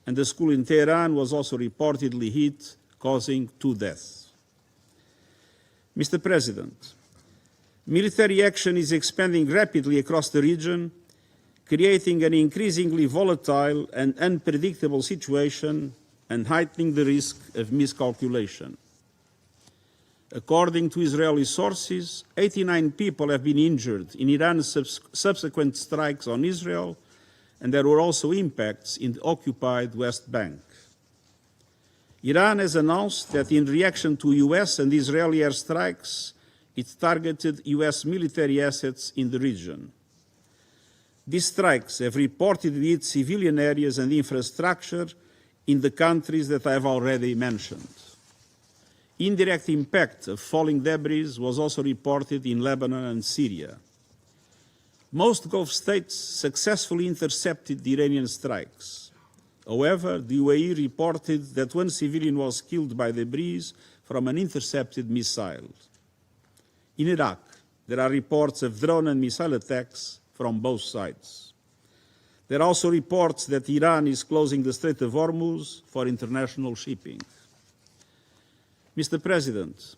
and the school in Tehran was also reportedly hit, causing 2 deaths. Mr. President, military action is expanding rapidly across the region, creating an increasingly volatile and unpredictable situation and heightening the risk of miscalculation. According to Israeli sources, 89 people have been injured in Iran's subsequent strikes on Israel, and there were also impacts in the occupied West Bank. Iran has announced that in reaction to US and Israeli airstrikes, it targeted US military assets in the region. These strikes have reportedly hit civilian areas and infrastructure in the countries that I have already mentioned. Indirect impact of falling debris was also reported in Lebanon and Syria. Most Gulf states successfully intercepted the Iranian strikes. However, the UAE reported that 1 civilian was killed by debris from an intercepted missile. In Iraq, there are reports of drone and missile attacks from both sides. There are also reports that Iran is closing the Strait of Hormuz for international shipping. Mr. President,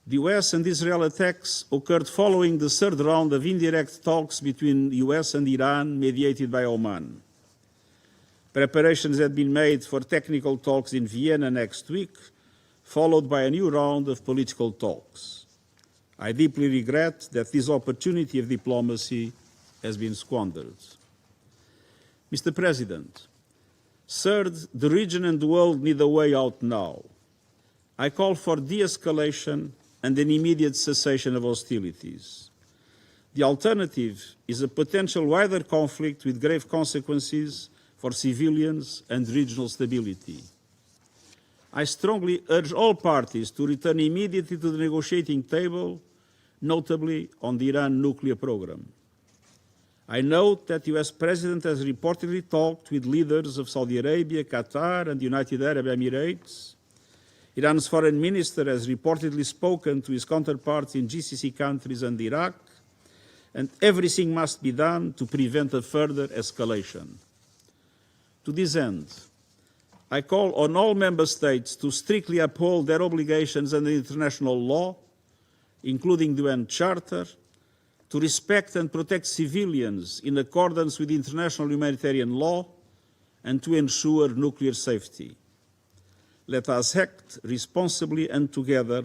the US and Israel attacks occurred following the 3rd round of indirect talks between the US and Iran, mediated by Oman. Preparations had been made for technical talks in Vienna next week, followed by a new round of political talks. I deeply regret that this opportunity of diplomacy has been squandered. Mr. President, third, the region and the world need a way out now. I call for de-escalation and an immediate cessation of hostilities. The alternative is a potential wider conflict with grave consequences for civilians and regional stability. I strongly urge all parties to return immediately to the negotiating table, notably on the Iran nuclear program. I note that the US President has reportedly talked with leaders of Saudi Arabia, Qatar, and the United Arab Emirates. Iran's foreign minister has reportedly spoken to his counterparts in GCC countries and Iraq, and everything must be done to prevent a further escalation. To this end, I call on all member states to strictly uphold their obligations under international law, including the UN Charter, to respect and protect civilians in accordance with international humanitarian law, and to ensure nuclear safety. Let us act responsibly and together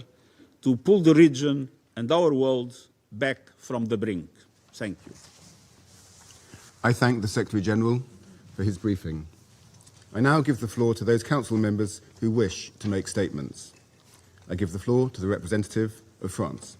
to pull the region and our world back from the brink. Thank you. I thank the Secretary-General for his briefing. I now give the floor to those Council members who wish to make statements. I give the floor to the representative of France.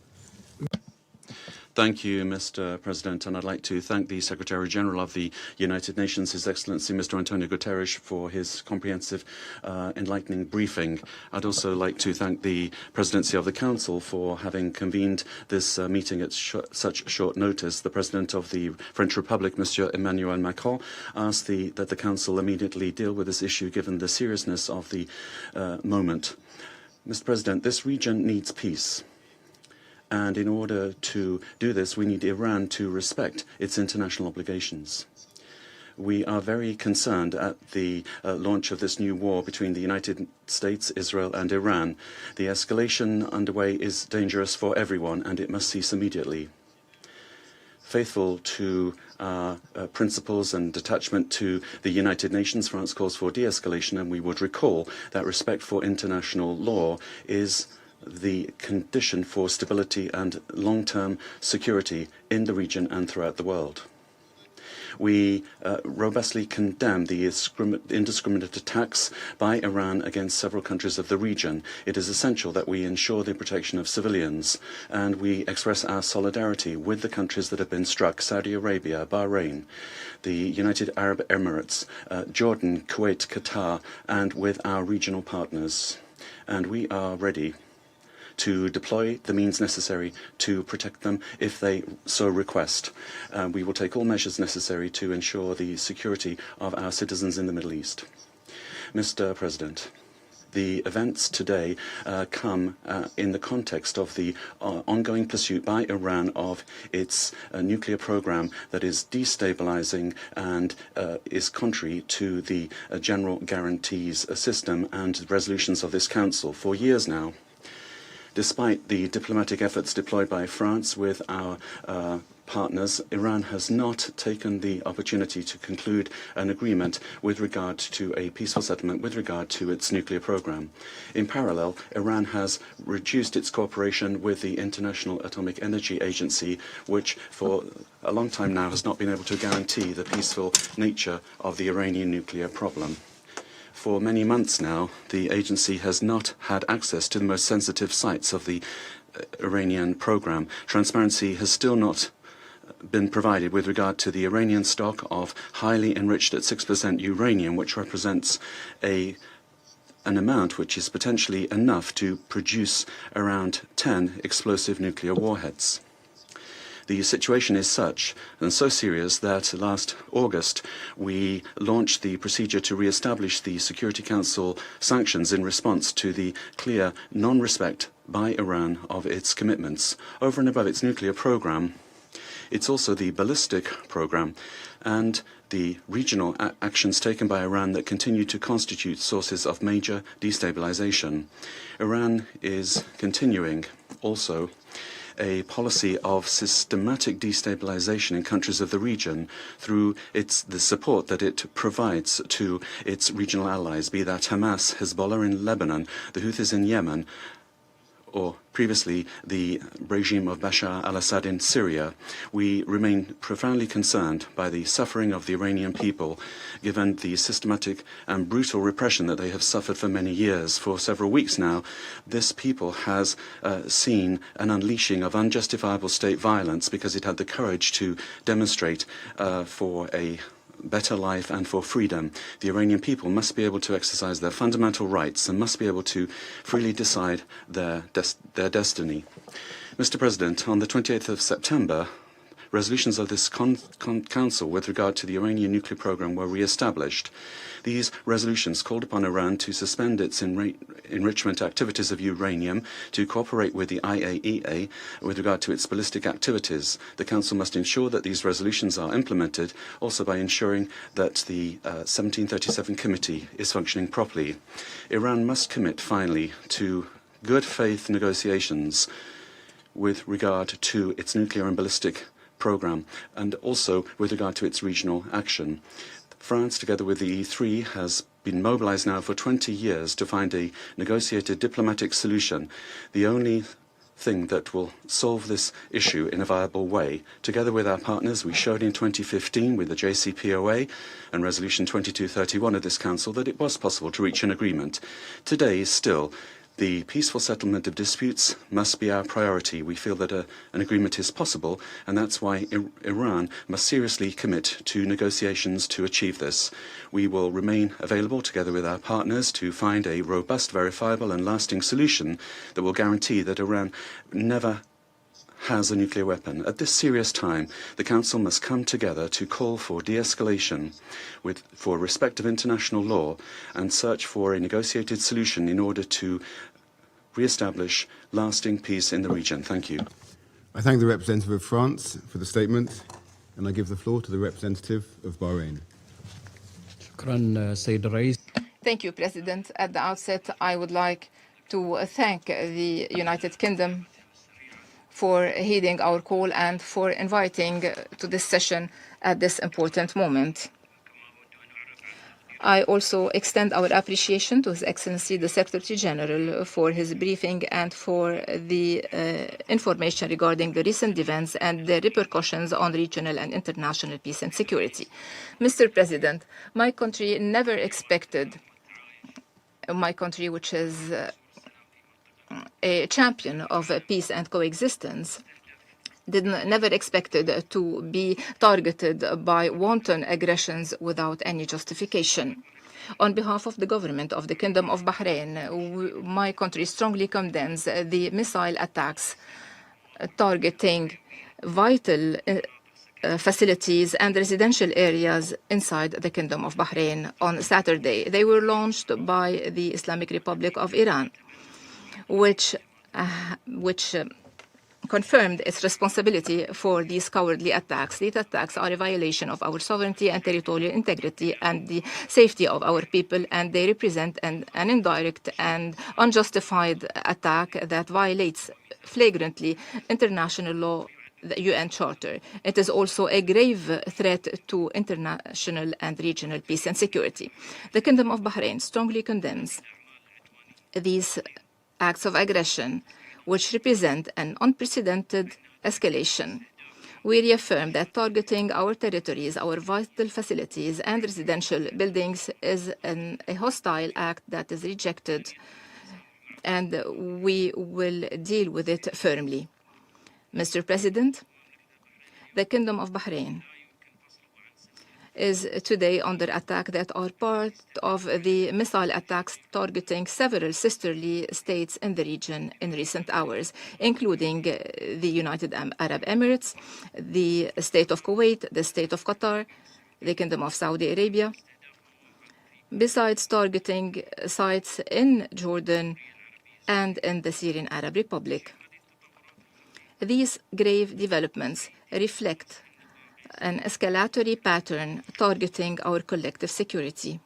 Thank you, Mr. President, and I'd like to thank the Secretary-General of the United Nations, His Excellency Mr. Antonio Guterres, for his comprehensive, enlightening briefing. I'd also like to thank the Presidency of the Council for having convened this meeting at such short notice. The President of the French Republic, Monsieur Emmanuel Macron, asked that the Council immediately deal with this issue given the seriousness of the moment. Mr. President, this region needs peace. And in order to do this, we need Iran to respect its international obligations. We are very concerned at the launch of this new war between the United States, Israel, and Iran. The escalation underway is dangerous for everyone, and it must cease immediately. Faithful to our principles and attachment to the United Nations, France calls for de-escalation, and we would recall that respect for international law is the condition for stability and long-term security in the region and throughout the world. We robustly condemn the indiscriminate attacks by Iran against several countries of the region. It is essential that we ensure the protection of civilians, and we express our solidarity with the countries that have been struck: Saudi Arabia, Bahrain, the United Arab Emirates, Jordan, Kuwait, Qatar, and with our regional partners. And we are ready to deploy the means necessary to protect them if they so request. We will take all measures necessary to ensure the security of our citizens in the Middle East. Mr. President, The events today come in the context of the ongoing pursuit by Iran of its nuclear program that is destabilizing and is contrary to the general guarantees system and resolutions of this Council for years now. Despite the diplomatic efforts deployed by France with our partners, Iran has not taken the opportunity to conclude an agreement with regard to a peaceful settlement with regard to its nuclear program. In parallel, Iran has reduced its cooperation with the International Atomic Energy Agency, which for a long time now has not been able to guarantee the peaceful nature of the Iranian nuclear problem. For many months now, the agency has not had access to the most sensitive sites of the Iranian program. Transparency has still not been provided with regard to the Iranian stock of highly enriched at 6% uranium, which represents an amount which is potentially enough to produce around 10 explosive nuclear warheads. The situation is such and so serious that last August we launched the procedure to re-establish the Security Council sanctions in response to the clear non-respect by Iran of its commitments. Over and above its nuclear program, it's also the ballistic program and the regional actions taken by Iran that continue to constitute sources of major destabilization. Iran is continuing also a policy of systematic destabilization in countries of the region through the support that it provides to its regional allies, be that Hamas, Hezbollah in Lebanon, the Houthis in Yemen, or previously the regime of Bashar al-Assad in Syria. We remain profoundly concerned by the suffering of the Iranian people, given the systematic and brutal repression that they have suffered for many years. For several weeks now, this people has seen an unleashing of unjustifiable state violence because it had the courage to demonstrate for a better life and for freedom. The Iranian people must be able to exercise their fundamental rights and must be able to freely decide their destiny. Mr. President, on the 28th of September, resolutions of this Council with regard to the Iranian nuclear program were re-established. These resolutions called upon Iran to suspend its enrichment activities of uranium, to cooperate with the IAEA with regard to its ballistic activities. The Council must ensure that these resolutions are implemented, also by ensuring that the 1737 Committee is functioning properly. Iran must commit, finally, to good faith negotiations with regard to its nuclear and ballistic program, and also with regard to its regional action. France, together with the E3, has been mobilized now for 20 years to find a negotiated diplomatic solution, the only thing that will solve this issue in a viable way. Together with our partners, we showed in 2015 with the JCPOA and Resolution 2231 of this Council that it was possible to reach an agreement. Today, still, the peaceful settlement of disputes must be our priority. We feel that an agreement is possible, and that's why Iran must seriously commit to negotiations to achieve this. We will remain available together with our partners to find a robust, verifiable and lasting solution that will guarantee that Iran never has a nuclear weapon. At this serious time, the Council must come together to call for de-escalation for respect of international law and search for a negotiated solution in order to re-establish lasting peace in the region. Thank you. I thank the representative of France for the statement, and I give the floor to the representative of Bahrain. Thank you, President. At the outset, I would like to thank the United Kingdom for heeding our call and for inviting to this session at this important moment. I also extend our appreciation to His Excellency the Secretary General for his briefing and for the information regarding the recent events and the repercussions on regional and international peace and security. Mr. President, my country never expected, my country which is a champion of peace and coexistence, never expected to be targeted by wanton aggressions without any justification. On behalf of the government of the Kingdom of Bahrain, my country strongly condemns the missile attacks targeting vital facilities and residential areas inside the Kingdom of Bahrain on Saturday. They were launched by the Islamic Republic of Iran, which confirmed its responsibility for these cowardly attacks. These attacks are a violation of our sovereignty and territorial integrity and the safety of our people, and they represent an indirect and unjustified attack that violates flagrantly international law, the UN Charter. It is also a grave threat to international and regional peace and security. The Kingdom of Bahrain strongly condemns these acts of aggression, which represent an unprecedented escalation. We reaffirm that targeting our territories, our vital facilities, and residential buildings is a hostile act that is rejected, and we will deal with it firmly. Mr. President, the Kingdom of Bahrain is today under attack that are part of the missile attacks targeting several sisterly states in the region in recent hours, including the United Arab Emirates, the State of Kuwait, the State of Qatar, the Kingdom of Saudi Arabia, besides targeting sites in Jordan and in the Syrian Arab Republic. These grave developments reflect an escalatory pattern targeting our collective security.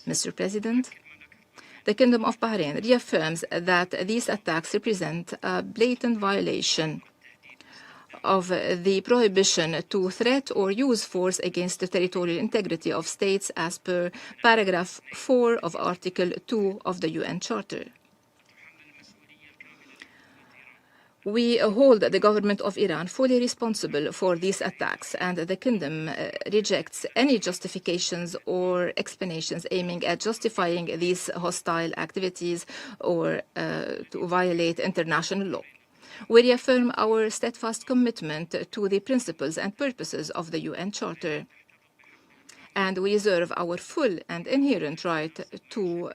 Mr. President, the Kingdom of Bahrain reaffirms that these attacks represent a blatant violation of the prohibition to threat or use force against the territorial integrity of states as per paragraph 4 of Article 2 of the UN Charter. We hold the government of Iran fully responsible for these attacks, and the Kingdom rejects any justifications or explanations aiming at justifying these hostile activities or to violate international law. We reaffirm our steadfast commitment to the principles and purposes of the UN Charter, and we reserve our full and inherent right to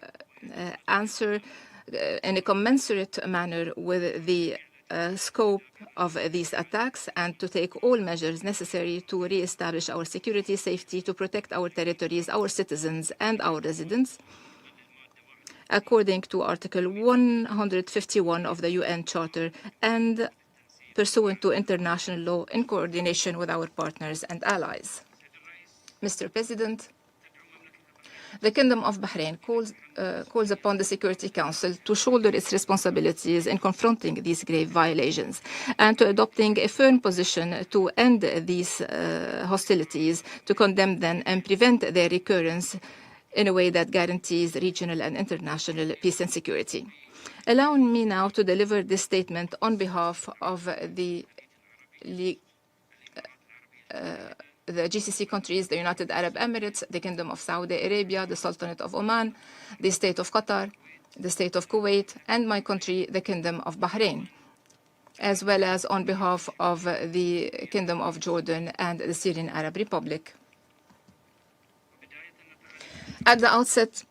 answer in a commensurate manner with the scope of these attacks and to take all measures necessary to re-establish our security, safety, to protect our territories, our citizens, and our residents, according to Article 151 of the UN Charter and pursuant to international law in coordination with our partners and allies. Mr. President, the Kingdom of Bahrain calls upon the Security Council to shoulder its responsibilities in confronting these grave violations and to adopting a firm position to end these hostilities, to condemn them and prevent their recurrence in a way that guarantees regional and international peace and security. Allow me now to deliver this statement on behalf of the GCC countries, the United Arab Emirates, the Kingdom of Saudi Arabia, the Sultanate of Oman, the State of Qatar, the State of Kuwait, and my country, the Kingdom of Bahrain, as well as on behalf of the Kingdom of Jordan and the Syrian Arab Republic. At the outset,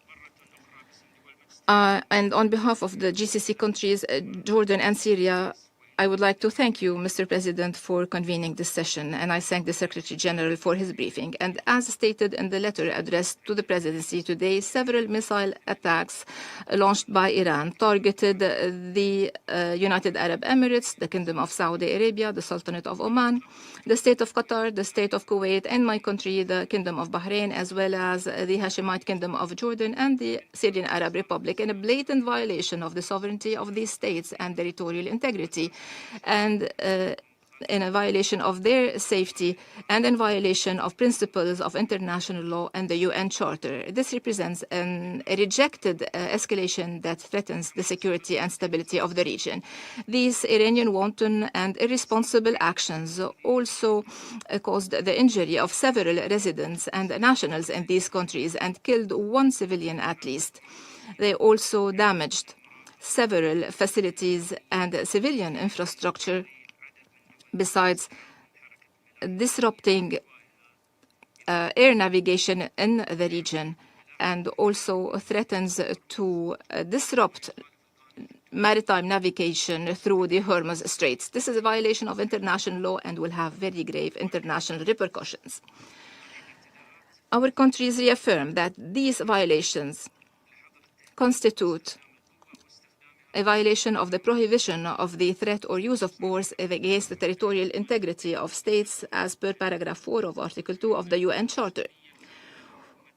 and on behalf of the GCC countries, Jordan and Syria, I would like to thank you, Mr. President, for convening this session, and I thank the Secretary General for his briefing. And as stated in the letter addressed to the Presidency today, several missile attacks launched by Iran targeted the United Arab Emirates, the Kingdom of Saudi Arabia, the Sultanate of Oman, the State of Qatar, the State of Kuwait, and my country, the Kingdom of Bahrain, as well as the Hashemite Kingdom of Jordan and the Syrian Arab Republic, in a blatant violation of the sovereignty of these states and territorial integrity, and in a violation of their safety and in violation of principles of international law and the UN Charter. This represents a rejected escalation that threatens the security and stability of the region. These Iranian wanton and irresponsible actions also caused the injury of several residents and nationals in these countries and killed one civilian at least. They also damaged several facilities and civilian infrastructure, besides disrupting air navigation in the region, and also threatens to disrupt maritime navigation through the Hormuz Straits. This is a violation of international law and will have very grave international repercussions. Our countries reaffirm that these violations constitute a violation of the prohibition of the threat or use of force against the territorial integrity of states as per paragraph 4 of Article 2 of the UN Charter.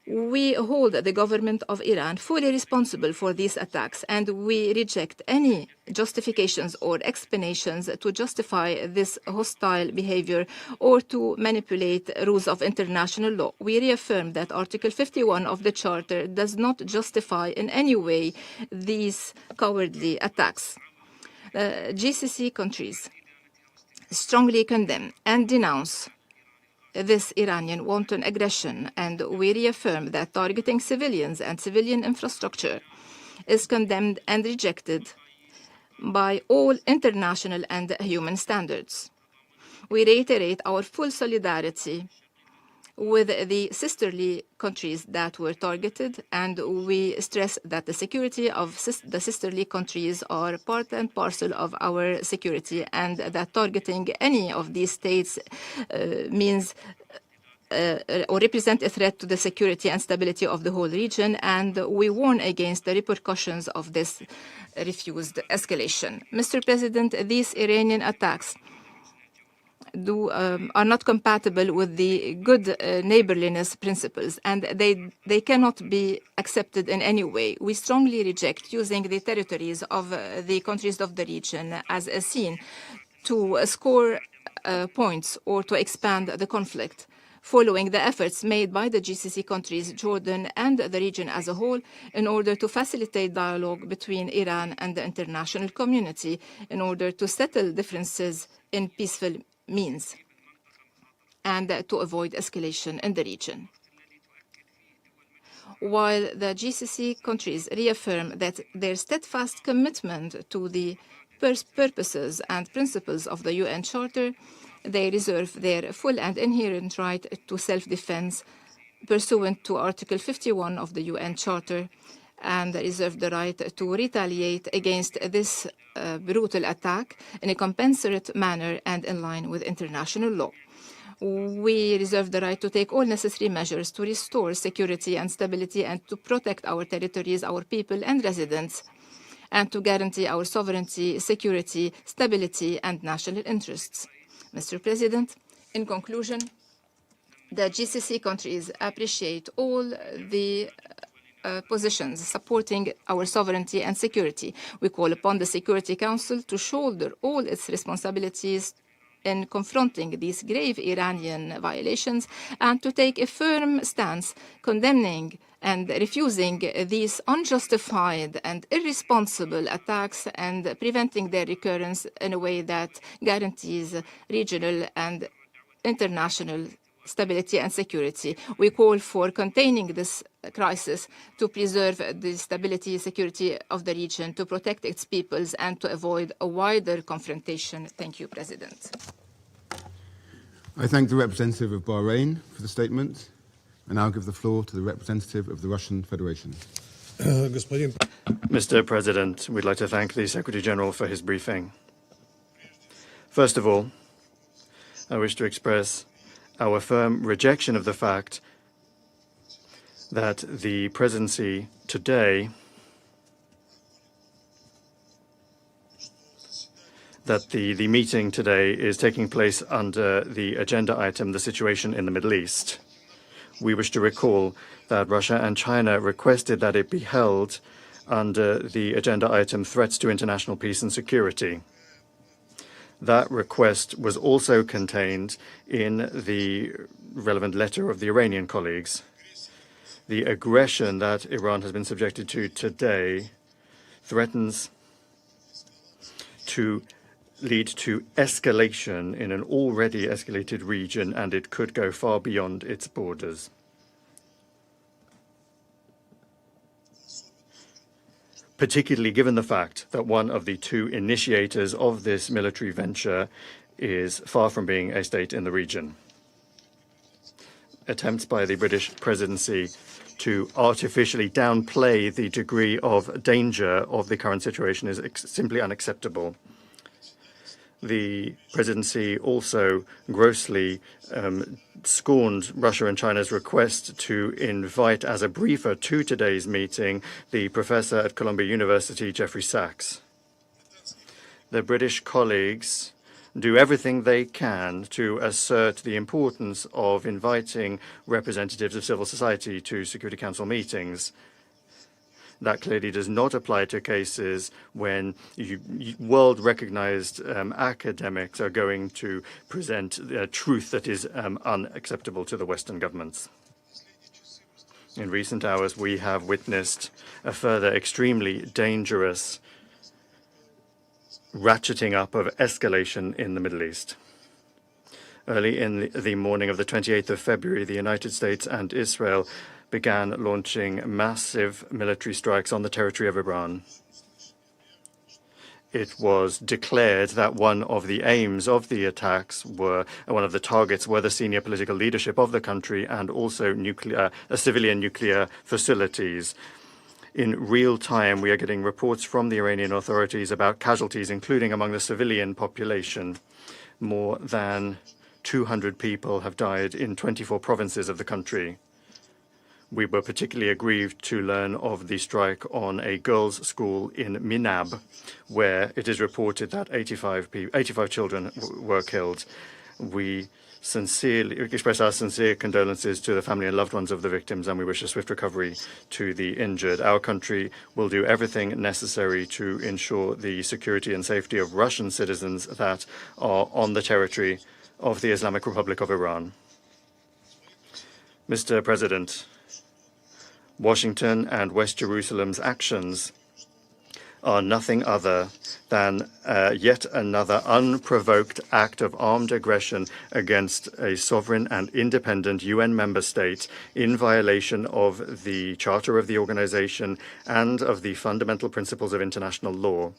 We hold the government of Iran fully responsible for these attacks, and we reject any justifications or explanations to justify this hostile behavior or to manipulate rules of international law. We reaffirm that Article 51 of the Charter does not justify in any way these cowardly attacks. GCC countries strongly condemn and denounce this Iranian wanton aggression, and we reaffirm that targeting civilians and civilian infrastructure is condemned and rejected by all international and human standards. We reiterate our full solidarity with the sisterly countries that were targeted, and we stress that the security of the sisterly countries are part and parcel of our security, and that targeting any of these states means or represent a threat to the security and stability of the whole region, and we warn against the repercussions of this refused escalation. Mr. President, these Iranian attacks are not compatible with the good neighborliness principles, and they cannot be accepted in any way. We strongly reject using the territories of the countries of the region as a scene to score points or to expand the conflict, following the efforts made by the GCC countries, Jordan, and the region as a whole in order to facilitate dialogue between Iran and the international community in order to settle differences in peaceful means and to avoid escalation in the region. While the GCC countries reaffirm that their steadfast commitment to the purposes and principles of the UN Charter, they reserve their full and inherent right to self-defense pursuant to Article 51 of the UN Charter, and reserve the right to retaliate against this brutal attack in a compensate manner and in line with international law. We reserve the right to take all necessary measures to restore security and stability and to protect our territories, our people and residents, and to guarantee our sovereignty, security, stability, and national interests. Mr. President, in conclusion, the GCC countries appreciate all the positions supporting our sovereignty and security. We call upon the Security Council to shoulder all its responsibilities in confronting these grave Iranian violations and to take a firm stance condemning and refusing these unjustified and irresponsible attacks and preventing their recurrence in a way that guarantees regional and international stability and security. We call for containing this crisis to preserve the stability and security of the region, to protect its peoples, and to avoid a wider confrontation. Thank you, President. I thank the representative of Bahrain for the statement. I now give the floor to the representative of the Russian Federation. Mr. President, we'd like to thank the Secretary General for his briefing. First of all, I wish to express our firm rejection of the fact that the presidency today, that the meeting today is taking place under the agenda item, the situation in the Middle East. We wish to recall that Russia and China requested that it be held under the agenda item, threats to international peace and security. That request was also contained in the relevant letter of the Iranian colleagues. The aggression that Iran has been subjected to today threatens to lead to escalation in an already escalated region, and it could go far beyond its borders. Particularly given the fact that one of the two initiators of this military venture is far from being a state in the region. Attempts by the British presidency to artificially downplay the degree of danger of the current situation is simply unacceptable. The presidency also grossly scorned Russia and China's request to invite as a briefer to today's meeting the professor at Columbia University, Jeffrey Sachs. Their British colleagues do everything they can to assert the importance of inviting representatives of civil society to Security Council meetings. That clearly does not apply to cases when world-recognized academics are going to present truth that is unacceptable to the Western governments. In recent hours, we have witnessed a further extremely dangerous ratcheting up of escalation in the Middle East. Early in the morning of the 28th of February, the United States and Israel began launching massive military strikes on the territory of Iran. It was declared that one of the aims of the attacks one of the targets were the senior political leadership of the country and also civilian nuclear facilities. In real time, we are getting reports from the Iranian authorities about casualties, including among the civilian population. More than 200 people have died in 24 provinces of the country. We were particularly aggrieved to learn of the strike on a girls' school in Minab, where it is reported that 85 children were killed. We sincerely express our sincere condolences to the family and loved ones of the victims, and we wish a swift recovery to the injured. Our country will do everything necessary to ensure the security and safety of Russian citizens that are on the territory of the Islamic Republic of Iran. Mr. President, Washington and West Jerusalem's actions are nothing other than yet another unprovoked act of armed aggression against a sovereign and independent UN member state in violation of the Charter of the organization and of the fundamental principles of international law.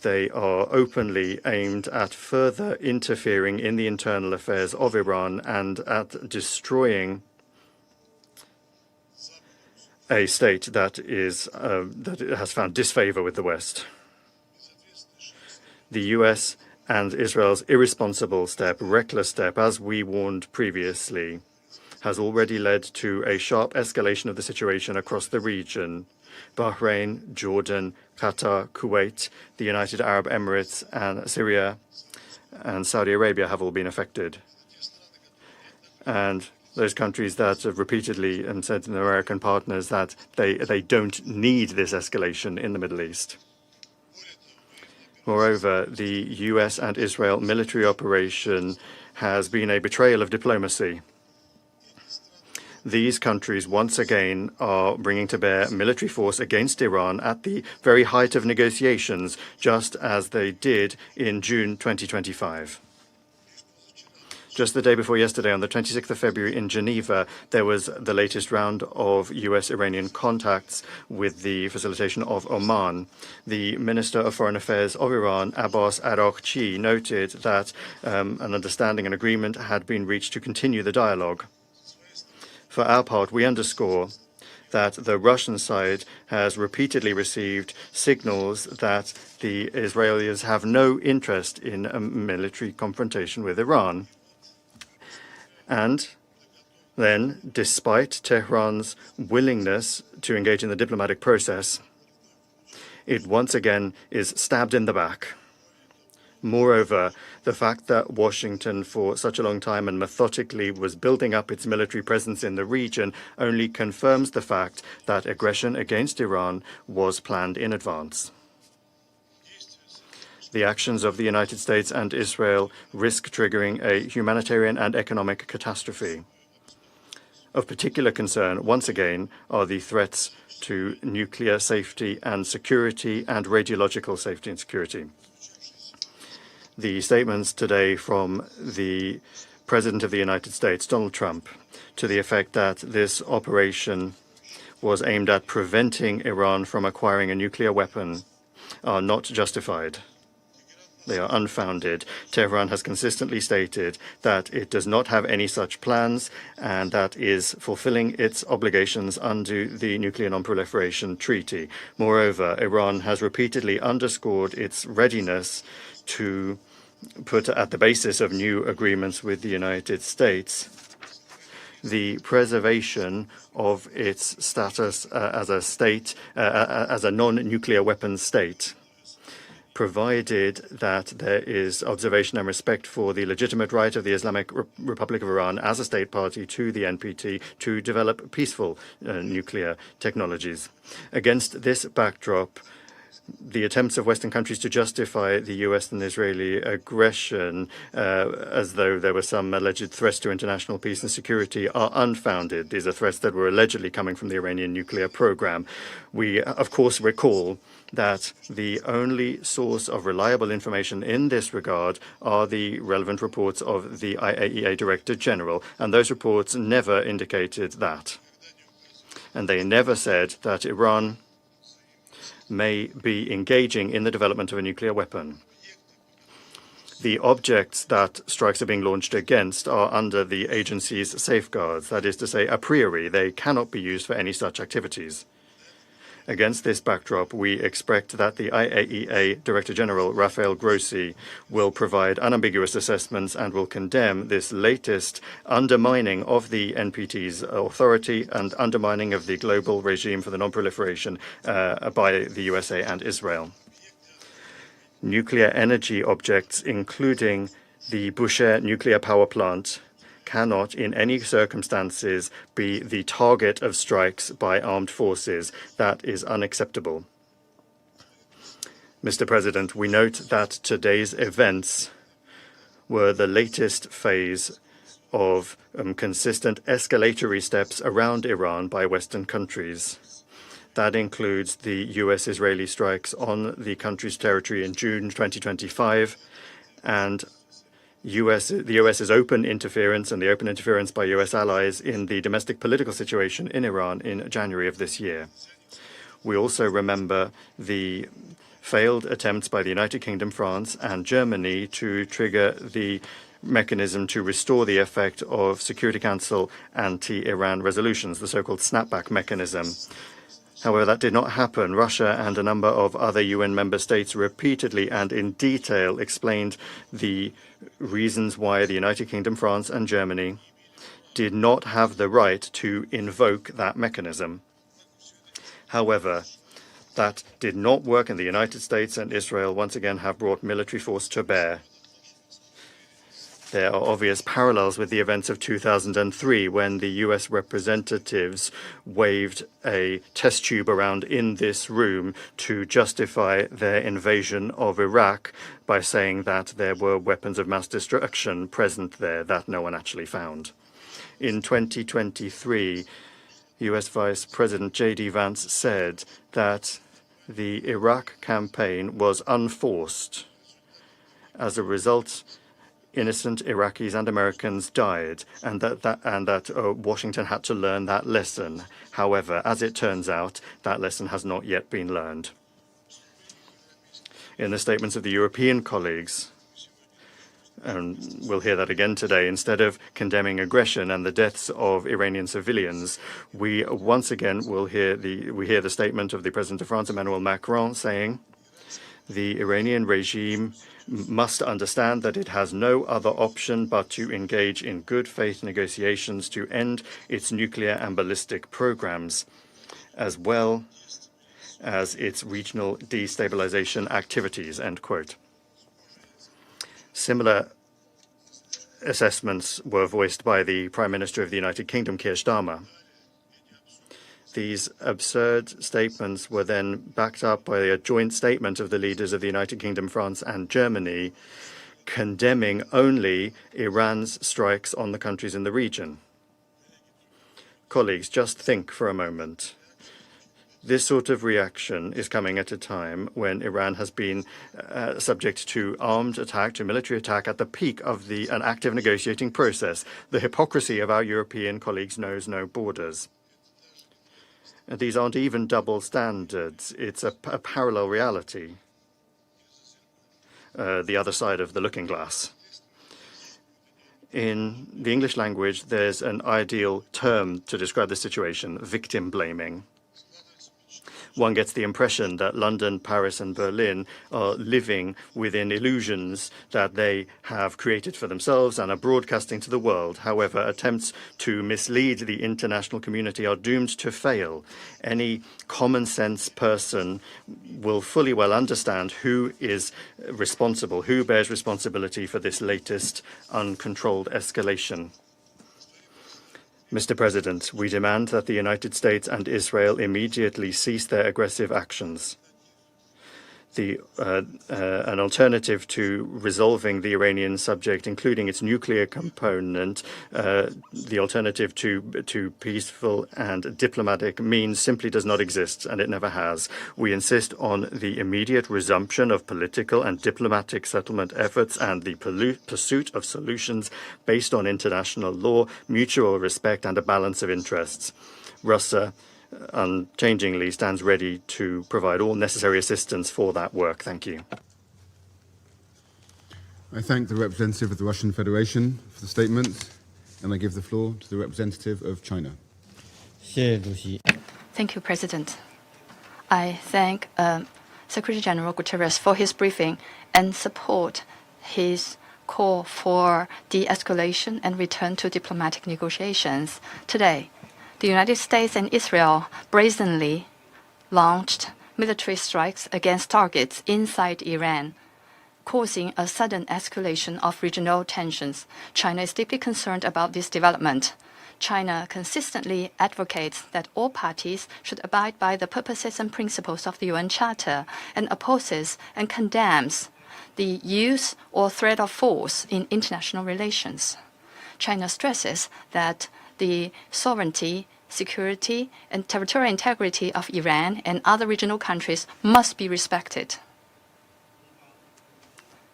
They are openly aimed at further interfering in the internal affairs of Iran and at destroying a state that has found disfavor with the West. The US and Israel's irresponsible step, reckless step, as we warned previously, has already led to a sharp escalation of the situation across the region. Bahrain, Jordan, Qatar, Kuwait, the United Arab Emirates, and Syria and Saudi Arabia have all been affected. And those countries that have repeatedly said to their American partners that they don't need this escalation in the Middle East. Moreover, the US and Israel military operation has been a betrayal of diplomacy. These countries once again are bringing to bear military force against Iran at the very height of negotiations, just as they did in June 2025. Just the day before yesterday, on the 26th of February in Geneva, there was the latest round of US-Iranian contacts with the facilitation of Oman. The Minister of Foreign Affairs of Iran, Abbas Araghchi, noted that an understanding and agreement had been reached to continue the dialogue. For our part, we underscore that the Russian side has repeatedly received signals that the Israelis have no interest in a military confrontation with Iran. And then, despite Tehran's willingness to engage in the diplomatic process, it once again is stabbed in the back. Moreover, the fact that Washington for such a long time and methodically was building up its military presence in the region only confirms the fact that aggression against Iran was planned in advance. The actions of the United States and Israel risk triggering a humanitarian and economic catastrophe. Of particular concern, once again, are the threats to nuclear safety and security and radiological safety and security. The statements today from the President of the United States, Donald Trump, to the effect that this operation was aimed at preventing Iran from acquiring a nuclear weapon are not justified. They are unfounded. Tehran has consistently stated that it does not have any such plans and that is fulfilling its obligations under the Nuclear Non-Proliferation Treaty. Moreover, Iran has repeatedly underscored its readiness to put at the basis of new agreements with the United States the preservation of its status as a state, as a non-nuclear weapons state, provided that there is observation and respect for the legitimate right of the Islamic Republic of Iran as a state party to the NPT to develop peaceful nuclear technologies. Against this backdrop, the attempts of Western countries to justify the US and Israeli aggression as though there were some alleged threats to international peace and security are unfounded. These are threats that were allegedly coming from the Iranian nuclear program. We, of course, recall that the only source of reliable information in this regard are the relevant reports of the IAEA Director General, and those reports never indicated that. And they never said that Iran may be engaging in the development of a nuclear weapon. The objects that strikes are being launched against are under the agency's safeguards. That is to say, a priori, they cannot be used for any such activities. Against this backdrop, we expect that the IAEA Director General, Rafael Grossi, will provide unambiguous assessments and will condemn this latest undermining of the NPT's authority and undermining of the global regime for the non-proliferation by the USA and Israel. Nuclear energy objects, including the Bushehr nuclear power plant, cannot in any circumstances be the target of strikes by armed forces. That is unacceptable. Mr. President, we note that today's events were the latest phase of consistent escalatory steps around Iran by Western countries. That includes the US-Israeli strikes on the country's territory in June 2025 and the US's open interference and the open interference by US allies in the domestic political situation in Iran in January of this year. We also remember the failed attempts by the United Kingdom, France, and Germany to trigger the mechanism to restore the effect of Security Council anti-Iran resolutions, the so-called snapback mechanism. However, that did not happen. Russia and a number of other UN member states repeatedly and in detail explained the reasons why the United Kingdom, France, and Germany did not have the right to invoke that mechanism. However, that did not work, and the United States and Israel once again have brought military force to bear. There are obvious parallels with the events of 2003 when the US representatives waved a test tube around in this room to justify their invasion of Iraq by saying that there were weapons of mass destruction present there that no one actually found. In 2023, US Vice President J.D. Vance said that the Iraq campaign was unforced. As a result, innocent Iraqis and Americans died, and that Washington had to learn that lesson. However, as it turns out, that lesson has not yet been learned. In the statements of the European colleagues, and we'll hear that again today, instead of condemning aggression and the deaths of Iranian civilians, we once again will hear the statement of the President of France, Emmanuel Macron, saying the Iranian regime must understand that it has no other option but to engage in good faith negotiations to end its nuclear and ballistic programs, as well as its regional destabilization activities, end quote. Similar assessments were voiced by the Prime Minister of the United Kingdom, Keir Starmer. These absurd statements were then backed up by a joint statement of the leaders of the United Kingdom, France, and Germany, condemning only Iran's strikes on the countries in the region. Colleagues, just think for a moment. This sort of reaction is coming at a time when Iran has been subject to armed attack, to military attack at the peak of an active negotiating process. The hypocrisy of our European colleagues knows no borders. And these aren't even double standards. It's a parallel reality. the other side of the looking glass. In the English language, there's an ideal term to describe the situation: victim blaming. One gets the impression that London, Paris, and Berlin are living within illusions that they have created for themselves and are broadcasting to the world. However, attempts to mislead the international community are doomed to fail. Any common sense person will fully well understand who is responsible, who bears responsibility for this latest uncontrolled escalation. Mr. President, we demand that the United States and Israel immediately cease their aggressive actions. An alternative to resolving the Iranian subject, including its nuclear component, the alternative to peaceful and diplomatic means simply does not exist, and it never has. We insist on the immediate resumption of political and diplomatic settlement efforts and the pursuit of solutions based on international law, mutual respect, and a balance of interests. Russia unchangingly stands ready to provide all necessary assistance for that work. Thank you. I thank the representative of the Russian Federation for the statement, and I give the floor to the representative of China. Thank you, President. I thank Secretary General Guterres for his briefing and support his call for de-escalation and return to diplomatic negotiations. Today, the United States and Israel brazenly launched military strikes against targets inside Iran, causing a sudden escalation of regional tensions. China is deeply concerned about this development. China consistently advocates that all parties should abide by the purposes and principles of the UN Charter and opposes and condemns the use or threat of force in international relations. China stresses that the sovereignty, security, and territorial integrity of Iran and other regional countries must be respected.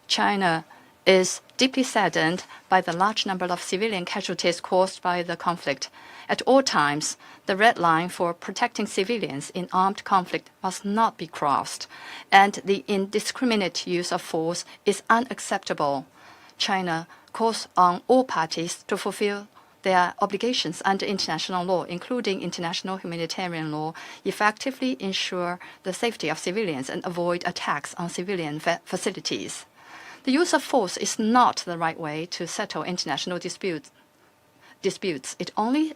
China is deeply saddened by the large number of civilian casualties caused by the conflict. At all times, the red line for protecting civilians in armed conflict must not be crossed, and the indiscriminate use of force is unacceptable. China calls on all parties to fulfill their obligations under international law, including international humanitarian law, effectively ensure the safety of civilians and avoid attacks on civilian facilities. The use of force is not the right way to settle international disputes. It only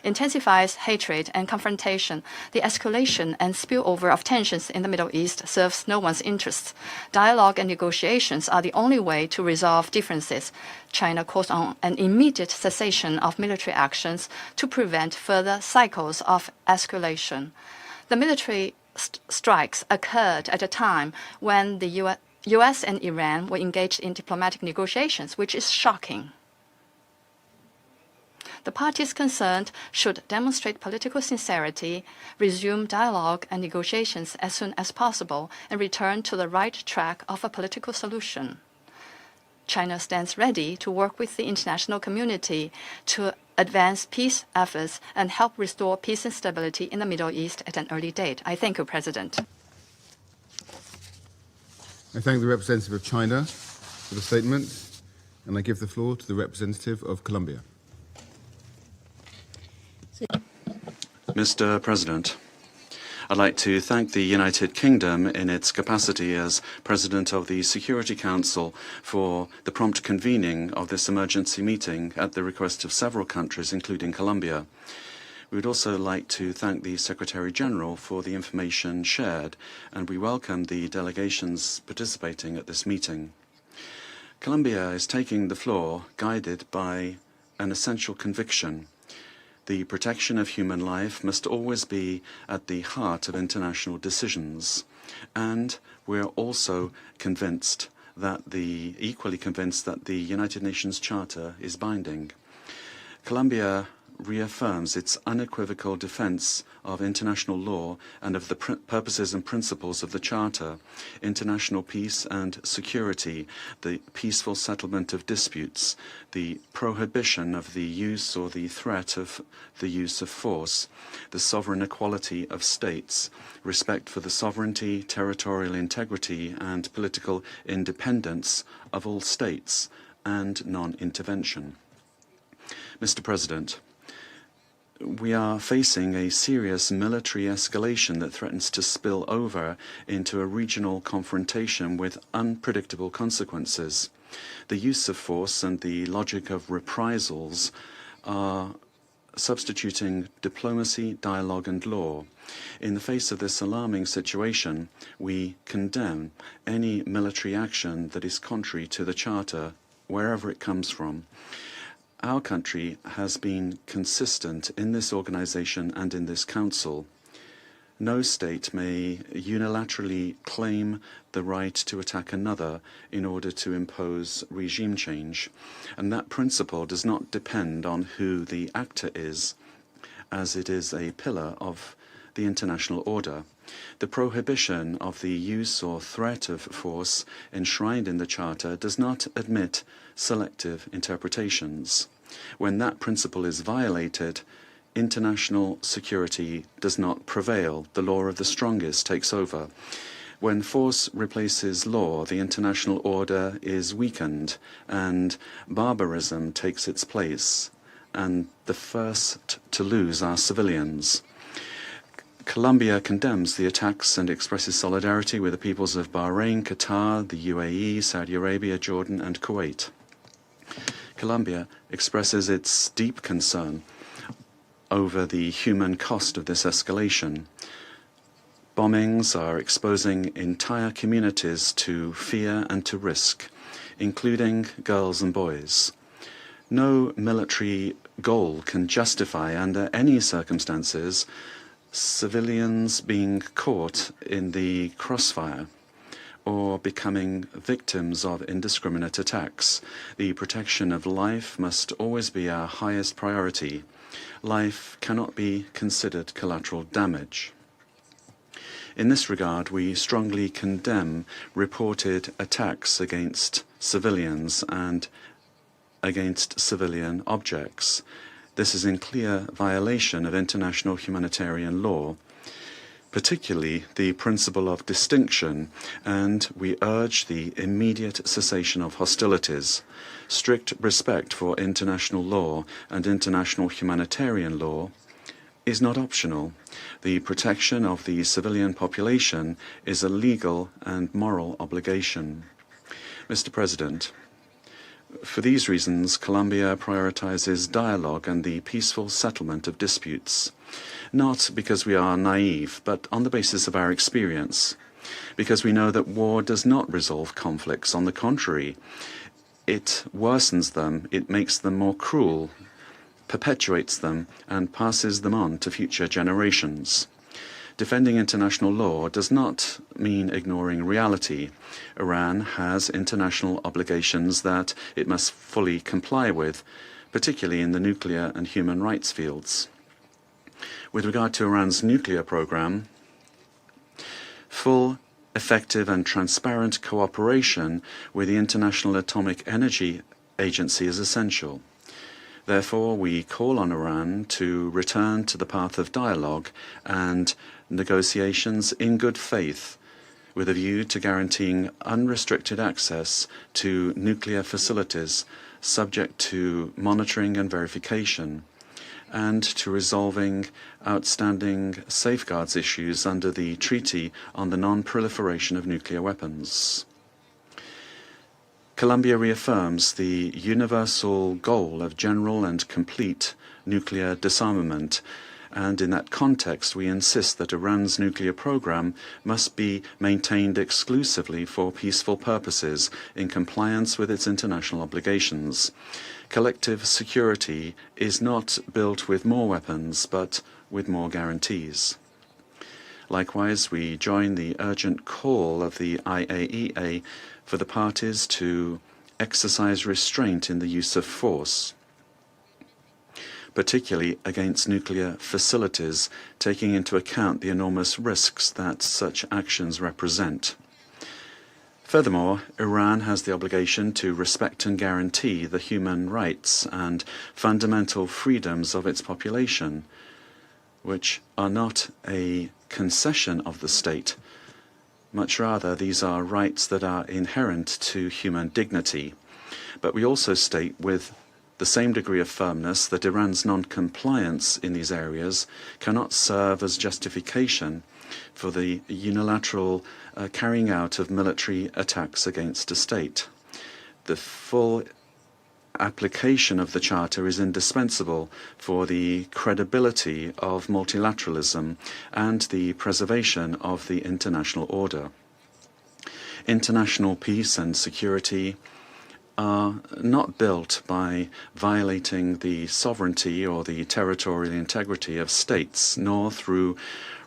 intensifies hatred and confrontation. The escalation and spillover of tensions in the Middle East serves no one's interests. Dialogue and negotiations are the only way to resolve differences. China calls on an immediate cessation of military actions to prevent further cycles of escalation. The military strikes occurred at a time when the US and Iran were engaged in diplomatic negotiations, which is shocking. The parties concerned should demonstrate political sincerity, resume dialogue and negotiations as soon as possible, and return to the right track of a political solution. China stands ready to work with the international community to advance peace efforts and help restore peace and stability in the Middle East at an early date. I thank you, President. I thank the representative of China for the statement, and I give the floor to the representative of Colombia. Mr. President, I'd like to thank the United Kingdom in its capacity as President of the Security Council for the prompt convening of this emergency meeting at the request of several countries, including Colombia. We would also like to thank the Secretary-General for the information shared, and we welcome the delegations participating at this meeting. Colombia is taking the floor guided by an essential conviction. The protection of human life must always be at the heart of international decisions, and we're also equally convinced that the United Nations Charter is binding. Colombia reaffirms its unequivocal defense of international law and of the purposes and principles of the Charter, international peace and security, the peaceful settlement of disputes, the prohibition of the use or the threat of the use of force, the sovereign equality of states, respect for the sovereignty, territorial integrity, and political independence of all states, and non-intervention. Mr. President, we are facing a serious military escalation that threatens to spill over into a regional confrontation with unpredictable consequences. The use of force and the logic of reprisals are substituting diplomacy, dialogue, and law. In the face of this alarming situation, we condemn any military action that is contrary to the Charter, wherever it comes from. Our country has been consistent in this organization and in this council. No state may unilaterally claim the right to attack another in order to impose regime change, and that principle does not depend on who the actor is, as it is a pillar of the international order. The prohibition of the use or threat of force enshrined in the Charter does not admit selective interpretations. When that principle is violated, international security does not prevail. The law of the strongest takes over. When force replaces law, the international order is weakened and barbarism takes its place, and the first to lose are civilians. Colombia condemns the attacks and expresses solidarity with the peoples of Bahrain, Qatar, the UAE, Saudi Arabia, Jordan, and Kuwait. Colombia expresses its deep concern over the human cost of this escalation. Bombings are exposing entire communities to fear and to risk, including girls and boys. No military goal can justify, under any circumstances, civilians being caught in the crossfire or becoming victims of indiscriminate attacks. The protection of life must always be our highest priority. Life cannot be considered collateral damage. In this regard, we strongly condemn reported attacks against civilians and against civilian objects. This is in clear violation of international humanitarian law, particularly the principle of distinction, and we urge the immediate cessation of hostilities. Strict respect for international law and international humanitarian law is not optional. The protection of the civilian population is a legal and moral obligation. Mr. President, for these reasons, Colombia prioritizes dialogue and the peaceful settlement of disputes, not because we are naive, but on the basis of our experience, because we know that war does not resolve conflicts. On the contrary, it worsens them, it makes them more cruel, perpetuates them, and passes them on to future generations. Defending international law does not mean ignoring reality. Iran has international obligations that it must fully comply with, particularly in the nuclear and human rights fields. With regard to Iran's nuclear program, full, effective and transparent cooperation with the International Atomic Energy Agency is essential. Therefore, we call on Iran to return to the path of dialogue and negotiations in good faith, with a view to guaranteeing unrestricted access to nuclear facilities subject to monitoring and verification, and to resolving outstanding safeguards issues under the Treaty on the Non-Proliferation of Nuclear Weapons. Colombia reaffirms the universal goal of general and complete nuclear disarmament, and in that context we insist that Iran's nuclear program must be maintained exclusively for peaceful purposes in compliance with its international obligations. Collective security is not built with more weapons, but with more guarantees. Likewise, we join the urgent call of the IAEA for the parties to exercise restraint in the use of force. particularly against nuclear facilities, taking into account the enormous risks that such actions represent. Furthermore, Iran has the obligation to respect and guarantee the human rights and fundamental freedoms of its population, which are not a concession of the state. Much rather, these are rights that are inherent to human dignity. But we also state with the same degree of firmness that Iran's non-compliance in these areas cannot serve as justification for the unilateral carrying out of military attacks against a state. The full application of the Charter is indispensable for the credibility of multilateralism and the preservation of the international order. International peace and security are not built by violating the sovereignty or the territorial integrity of states, nor through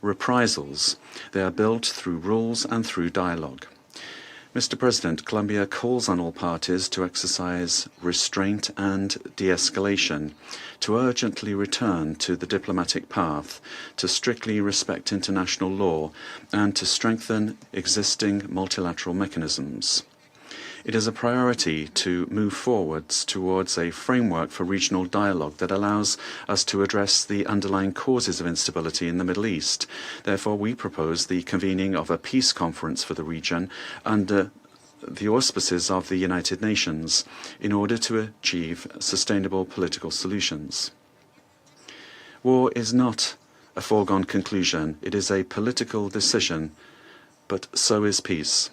reprisals. They are built through rules and through dialogue. Mr. President, Colombia calls on all parties to exercise restraint and de-escalation, to urgently return to the diplomatic path, to strictly respect international law, and to strengthen existing multilateral mechanisms. It is a priority to move forwards towards a framework for regional dialogue that allows us to address the underlying causes of instability in the Middle East. Therefore, we propose the convening of a peace conference for the region under the auspices of the United Nations in order to achieve sustainable political solutions. War is not a foregone conclusion. It is a political decision, but so is peace.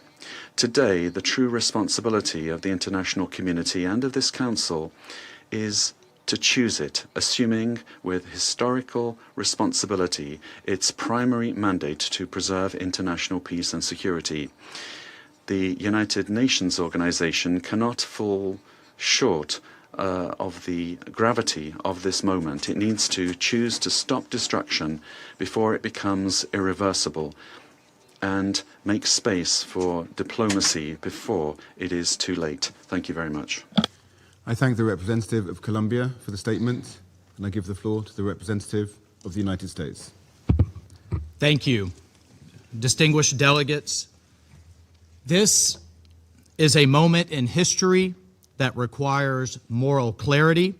Today, the true responsibility of the international community and of this Council is to choose it, assuming with historical responsibility its primary mandate to preserve international peace and security. The United Nations organization cannot fall short of the gravity of this moment. It needs to choose to stop destruction before it becomes irreversible, and make space for diplomacy before it is too late. Thank you very much. I thank the representative of Colombia for the statement, and I give the floor to the representative of the United States. Thank you. Distinguished delegates, this is a moment in history that requires moral clarity,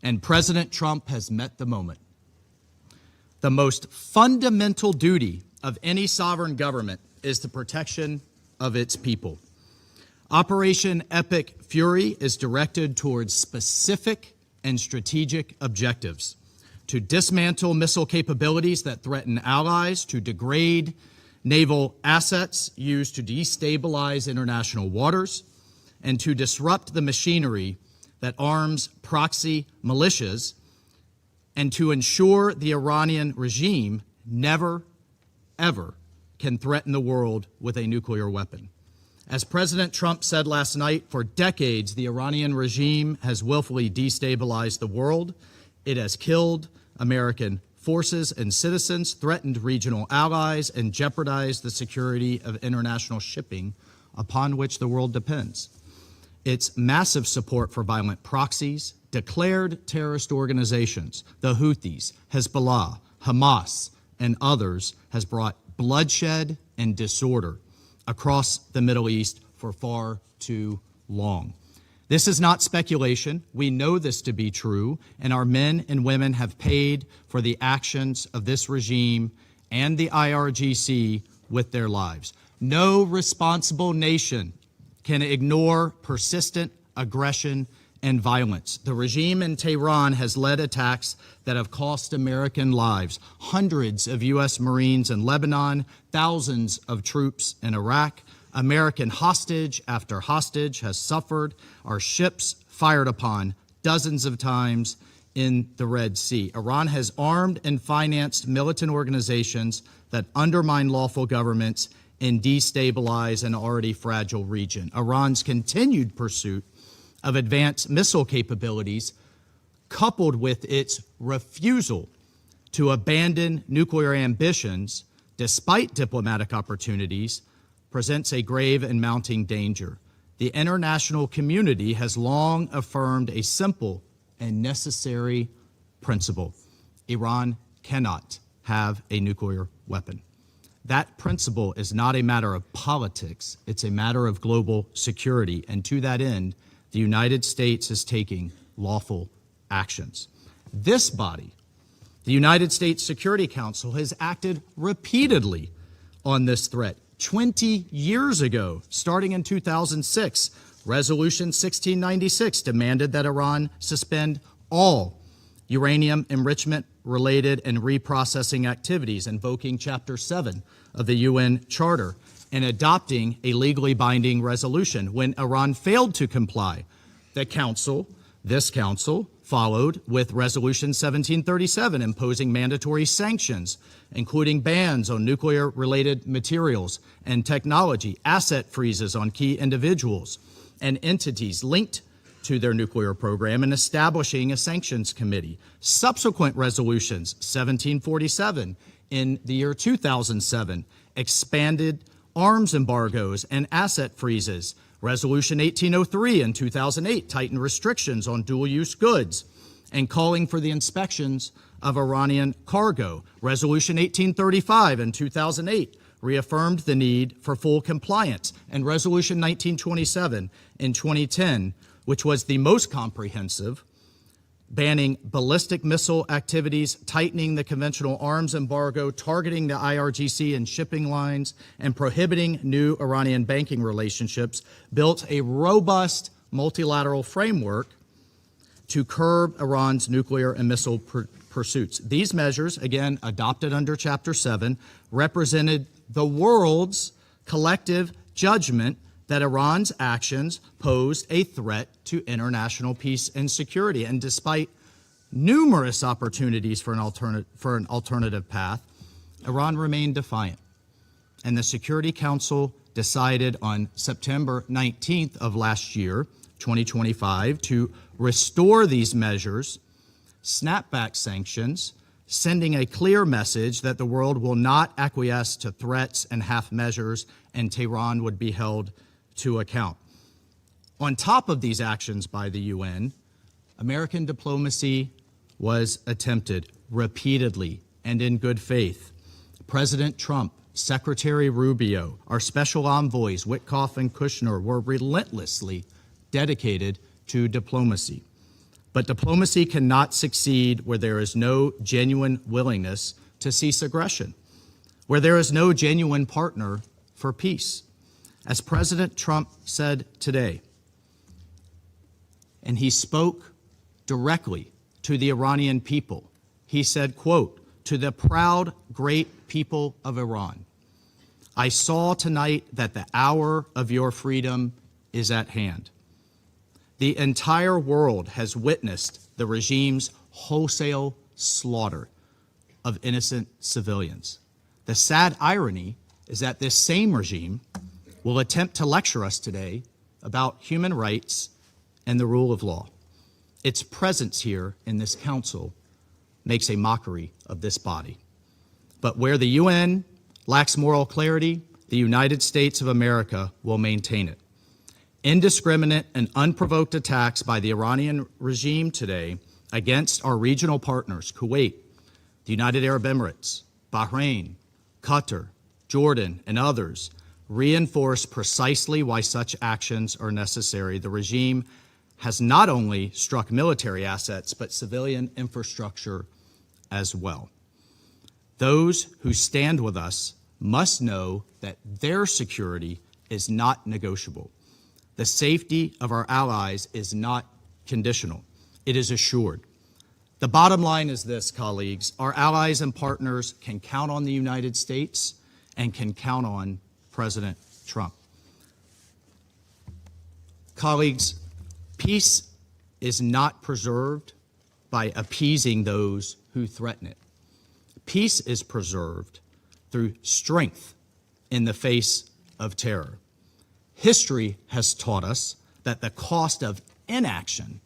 and President Trump has met the moment. The most fundamental duty of any sovereign government is the protection of its people. Operation Epic Fury is directed towards specific and strategic objectives: to dismantle missile capabilities that threaten allies, to degrade naval assets used to destabilize international waters, and to disrupt the machinery that arms proxy militias, and to ensure the Iranian regime never ever can threaten the world with a nuclear weapon. As President Trump said last night, for decades, the Iranian regime has willfully destabilized the world. It has killed American forces and citizens, threatened regional allies, and jeopardized the security of international shipping upon which the world depends. Its massive support for violent proxies, declared terrorist organizations, the Houthis, Hezbollah, Hamas, and others, has brought bloodshed and disorder across the Middle East for far too long. This is not speculation. We know this to be true, and our men and women have paid for the actions of this regime and the IRGC with their lives. No responsible nation can ignore persistent aggression and violence. The regime in Tehran has led attacks that have cost American lives. Hundreds of U.S. Marines in Lebanon, thousands of troops in Iraq. American hostage after hostage has suffered. Our ships fired upon dozens of times in the Red Sea. Iran has armed and financed militant organizations that undermine lawful governments and destabilize an already fragile region. Iran's continued pursuit of advanced missile capabilities, coupled with its refusal to abandon nuclear ambitions despite diplomatic opportunities, presents a grave and mounting danger. The international community has long affirmed a simple and necessary principle. Iran cannot have a nuclear weapon. That principle is not a matter of politics, it's a matter of global security. And to that end, the United States is taking lawful actions. This body, the United States Security Council, has acted repeatedly on this threat. 20 years ago, starting in 2006, Resolution 1696 demanded that Iran suspend all uranium enrichment-related and reprocessing activities, invoking Chapter 7 of the UN Charter and adopting a legally binding resolution. When Iran failed to comply, this council, followed with Resolution 1737, imposing mandatory sanctions, including bans on nuclear-related materials and technology, asset freezes on key individuals and entities linked to their nuclear program, and establishing a sanctions committee. Subsequent resolutions, 1747 in the year 2007, expanded arms embargoes and asset freezes. Resolution 1803 in 2008 tightened restrictions on dual-use goods and calling for the inspections of Iranian cargo. Resolution 1835 in 2008 reaffirmed the need for full compliance. And Resolution 1927 in 2010, which was the most comprehensive, banning ballistic missile activities, tightening the conventional arms embargo, targeting the IRGC and shipping lines, and prohibiting new Iranian banking relationships, built a robust multilateral framework to curb Iran's nuclear and missile pursuits. These measures, again, adopted under Chapter 7, represented the world's collective judgment that Iran's actions posed a threat to international peace and security. And despite numerous opportunities for an alternative path, Iran remained defiant. And the Security Council decided on September 19th of last year, 2025, to restore these measures, snapback sanctions, sending a clear message that the world will not acquiesce to threats and half measures, and Tehran would be held to account. On top of these actions by the UN, American diplomacy was attempted repeatedly and in good faith. President Trump, Secretary Rubio, our special envoys, Witkoff and Kushner, were relentlessly dedicated to diplomacy. But diplomacy cannot succeed where there is no genuine willingness to cease aggression, where there is no genuine partner for peace. As President Trump said today, and he spoke directly to the Iranian people, he said, quote, "To the proud, great people of Iran, I saw tonight that the hour of your freedom is at hand. The entire world has witnessed the regime's wholesale slaughter of innocent civilians. The sad irony is that this same regime will attempt to lecture us today about human rights and the rule of law. Its presence here in this council makes a mockery of this body. But where the UN lacks moral clarity, the United States of America will maintain it. Indiscriminate and unprovoked attacks by the Iranian regime today against our regional partners, Kuwait, the United Arab Emirates, Bahrain, Qatar, Jordan, and others, reinforce precisely why such actions are necessary. The regime has not only struck military assets, but civilian infrastructure as well. Those who stand with us must know that their security is not negotiable. The safety of our allies is not conditional. It is assured. The bottom line is this, colleagues. Our allies and partners can count on the United States and can count on President Trump. Colleagues, peace is not preserved by appeasing those who threaten it. Peace is preserved through strength in the face of terror. History has taught us that the cost of inaction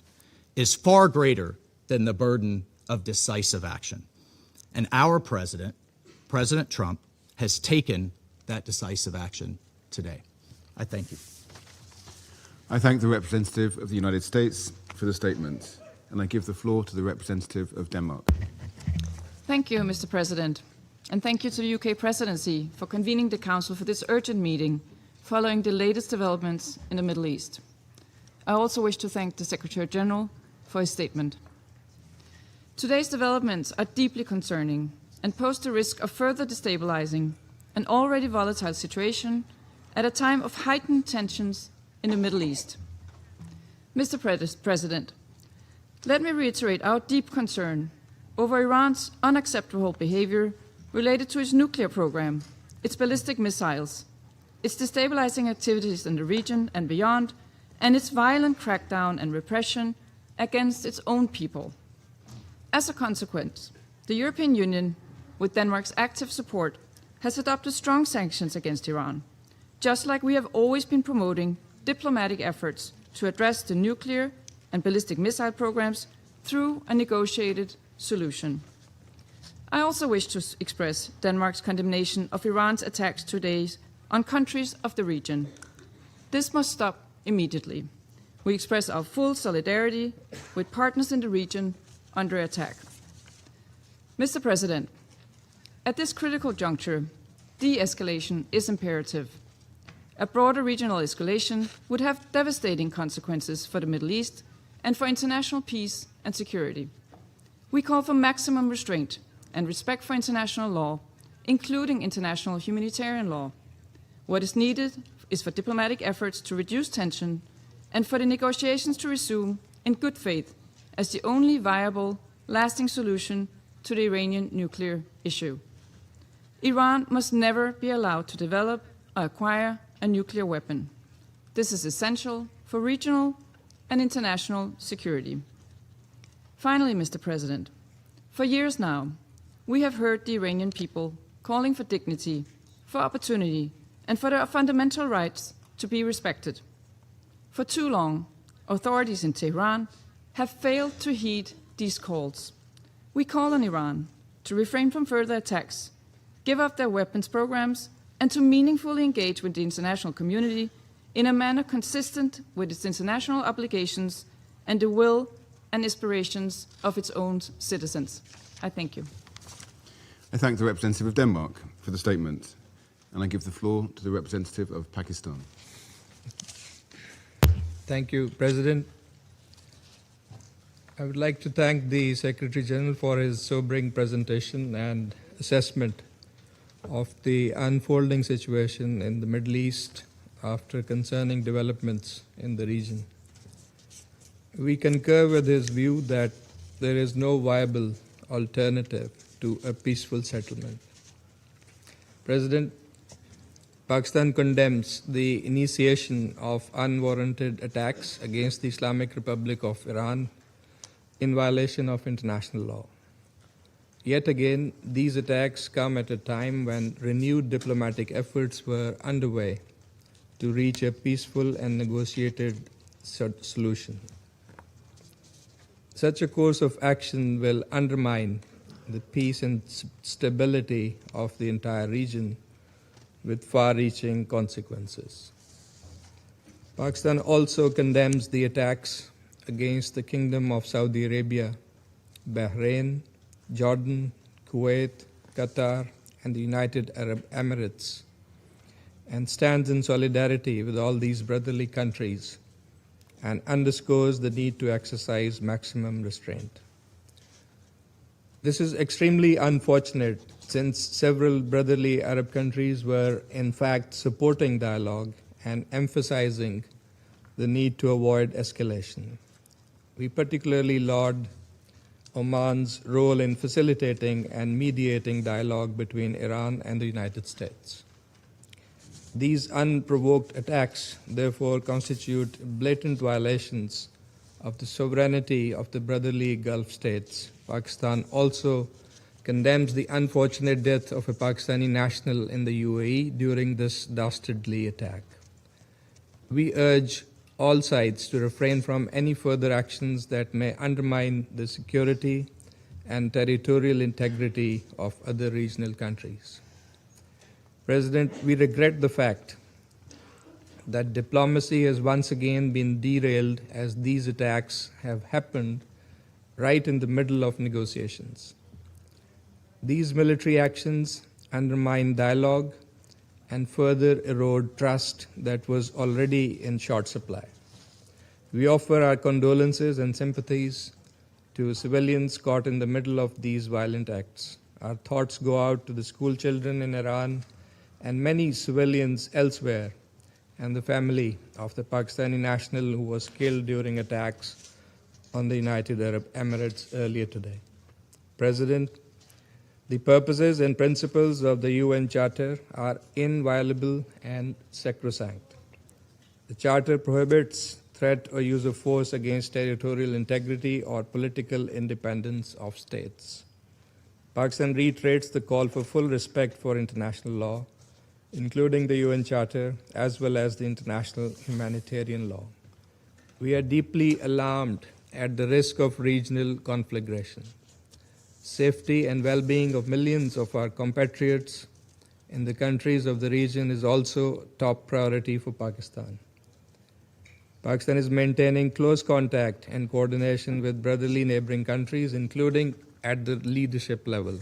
is far greater than the burden of decisive action. And our president, President Trump, has taken that decisive action today. I thank you. I thank the representative of the United States for the statement. and I give the floor to the representative of Denmark. Thank you, Mr. President, and thank you to the UK Presidency for convening the Council for this urgent meeting following the latest developments in the Middle East. I also wish to thank the Secretary General for his statement. Today's developments are deeply concerning and pose the risk of further destabilizing an already volatile situation at a time of heightened tensions in the Middle East. Mr. President, let me reiterate our deep concern over Iran's unacceptable behavior related to its nuclear program, its ballistic missiles, its destabilizing activities in the region and beyond, and its violent crackdown and repression against its own people. As a consequence, the European Union, with Denmark's active support, has adopted strong sanctions against Iran, just like we have always been promoting diplomatic efforts to address the nuclear and ballistic missile programs through a negotiated solution. I also wish to express Denmark's condemnation of Iran's attacks today on countries of the region. This must stop immediately. We express our full solidarity with partners in the region under attack. Mr. President, at this critical juncture, de-escalation is imperative. A broader regional escalation would have devastating consequences for the Middle East and for international peace and security. We call for maximum restraint and respect for international law, including international humanitarian law. What is needed is for diplomatic efforts to reduce tension and for the negotiations to resume in good faith as the only viable, lasting solution to the Iranian nuclear issue. Iran must never be allowed to develop or acquire a nuclear weapon. This is essential for regional and international security. Finally, Mr. President, for years now, we have heard the Iranian people calling for dignity, for opportunity, and for their fundamental rights to be respected. For too long, authorities in Tehran have failed to heed these calls. We call on Iran to refrain from further attacks, give up their weapons programs, and to meaningfully engage with the international community in a manner consistent with its international obligations and the will and aspirations of its own citizens. I thank you. I thank the representative of Denmark for the statement, and I give the floor to the representative of Pakistan. Thank you, President. I would like to thank the Secretary General for his sobering presentation and assessment of the unfolding situation in the Middle East after concerning developments in the region. We concur with his view that there is no viable alternative to a peaceful settlement. President, Pakistan condemns the initiation of unwarranted attacks against the Islamic Republic of Iran in violation of international law. Yet again, these attacks come at a time when renewed diplomatic efforts were underway to reach a peaceful and negotiated solution. Such a course of action will undermine the peace and stability of the entire region with far-reaching consequences. Pakistan also condemns the attacks against the Kingdom of Saudi Arabia, Bahrain, Jordan, Kuwait, Qatar, and the United Arab Emirates, and stands in solidarity with all these brotherly countries and underscores the need to exercise maximum restraint. This is extremely unfortunate since several brotherly Arab countries were in fact supporting dialogue and emphasizing the need to avoid escalation. We particularly laud Oman's role in facilitating and mediating dialogue between Iran and the United States. These unprovoked attacks, therefore, constitute blatant violations of the sovereignty of the brotherly Gulf states. Pakistan also condemns the unfortunate death of a Pakistani national in the UAE during this dastardly attack. We urge all sides to refrain from any further actions that may undermine the security and territorial integrity of other regional countries. President, we regret the fact that diplomacy has once again been derailed as these attacks have happened right in the middle of negotiations. These military actions undermine dialogue and further erode trust that was already in short supply. We offer our condolences and sympathies to civilians caught in the middle of these violent acts. Our thoughts go out to the school children in Iran and many civilians elsewhere, and the family of the Pakistani national who was killed during attacks on the United Arab Emirates earlier today. President, the purposes and principles of the UN Charter are inviolable and sacrosanct. The Charter prohibits threat or use of force against territorial integrity or political independence of states. Pakistan reiterates the call for full respect for international law, including the UN Charter, as well as the international humanitarian law. We are deeply alarmed at the risk of regional conflagration. Safety and well-being of millions of our compatriots in the countries of the region is also top priority for Pakistan. Pakistan is maintaining close contact and coordination with brotherly neighboring countries, including at the leadership level.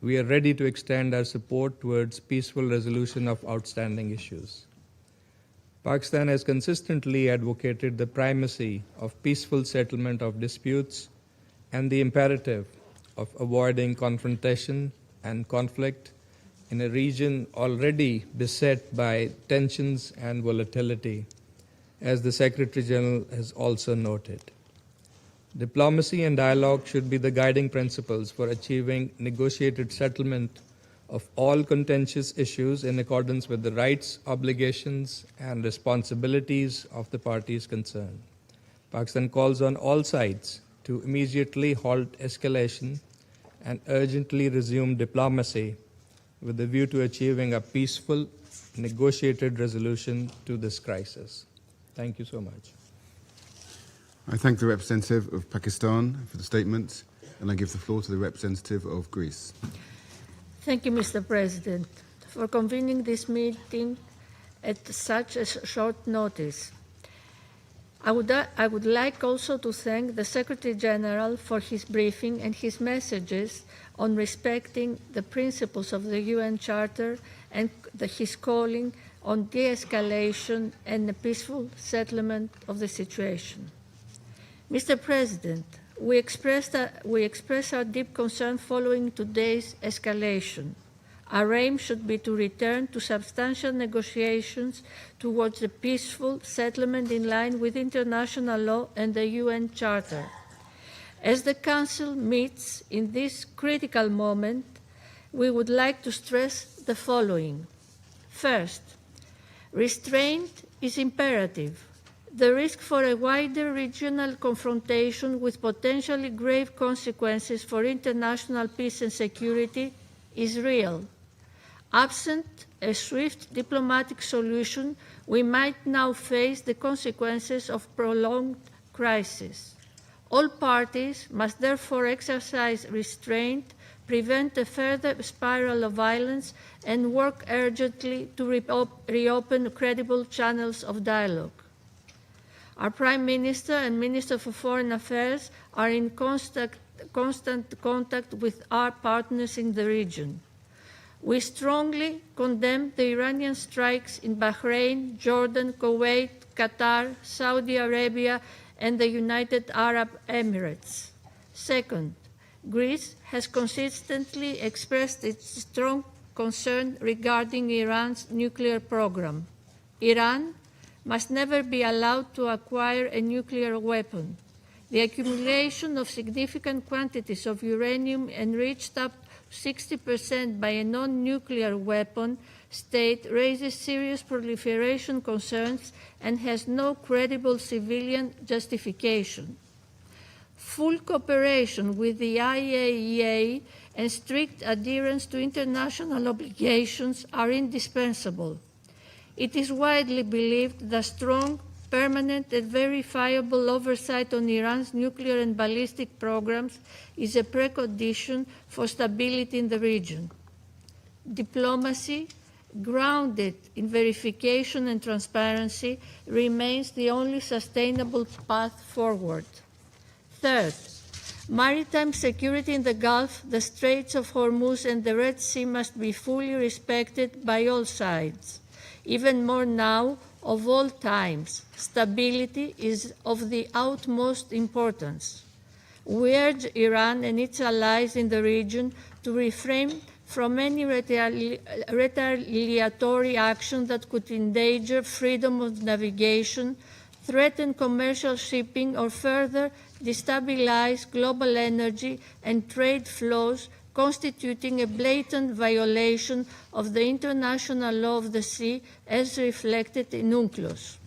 We are ready to extend our support towards peaceful resolution of outstanding issues. Pakistan has consistently advocated the primacy of peaceful settlement of disputes and the imperative of avoiding confrontation and conflict in a region already beset by tensions and volatility, as the Secretary General has also noted. Diplomacy and dialogue should be the guiding principles for achieving negotiated settlement of all contentious issues in accordance with the rights, obligations, and responsibilities of the parties concerned. Pakistan calls on all sides to immediately halt escalation and urgently resume diplomacy with a view to achieving a peaceful, negotiated resolution to this crisis. Thank you so much. I thank the representative of Pakistan for the statement, and I give the floor to the representative of Greece. Thank you, Mr. President, for convening this meeting at such a short notice. I would like also to thank the Secretary General for his briefing and his messages on respecting the principles of the UN Charter and his calling on de-escalation and a peaceful settlement of the situation. Mr. President, we express our deep concern following today's escalation. Our aim should be to return to substantial negotiations towards a peaceful settlement in line with international law and the UN Charter. As the Council meets in this critical moment, we would like to stress the following. First, restraint is imperative. The risk for a wider regional confrontation with potentially grave consequences for international peace and security is real. Absent a swift diplomatic solution, we might now face the consequences of prolonged crisis. All parties must therefore exercise restraint, prevent a further spiral of violence, and work urgently to reopen credible channels of dialogue. Our Prime Minister and Minister for Foreign Affairs are in constant contact with our partners in the region. We strongly condemn the Iranian strikes in Bahrain, Jordan, Kuwait, Qatar, Saudi Arabia, and the United Arab Emirates. Second, Greece has consistently expressed its strong concern regarding Iran's nuclear program. Iran must never be allowed to acquire a nuclear weapon. The accumulation of significant quantities of uranium enriched up to 60% by a non-nuclear weapon state raises serious proliferation concerns and has no credible civilian justification. Full cooperation with the IAEA and strict adherence to international obligations are indispensable. It is widely believed that strong, permanent, and verifiable oversight on Iran's nuclear and ballistic programs is a precondition for stability in the region. Diplomacy, grounded in verification and transparency, remains the only sustainable path forward. Third, Maritime security in the Gulf, the Straits of Hormuz, and the Red Sea must be fully respected by all sides. Even more now, of all times, stability is of the utmost importance. We urge Iran and its allies in the region to refrain from any retaliatory action that could endanger freedom of navigation, threaten commercial shipping, or further destabilize global energy and trade flows, constituting a blatant violation of the international law of the sea as reflected in UNCLOS.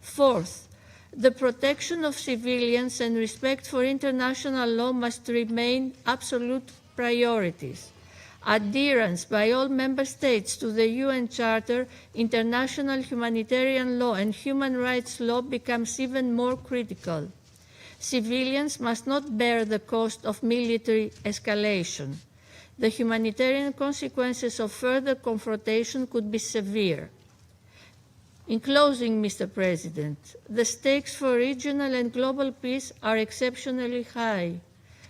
Fourth, the protection of civilians and respect for international law must remain absolute priorities. Adherence by all member states to the UN Charter, international humanitarian law, and human rights law becomes even more critical. Civilians must not bear the cost of military escalation. The humanitarian consequences of further confrontation could be severe. In closing, Mr. President, the stakes for regional and global peace are exceptionally high.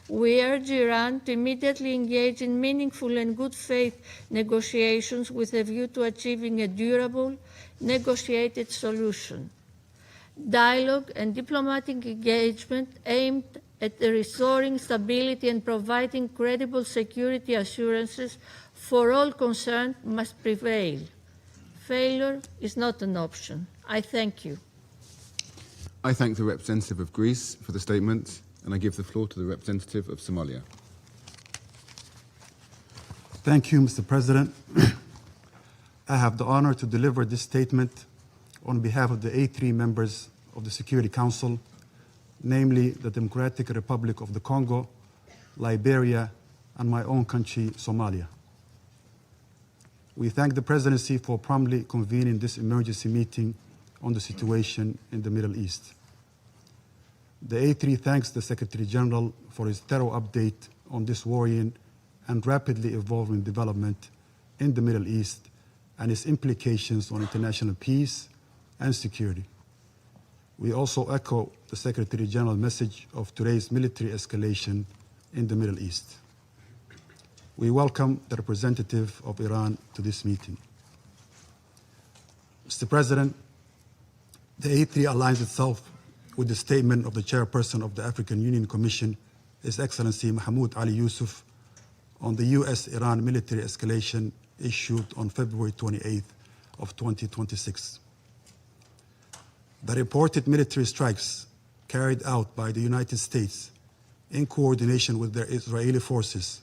We urge Iran to immediately engage in meaningful and good faith negotiations with a view to achieving a durable, negotiated solution. Dialogue and diplomatic engagement aimed at restoring stability and providing credible security assurances for all concerned must prevail. Failure is not an option. I thank you. I thank the representative of Greece for the statement, and I give the floor to the representative of Somalia. Thank you, Mr. President. I have the honor to deliver this statement on behalf of the A3 members of the Security Council, namely the Democratic Republic of the Congo, Liberia, and my own country, Somalia. We thank the Presidency for promptly convening this emergency meeting on the situation in the Middle East. The A3 thanks the Secretary General for his thorough update on this worrying and rapidly evolving development in the Middle East and its implications on international peace and security. We also echo the Secretary General's message of today's military escalation in the Middle East. We welcome the representative of Iran to this meeting. Mr. President, the A3 aligns itself with the statement of the chairperson of the African Union Commission, His Excellency Mahmoud Ali Yusuf, on the U.S.-Iran military escalation issued on February 28th of 2026. The reported military strikes carried out by the United States in coordination with their Israeli forces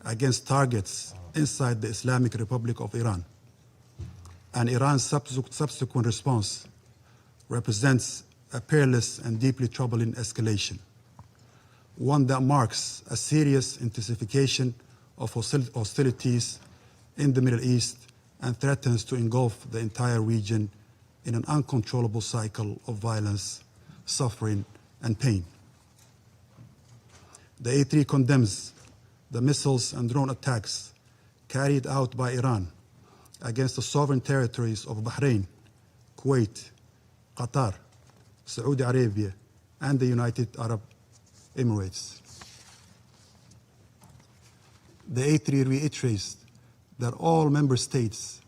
against targets inside the Islamic Republic of Iran and Iran's subsequent response represents a perilous and deeply troubling escalation, one that marks a serious intensification of hostilities in the Middle East and threatens to engulf the entire region in an uncontrollable cycle of violence, suffering, and pain. The A3 condemns the missiles and drone attacks carried out by Iran against the sovereign territories of Bahrain, Kuwait, Qatar, Saudi Arabia, and the United Arab Emirates. The A3 reiterates that all member states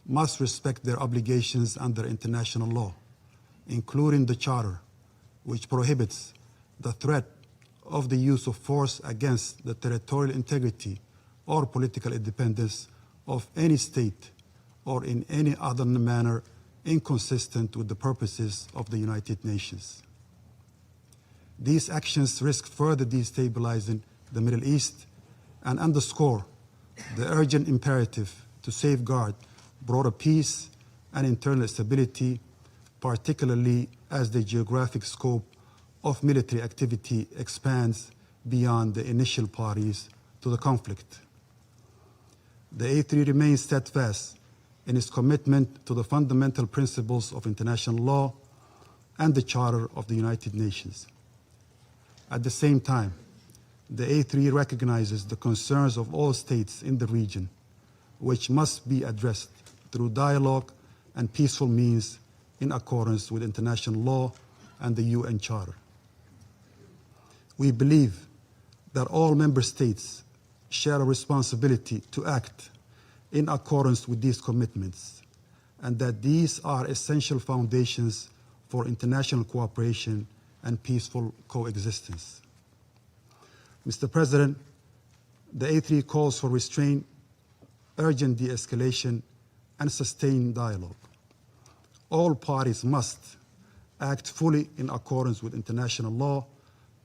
must respect their obligations under international law, including the Charter, which prohibits the threat of the use of force against the territorial integrity or political independence of any state or in any other manner inconsistent with the purposes of the United Nations. These actions risk further destabilizing the Middle East and underscore the urgent imperative to safeguard broader peace and internal stability, particularly as the geographic scope of military activity expands beyond the initial parties to the conflict. The A3 remains steadfast in its commitment to the fundamental principles of international law and the Charter of the United Nations. At the same time, the A3 recognizes the concerns of all states in the region, which must be addressed through dialogue and peaceful means in accordance with international law and the UN Charter. We believe that all member states share a responsibility to act in accordance with these commitments, and that these are essential foundations for international cooperation and peaceful coexistence. Mr. President, the A3 calls for restraint, urgent de-escalation, and sustained dialogue. All parties must act fully in accordance with international law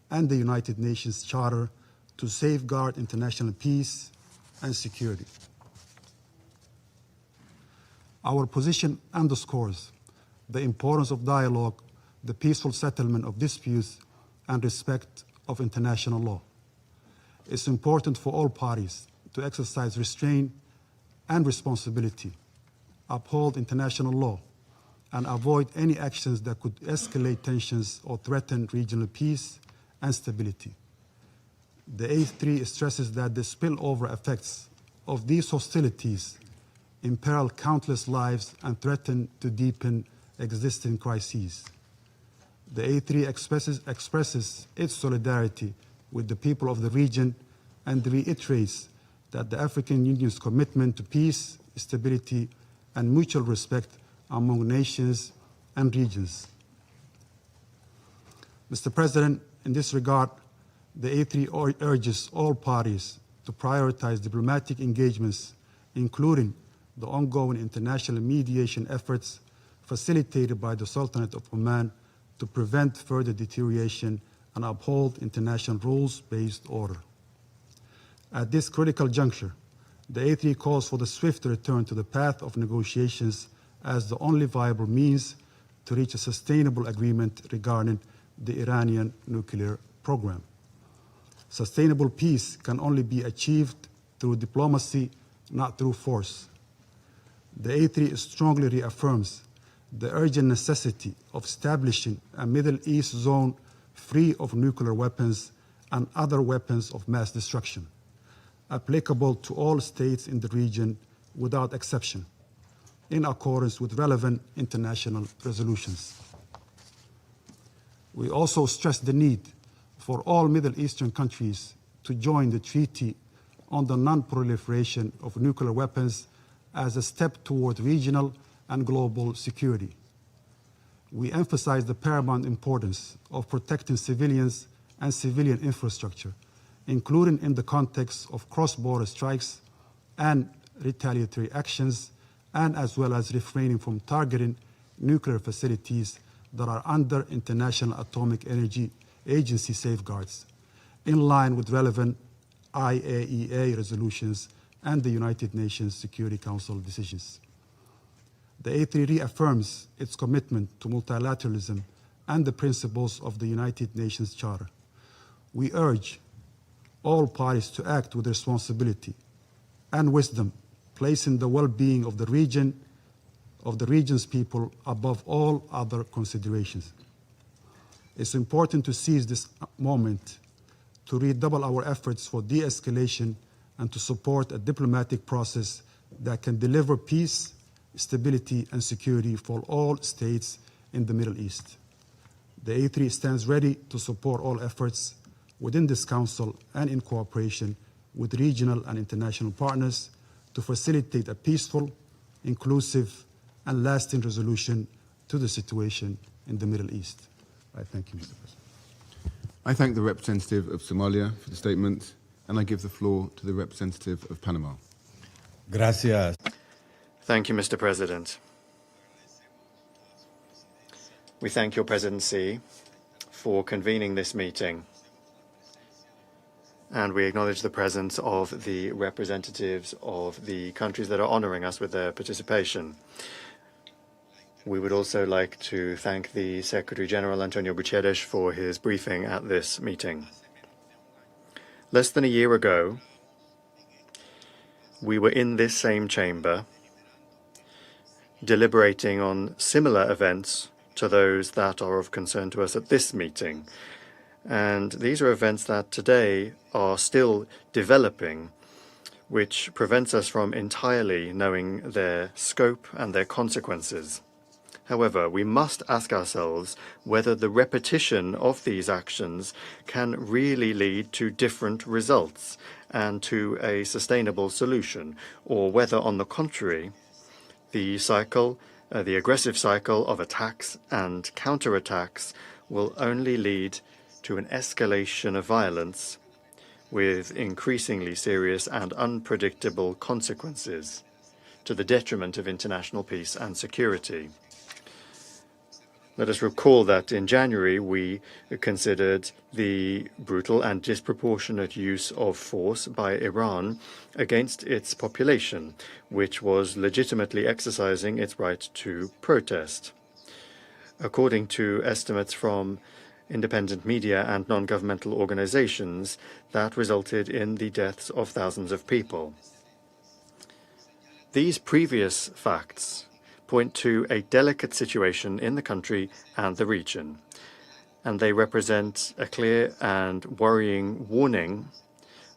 and the United Nations Charter to safeguard international peace and security. Our position underscores the importance of dialogue, the peaceful settlement of disputes, and respect of international law. It's important for all parties to exercise restraint and responsibility, uphold international law, and avoid any actions that could escalate tensions or threaten regional peace and stability. The A3 stresses that the spillover effects of these hostilities imperil countless lives and threaten to deepen existing crises. The A3 expresses its solidarity with the people of the region and reiterates that the African Union's commitment to peace, stability, and mutual respect among nations and regions. Mr. President, in this regard, the A3 urges all parties to prioritize diplomatic engagements, including the ongoing international mediation efforts facilitated by the Sultanate of Oman to prevent further deterioration and uphold international rules-based order. At this critical juncture, the A3 calls for the swift return to the path of negotiations as the only viable means to reach a sustainable agreement regarding the Iranian nuclear program. Sustainable peace can only be achieved through diplomacy, not through force. The A3 strongly reaffirms the urgent necessity of establishing a Middle East zone free of nuclear weapons and other weapons of mass destruction, applicable to all states in the region without exception, in accordance with relevant international resolutions. We also stress the need for all Middle Eastern countries to join the Treaty on the Non-Proliferation of Nuclear Weapons as a step toward regional and global security. We emphasize the paramount importance of protecting civilians and civilian infrastructure, including in the context of cross-border strikes and retaliatory actions, and as well as refraining from targeting nuclear facilities that are under International Atomic Energy Agency safeguards, in line with relevant IAEA resolutions and the United Nations Security Council decisions. The A3 reaffirms its commitment to multilateralism and the principles of the United Nations Charter. We urge all parties to act with responsibility and wisdom, placing the well-being of the region's people above all other considerations. It's important to seize this moment to redouble our efforts for de-escalation and to support a diplomatic process that can deliver peace, stability, and security for all states in the Middle East. The A3 stands ready to support all efforts within this Council and in cooperation with regional and international partners to facilitate a peaceful, inclusive, and lasting resolution to the situation in the Middle East. I thank you, Mr. President. I thank the representative of Somalia for the statement, and I give the floor to the representative of Panama. Gracias. Thank you, Mr. President. We thank your presidency for convening this meeting, and we acknowledge the presence of the representatives of the countries that are honoring us with their participation. We would also like to thank the Secretary General, Antonio Guterres, for his briefing at this meeting. Less than a year ago, we were in this same chamber deliberating on similar events to those that are of concern to us at this meeting. And these are events that today are still developing, which prevents us from entirely knowing their scope and their consequences. However, we must ask ourselves whether the repetition of these actions can really lead to different results and to a sustainable solution, or whether, on the contrary, the aggressive cycle of attacks and counterattacks will only lead to an escalation of violence with increasingly serious and unpredictable consequences to the detriment of international peace and security. Let us recall that in January we considered the brutal and disproportionate use of force by Iran against its population, which was legitimately exercising its right to protest. According to estimates from independent media and non-governmental organizations, that resulted in the deaths of thousands of people. These previous facts point to a delicate situation in the country and the region, and they represent a clear and worrying warning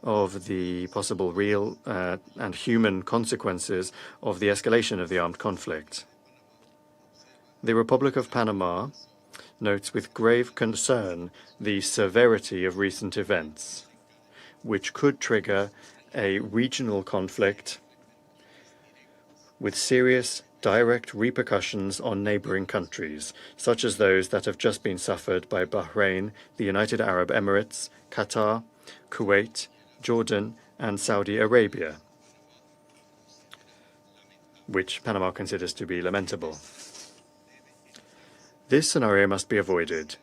of the possible real and human consequences of the escalation of the armed conflict. The Republic of Panama notes with grave concern the severity of recent events, which could trigger a regional conflict with serious direct repercussions on neighboring countries, such as those that have just been suffered by Bahrain, the United Arab Emirates, Qatar, Kuwait, Jordan, and Saudi Arabia, which Panama considers to be lamentable. This scenario must be avoided,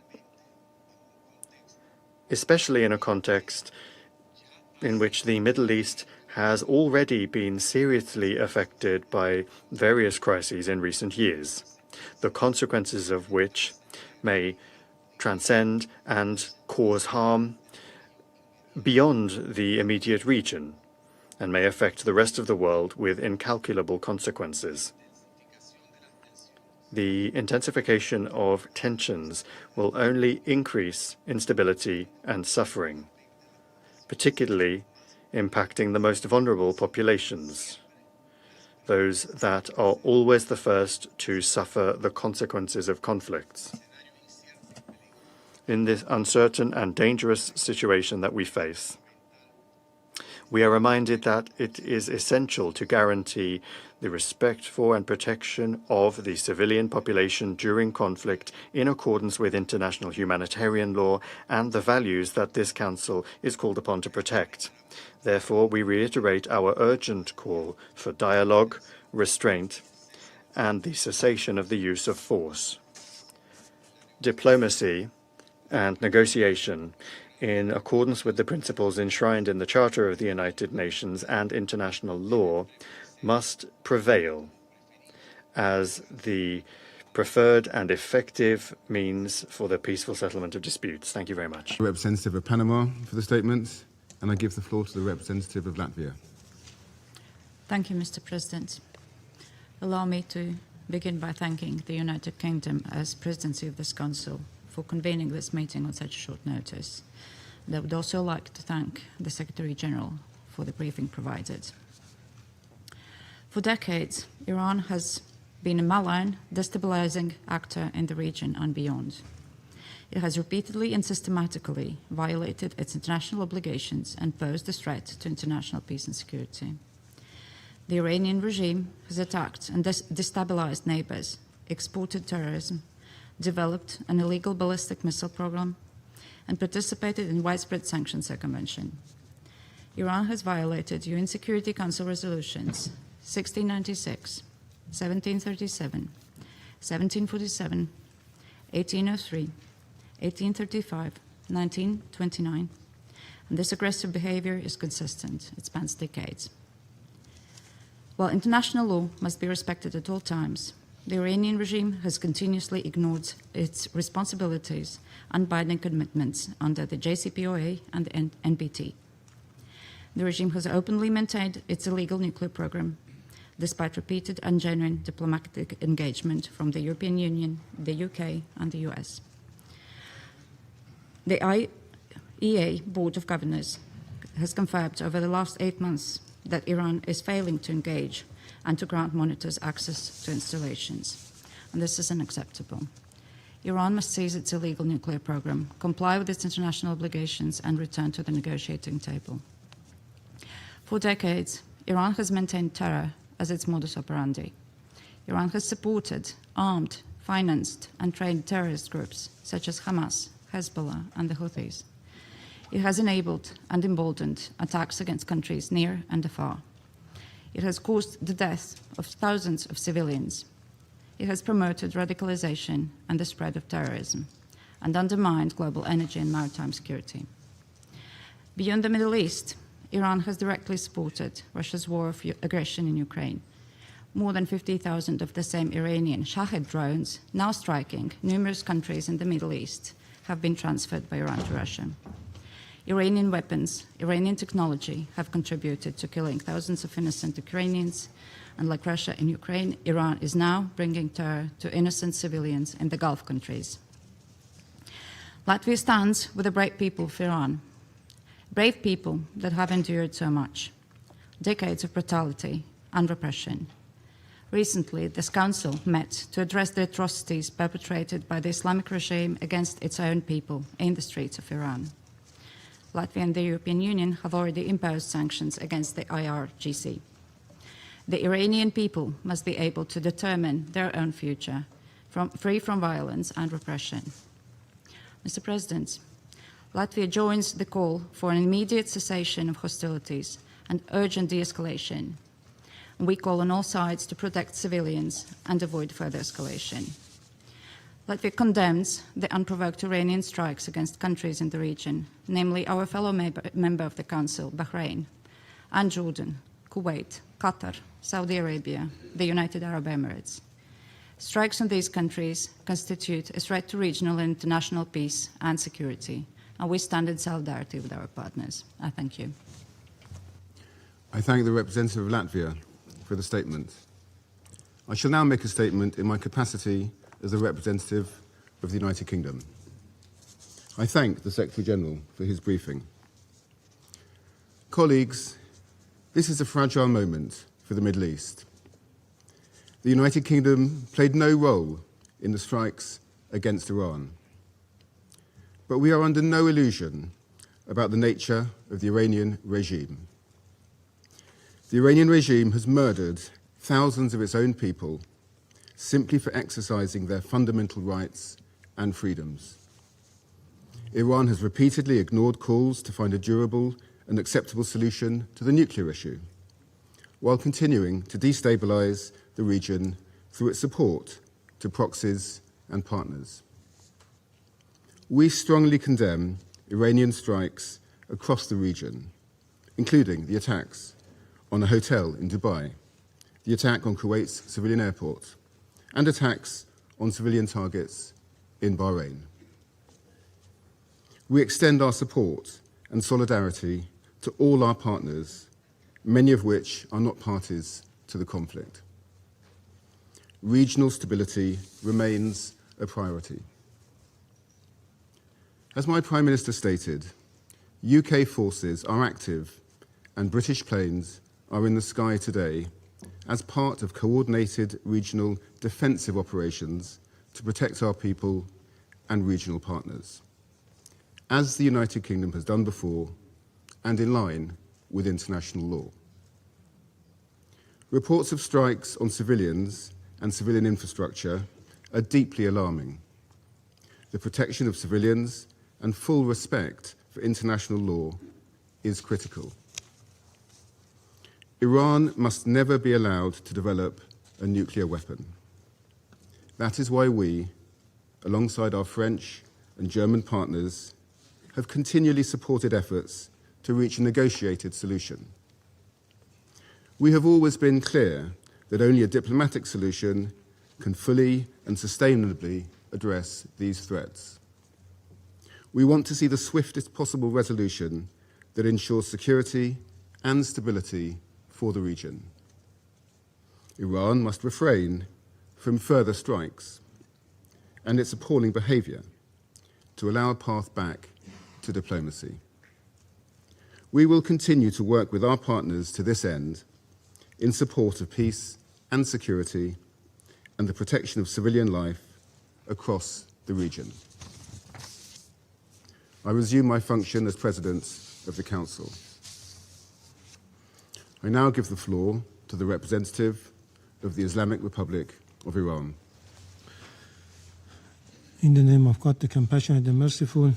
especially in a context in which the Middle East has already been seriously affected by various crises in recent years, the consequences of which may transcend and cause harm beyond the immediate region and may affect the rest of the world with incalculable consequences. The intensification of tensions will only increase instability and suffering, particularly impacting the most vulnerable populations, those that are always the first to suffer the consequences of conflicts. In this uncertain and dangerous situation that we face, we are reminded that it is essential to guarantee the respect for and protection of the civilian population during conflict in accordance with international humanitarian law and the values that this Council is called upon to protect. Therefore, we reiterate our urgent call for dialogue, restraint, and the cessation of the use of force. Diplomacy and negotiation, in accordance with the principles enshrined in the Charter of the United Nations and international law, must prevail as the preferred and effective means for the peaceful settlement of disputes. Thank you very much. Representative of Panama for the statement, and I give the floor to the representative of Latvia. Thank you, Mr. President. Allow me to begin by thanking the United Kingdom as presidency of this Council for convening this meeting on such short notice. And I would also like to thank the Secretary General for the briefing provided. For decades, Iran has been a malign, destabilizing actor in the region and beyond. It has repeatedly and systematically violated its international obligations and posed a threat to international peace and security. The Iranian regime has attacked and destabilized neighbors, exported terrorism, developed an illegal ballistic missile program, and participated in widespread sanctions circumvention. Iran has violated UN Security Council resolutions 1696, 1737, 1747, 1803, 1835, 1929, and this aggressive behavior is consistent. It spans decades. While international law must be respected at all times, the Iranian regime has continuously ignored its responsibilities and binding commitments under the JCPOA and the NPT. The regime has openly maintained its illegal nuclear program, despite repeated and genuine diplomatic engagement from the European Union, the UK, and the US. The IAEA Board of Governors has confirmed over the last 8 months that Iran is failing to engage and to grant monitors access to installations. and this is unacceptable. Iran must cease its illegal nuclear program, comply with its international obligations, and return to the negotiating table. For decades, Iran has maintained terror as its modus operandi. Iran has supported, armed, financed, and trained terrorist groups such as Hamas, Hezbollah, and the Houthis. It has enabled and emboldened attacks against countries near and afar. It has caused the death of thousands of civilians. It has promoted radicalization and the spread of terrorism, and undermined global energy and maritime security. Beyond the Middle East, Iran has directly supported Russia's war of aggression in Ukraine. More than 50,000 of the same Iranian Shahed drones, now striking numerous countries in the Middle East, have been transferred by Iran to Russia. Iranian weapons, Iranian technology have contributed to killing thousands of innocent Ukrainians, and like Russia in Ukraine, Iran is now bringing terror to innocent civilians in the Gulf countries. Latvia stands with the brave people of Iran, brave people that have endured so much, decades of brutality and repression. Recently, this Council met to address the atrocities perpetrated by the Islamic regime against its own people in the streets of Iran. Latvia and the European Union have already imposed sanctions against the IRGC. The Iranian people must be able to determine their own future, free from violence and repression. Mr. President, Latvia joins the call for an immediate cessation of hostilities and urgent de-escalation. We call on all sides to protect civilians and avoid further escalation. Latvia condemns the unprovoked Iranian strikes against countries in the region, namely our fellow member of the Council, Bahrain, and Jordan, Kuwait, Qatar, Saudi Arabia, the United Arab Emirates. Strikes on these countries constitute a threat to regional and international peace and security, and we stand in solidarity with our partners. I thank you. I thank the representative of Latvia for the statement. I shall now make a statement in my capacity as the representative of the United Kingdom. I thank the Secretary-General for his briefing. Colleagues, this is a fragile moment for the Middle East. The United Kingdom played no role in the strikes against Iran. But we are under no illusion about the nature of the Iranian regime. The Iranian regime has murdered thousands of its own people simply for exercising their fundamental rights and freedoms. Iran has repeatedly ignored calls to find a durable and acceptable solution to the nuclear issue, while continuing to destabilize the region through its support to proxies and partners. We strongly condemn Iranian strikes across the region, including the attacks on a hotel in Dubai, the attack on Kuwait's civilian airport, and attacks on civilian targets in Bahrain. We extend our support and solidarity to all our partners, many of which are not parties to the conflict. Regional stability remains a priority. As my Prime Minister stated, UK forces are active and British planes are in the sky today as part of coordinated regional defensive operations to protect our people and regional partners, as the United Kingdom has done before and in line with international law. Reports of strikes on civilians and civilian infrastructure are deeply alarming. The protection of civilians and full respect for international law is critical. Iran must never be allowed to develop a nuclear weapon. That is why we, alongside our French and German partners, have continually supported efforts to reach a negotiated solution. We have always been clear that only a diplomatic solution can fully and sustainably address these threats. We want to see the swiftest possible resolution that ensures security and stability for the region. Iran must refrain from further strikes and its appalling behavior to allow a path back to diplomacy. We will continue to work with our partners to this end in support of peace and security and the protection of civilian life across the region. I resume my function as President of the Council. I now give the floor to the representative of the Islamic Republic of Iran. In the name of God, the compassionate and merciful,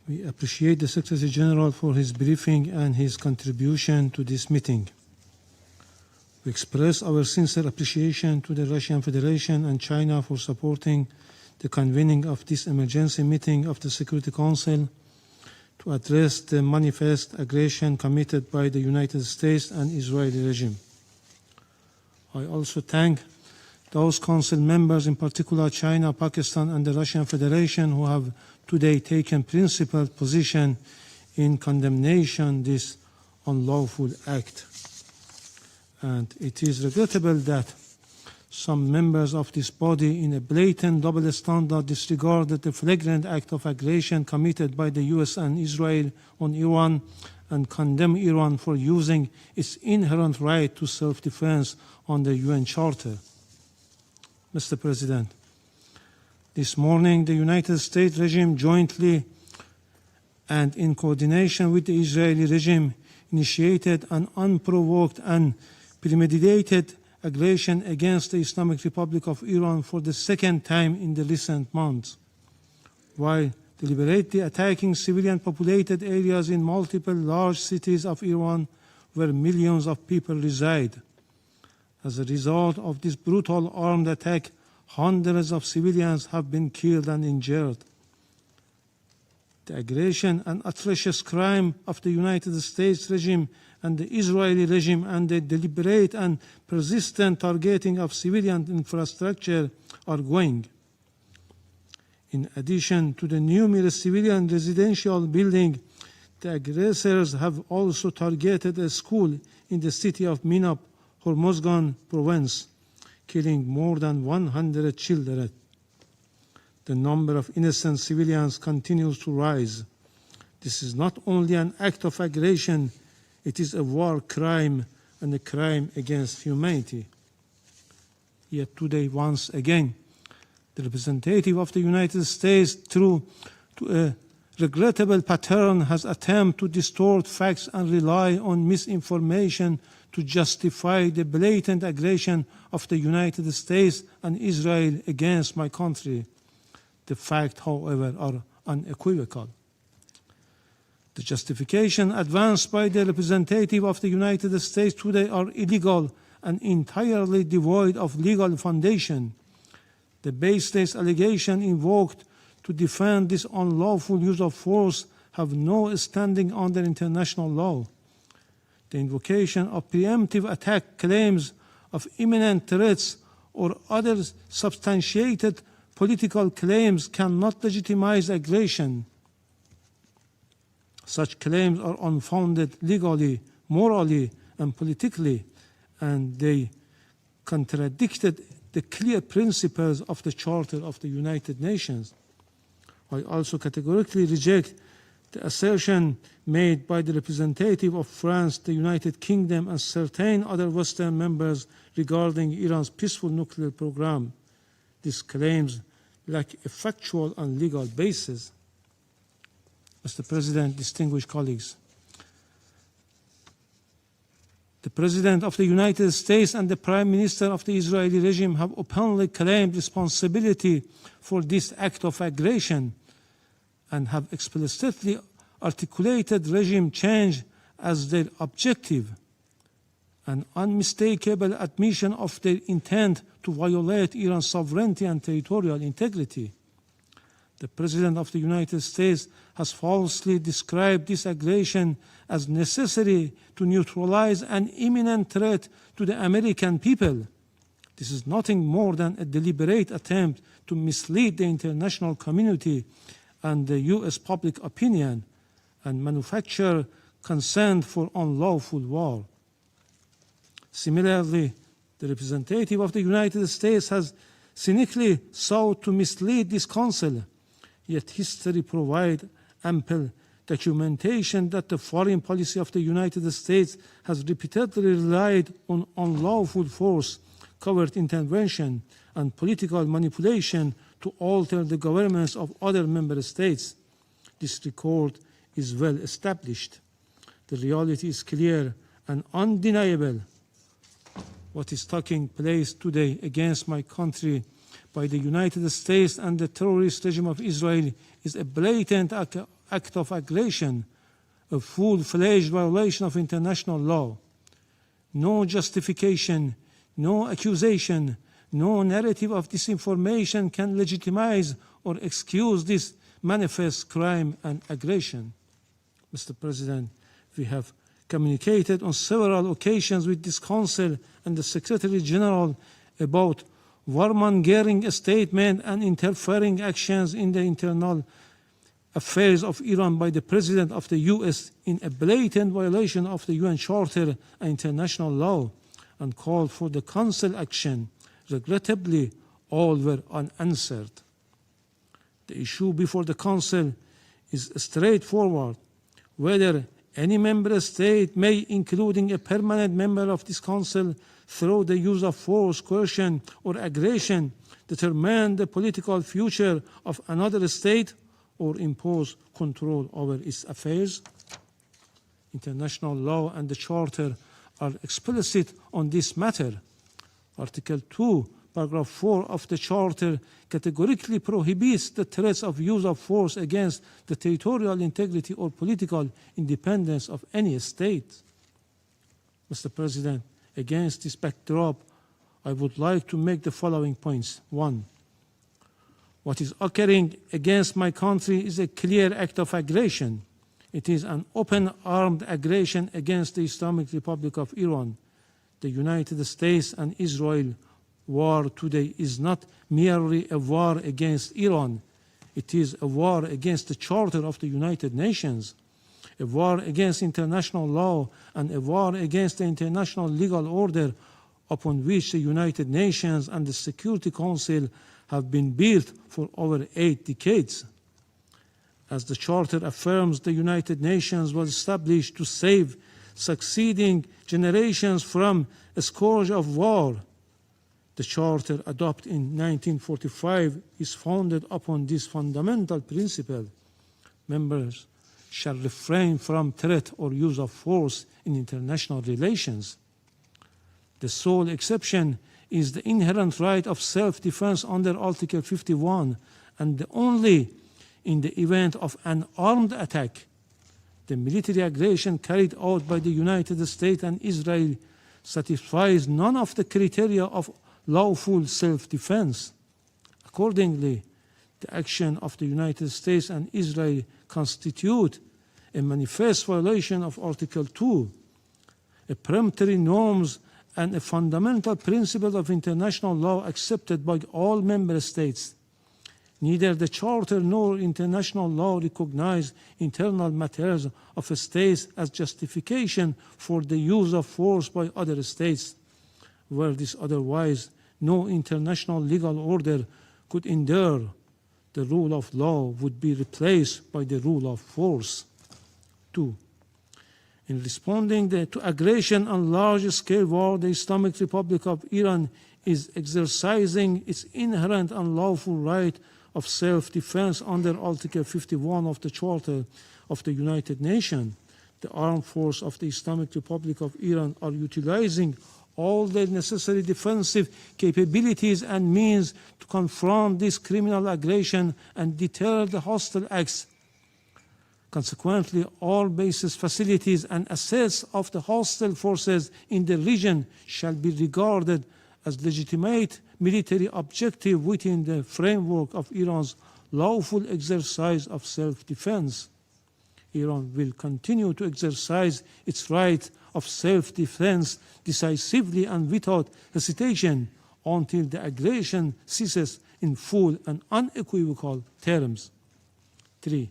we appreciate the Secretary General for his briefing and his contribution to this meeting. We express our sincere appreciation to the Russian Federation and China for supporting the convening of this emergency meeting of the Security Council to address the manifest aggression committed by the United States and Israeli regime. I also thank those Council members, in particular China, Pakistan, and the Russian Federation, who have today taken principled position in condemnation this unlawful act. And it is regrettable that some members of this body, in a blatant double standard, disregarded the flagrant act of aggression committed by the US and Israel on Iran and condemn Iran for using its inherent right to self-defense on the UN Charter. Mr. President, this morning the United States regime jointly and in coordination with the Israeli regime initiated an unprovoked and premeditated aggression against the Islamic Republic of Iran for the second time in the recent months, while deliberately attacking civilian populated areas in multiple large cities of Iran where millions of people reside. As a result of this brutal armed attack, hundreds of civilians have been killed and injured. The aggression and atrocious crime of the United States regime and the Israeli regime and the deliberate and persistent targeting of civilian infrastructure are going. In addition to the numerous civilian residential buildings, the aggressors have also targeted a school in the city of Minab, Hormozgan province, killing more than 100 children. The number of innocent civilians continues to rise. This is not only an act of aggression, it is a war crime and a crime against humanity. Yet today, once again, the representative of the United States, through a regrettable pattern, has attempted to distort facts and rely on misinformation to justify the blatant aggression of the United States and Israel against my country. The facts, however, are unequivocal. The justification advanced by the representative of the United States today are illegal and entirely devoid of legal foundation. The baseless allegation invoked to defend this unlawful use of force have no standing under international law. The invocation of preemptive attack claims of imminent threats or other substantiated political claims cannot legitimize aggression. Such claims are unfounded legally, morally, and politically, and they contradicted the clear principles of the Charter of the United Nations. I also categorically reject the assertion made by the representative of France, the United Kingdom, and certain other Western members regarding Iran's peaceful nuclear program. These claims lack a factual and legal basis. Mr. President, distinguished colleagues, the President of the United States and the Prime Minister of the Israeli regime have openly claimed responsibility for this act of aggression and have explicitly articulated regime change as their objective, an unmistakable admission of their intent to violate Iran's sovereignty and territorial integrity. The President of the United States has falsely described this aggression as necessary to neutralize an imminent threat to the American people. This is nothing more than a deliberate attempt to mislead the international community and the U.S. public opinion and manufacture consent for unlawful war. Similarly, the representative of the United States has cynically sought to mislead this Council, yet history provides ample documentation that the foreign policy of the United States has repeatedly relied on unlawful force, covert intervention and political manipulation to alter the governments of other member states. This record is well established. The reality is clear and undeniable. What is taking place today against my country by the United States and the terrorist regime of Israel is a blatant act of aggression, a full-fledged violation of international law. No justification, no accusation, no narrative of disinformation can legitimize or excuse this manifest crime and aggression. Mr. President, we have communicated on several occasions with this Council and the Secretary General about warmongering statements and interfering actions in the internal affairs of Iran by the President of the US in a blatant violation of the UN Charter and international law, and called for the Council action. Regrettably, all were unanswered. The issue before the Council is straightforward. Whether any member state may, including a permanent member of this Council, through the use of force, coercion, or aggression, determine the political future of another state or impose control over its affairs. International law and the Charter are explicit on this matter. Article 2, paragraph 4 of the Charter categorically prohibits the threats of use of force against the territorial integrity or political independence of any state. Mr. President, against this backdrop, I would like to make the following points. 1. What is occurring against my country is a clear act of aggression. It is an open armed aggression against the Islamic Republic of Iran. The United States and Israel war today is not merely a war against Iran. It is a war against the Charter of the United Nations, a war against international law, and a war against the international legal order upon which the United Nations and the Security Council have been built for over 8 decades. As the Charter affirms, the United Nations was established to save succeeding generations from a scourge of war. The Charter, adopted in 1945, is founded upon this fundamental principle. Members shall refrain from threat or use of force in international relations. The sole exception is the inherent right of self-defense under Article 51, and only in the event of an armed attack. The military aggression carried out by the United States and Israel satisfies none of the criteria of lawful self-defense. Accordingly, the action of the United States and Israel constitute a manifest violation of Article 2, a peremptory norms and a fundamental principle of international law accepted by all member states. Neither the Charter nor international law recognize internal matters of states as justification for the use of force by other states. Were this otherwise, no international legal order could endure. The rule of law would be replaced by the rule of force. 2. In responding to aggression and large-scale war, the Islamic Republic of Iran is exercising its inherent and lawful right of self-defense under Article 51 of the Charter of the United Nations. The armed forces of the Islamic Republic of Iran are utilizing all the necessary defensive capabilities and means to confront this criminal aggression and deter the hostile acts. Consequently, all bases, facilities, and assets of the hostile forces in the region shall be regarded as legitimate military objective within the framework of Iran's lawful exercise of self-defense. Iran will continue to exercise its right of self-defense decisively and without hesitation until the aggression ceases in full and unequivocal terms. 3.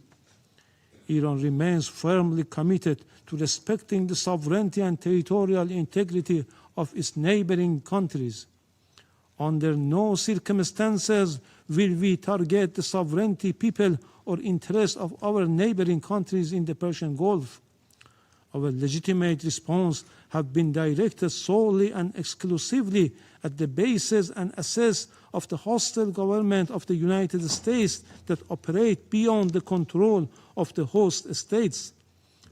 Iran remains firmly committed to respecting the sovereignty and territorial integrity of its neighboring countries. Under no circumstances will we target the sovereignty, people, or interests of our neighboring countries in the Persian Gulf. Our legitimate response have been directed solely and exclusively at the bases and assets of the hostile government of the United States that operate beyond the control of the host states.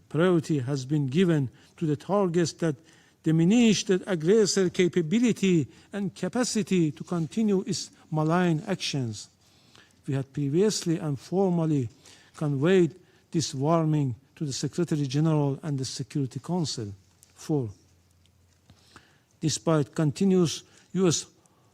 Priority has been given to the targets that diminish the aggressor capability and capacity to continue its malign actions. We had previously and formally conveyed this warning to the Secretary General and the Security Council. 4. Despite continuous U.S.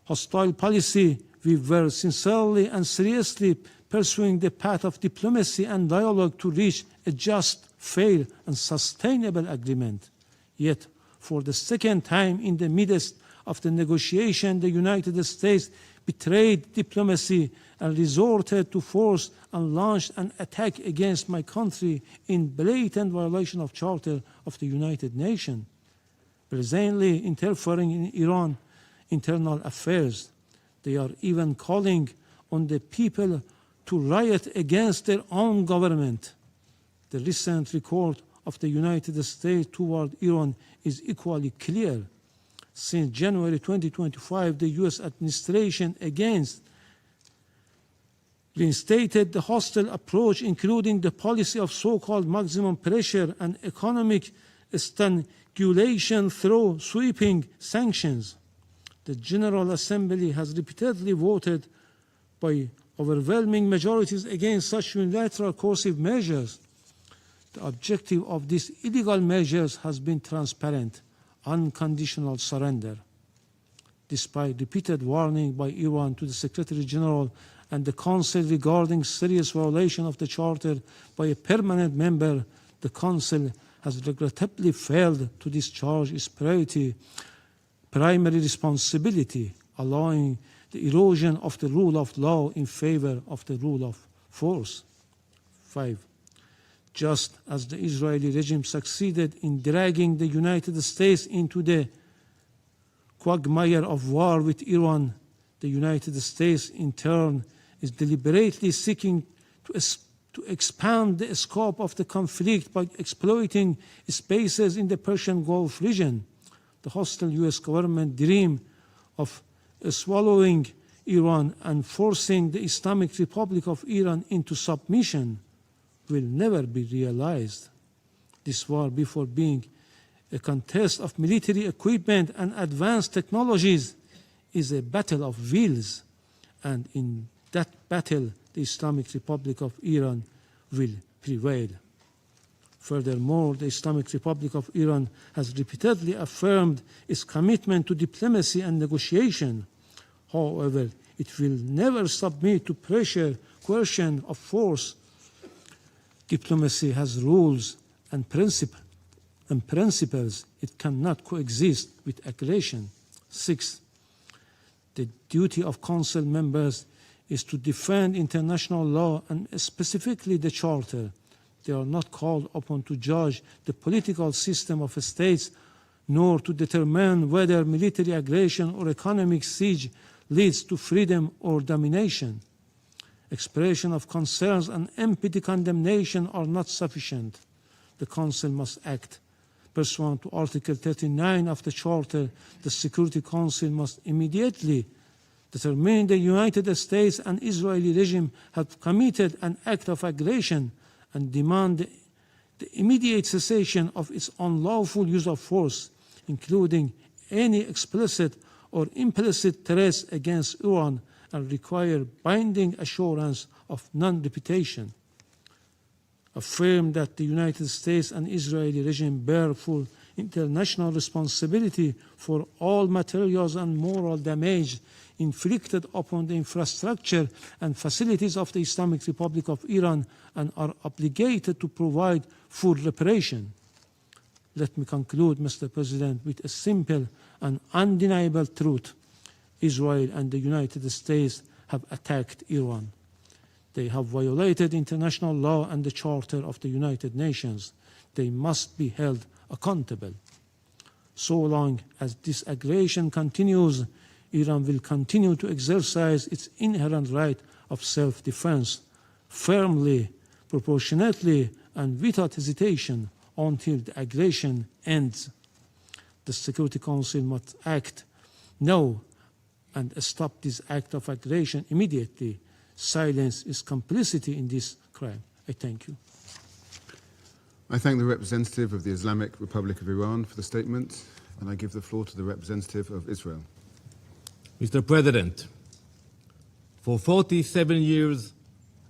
hostile policy, we were sincerely and seriously pursuing the path of diplomacy and dialogue to reach a just, fair, and sustainable agreement. Yet, for the second time in the midst of the negotiation, the United States betrayed diplomacy and resorted to force and launched an attack against my country in blatant violation of Charter of the United Nations, presently interfering in Iran's internal affairs. They are even calling on the people to riot against their own government. The recent record of the United States toward Iran is equally clear. Since January 2025, the U.S. administration again reinstated the hostile approach, including the policy of so-called maximum pressure and economic strangulation through sweeping sanctions. The General Assembly has repeatedly voted by overwhelming majorities against such unilateral coercive measures. The objective of these illegal measures has been transparent, unconditional surrender. Despite repeated warning by Iran to the Secretary General and the Council regarding serious violation of the Charter by a permanent member, the Council has regrettably failed to discharge its primary responsibility, allowing the erosion of the rule of law in favor of the rule of force. 5. Just as the Israeli regime succeeded in dragging the United States into the quagmire of war with Iran, the United States in turn is deliberately seeking to expand the scope of the conflict by exploiting spaces in the Persian Gulf region. The hostile U.S. government dream of swallowing Iran and forcing the Islamic Republic of Iran into submission will never be realized. This war, before being a contest of military equipment and advanced technologies, is a battle of wills, and in that battle, the Islamic Republic of Iran will prevail. Furthermore, the Islamic Republic of Iran has repeatedly affirmed its commitment to diplomacy and negotiation. However, it will never submit to pressure, coercion, or force. Diplomacy has rules and principles. It cannot coexist with aggression. 6. The duty of Council members is to defend international law and specifically the Charter. They are not called upon to judge the political system of states, nor to determine whether military aggression or economic siege leads to freedom or domination. Expression of concerns and empty condemnation are not sufficient. The Council must act. Pursuant to Article 39 of the Charter, the Security Council must immediately determine the United States and Israeli regime have committed an act of aggression and demand the immediate cessation of its unlawful use of force, including any explicit or implicit threats against Iran, and require binding assurance of non-repetition. Affirm that the United States and Israeli regime bear full international responsibility for all materials and moral damage inflicted upon the infrastructure and facilities of the Islamic Republic of Iran and are obligated to provide full reparation. Let me conclude, Mr. President, with a simple and undeniable truth. Israel and the United States have attacked Iran. They have violated international law and the Charter of the United Nations. They must be held accountable. So long as this aggression continues, Iran will continue to exercise its inherent right of self-defense firmly, proportionately, and without hesitation until the aggression ends. The Security Council must act now and stop this act of aggression immediately. Silence is complicity in this crime. I thank you. I thank the representative of the Islamic Republic of Iran for the statement, and I give the floor to the representative of Israel. Mr. President, for 47 years,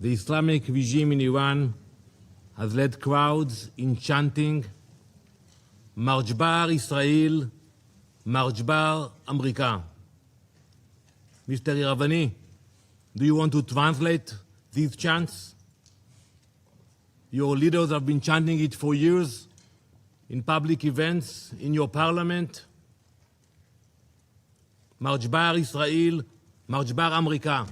the Islamic regime in Iran has led crowds in chanting March Bar Israel, March Bar America. Mr. Iravani, do you want to translate these chants? Your leaders have been chanting it for years in public events, in your parliament. March Bar Israel, March Bar America.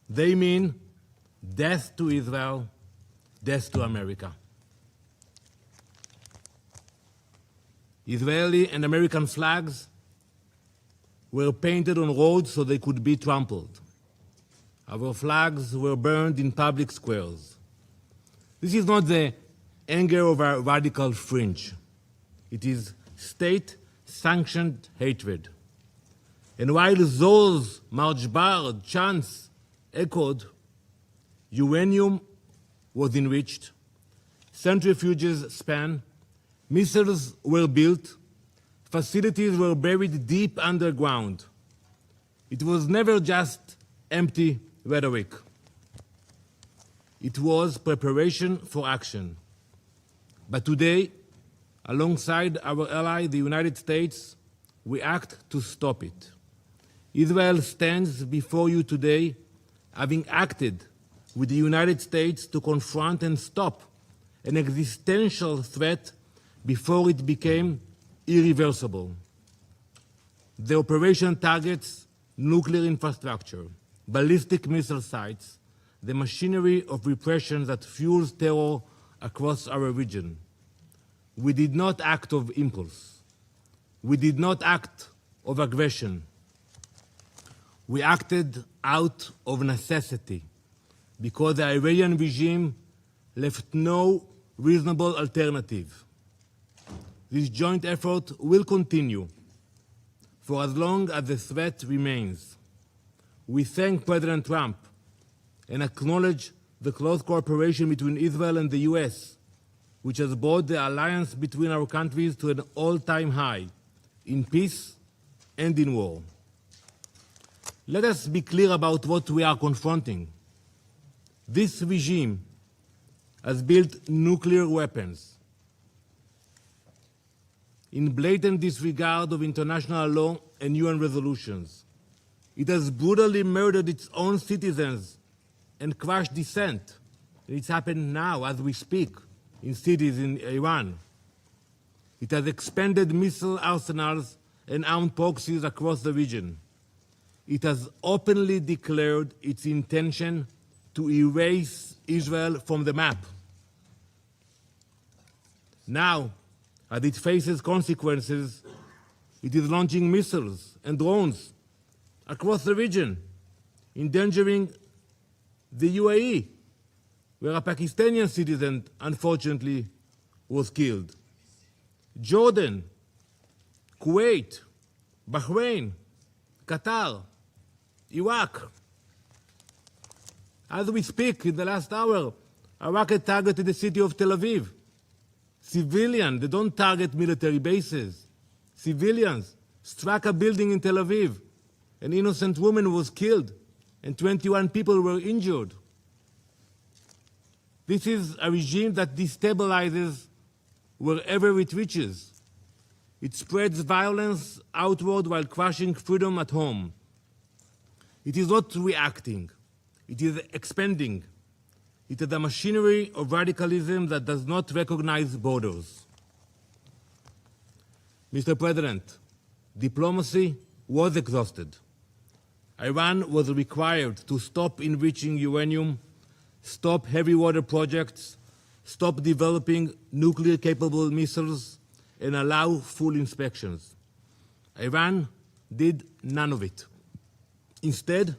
They mean death to Israel, death to America. Israeli and American flags were painted on roads so they could be trampled. Our flags were burned in public squares. This is not the anger of a radical fringe. It is state-sanctioned hatred. And while those March Bar chants echoed, uranium was enriched, centrifuges span, missiles were built, facilities were buried deep underground. It was never just empty rhetoric. It was preparation for action. But today, alongside our ally, the United States, we act to stop it. Israel stands before you today having acted with the United States to confront and stop an existential threat before it became irreversible. The operation targets nuclear infrastructure, ballistic missile sites, the machinery of repression that fuels terror across our region. We did not act of impulse. We did not act of aggression. We acted out of necessity because the Iranian regime left no reasonable alternative. This joint effort will continue for as long as the threat remains. We thank President Trump and acknowledge the close cooperation between Israel and the US, which has brought the alliance between our countries to an all-time high in peace and in war. Let us be clear about what we are confronting. This regime has built nuclear weapons in blatant disregard of international law and UN resolutions. It has brutally murdered its own citizens and crushed dissent. It's happened now as we speak in cities in Iran. It has expanded missile arsenals and armed proxies across the region. It has openly declared its intention to erase Israel from the map. Now, as it faces consequences, it is launching missiles and drones across the region, endangering the UAE, where a Pakistani citizen, unfortunately, was killed. Jordan, Kuwait, Bahrain, Qatar, Iraq. As we speak, in the last hour, a rocket targeted the city of Tel Aviv. Civilians, they don't target military bases. Civilians struck a building in Tel Aviv. An innocent woman was killed, and 21 people were injured. This is a regime that destabilizes wherever it reaches. It spreads violence outward while crushing freedom at home. It is not reacting. It is expanding. It is a machinery of radicalism that does not recognize borders. Mr. President, diplomacy was exhausted. Iran was required to stop enriching uranium, stop heavy water projects, stop developing nuclear-capable missiles, and allow full inspections. Iran did none of it. Instead,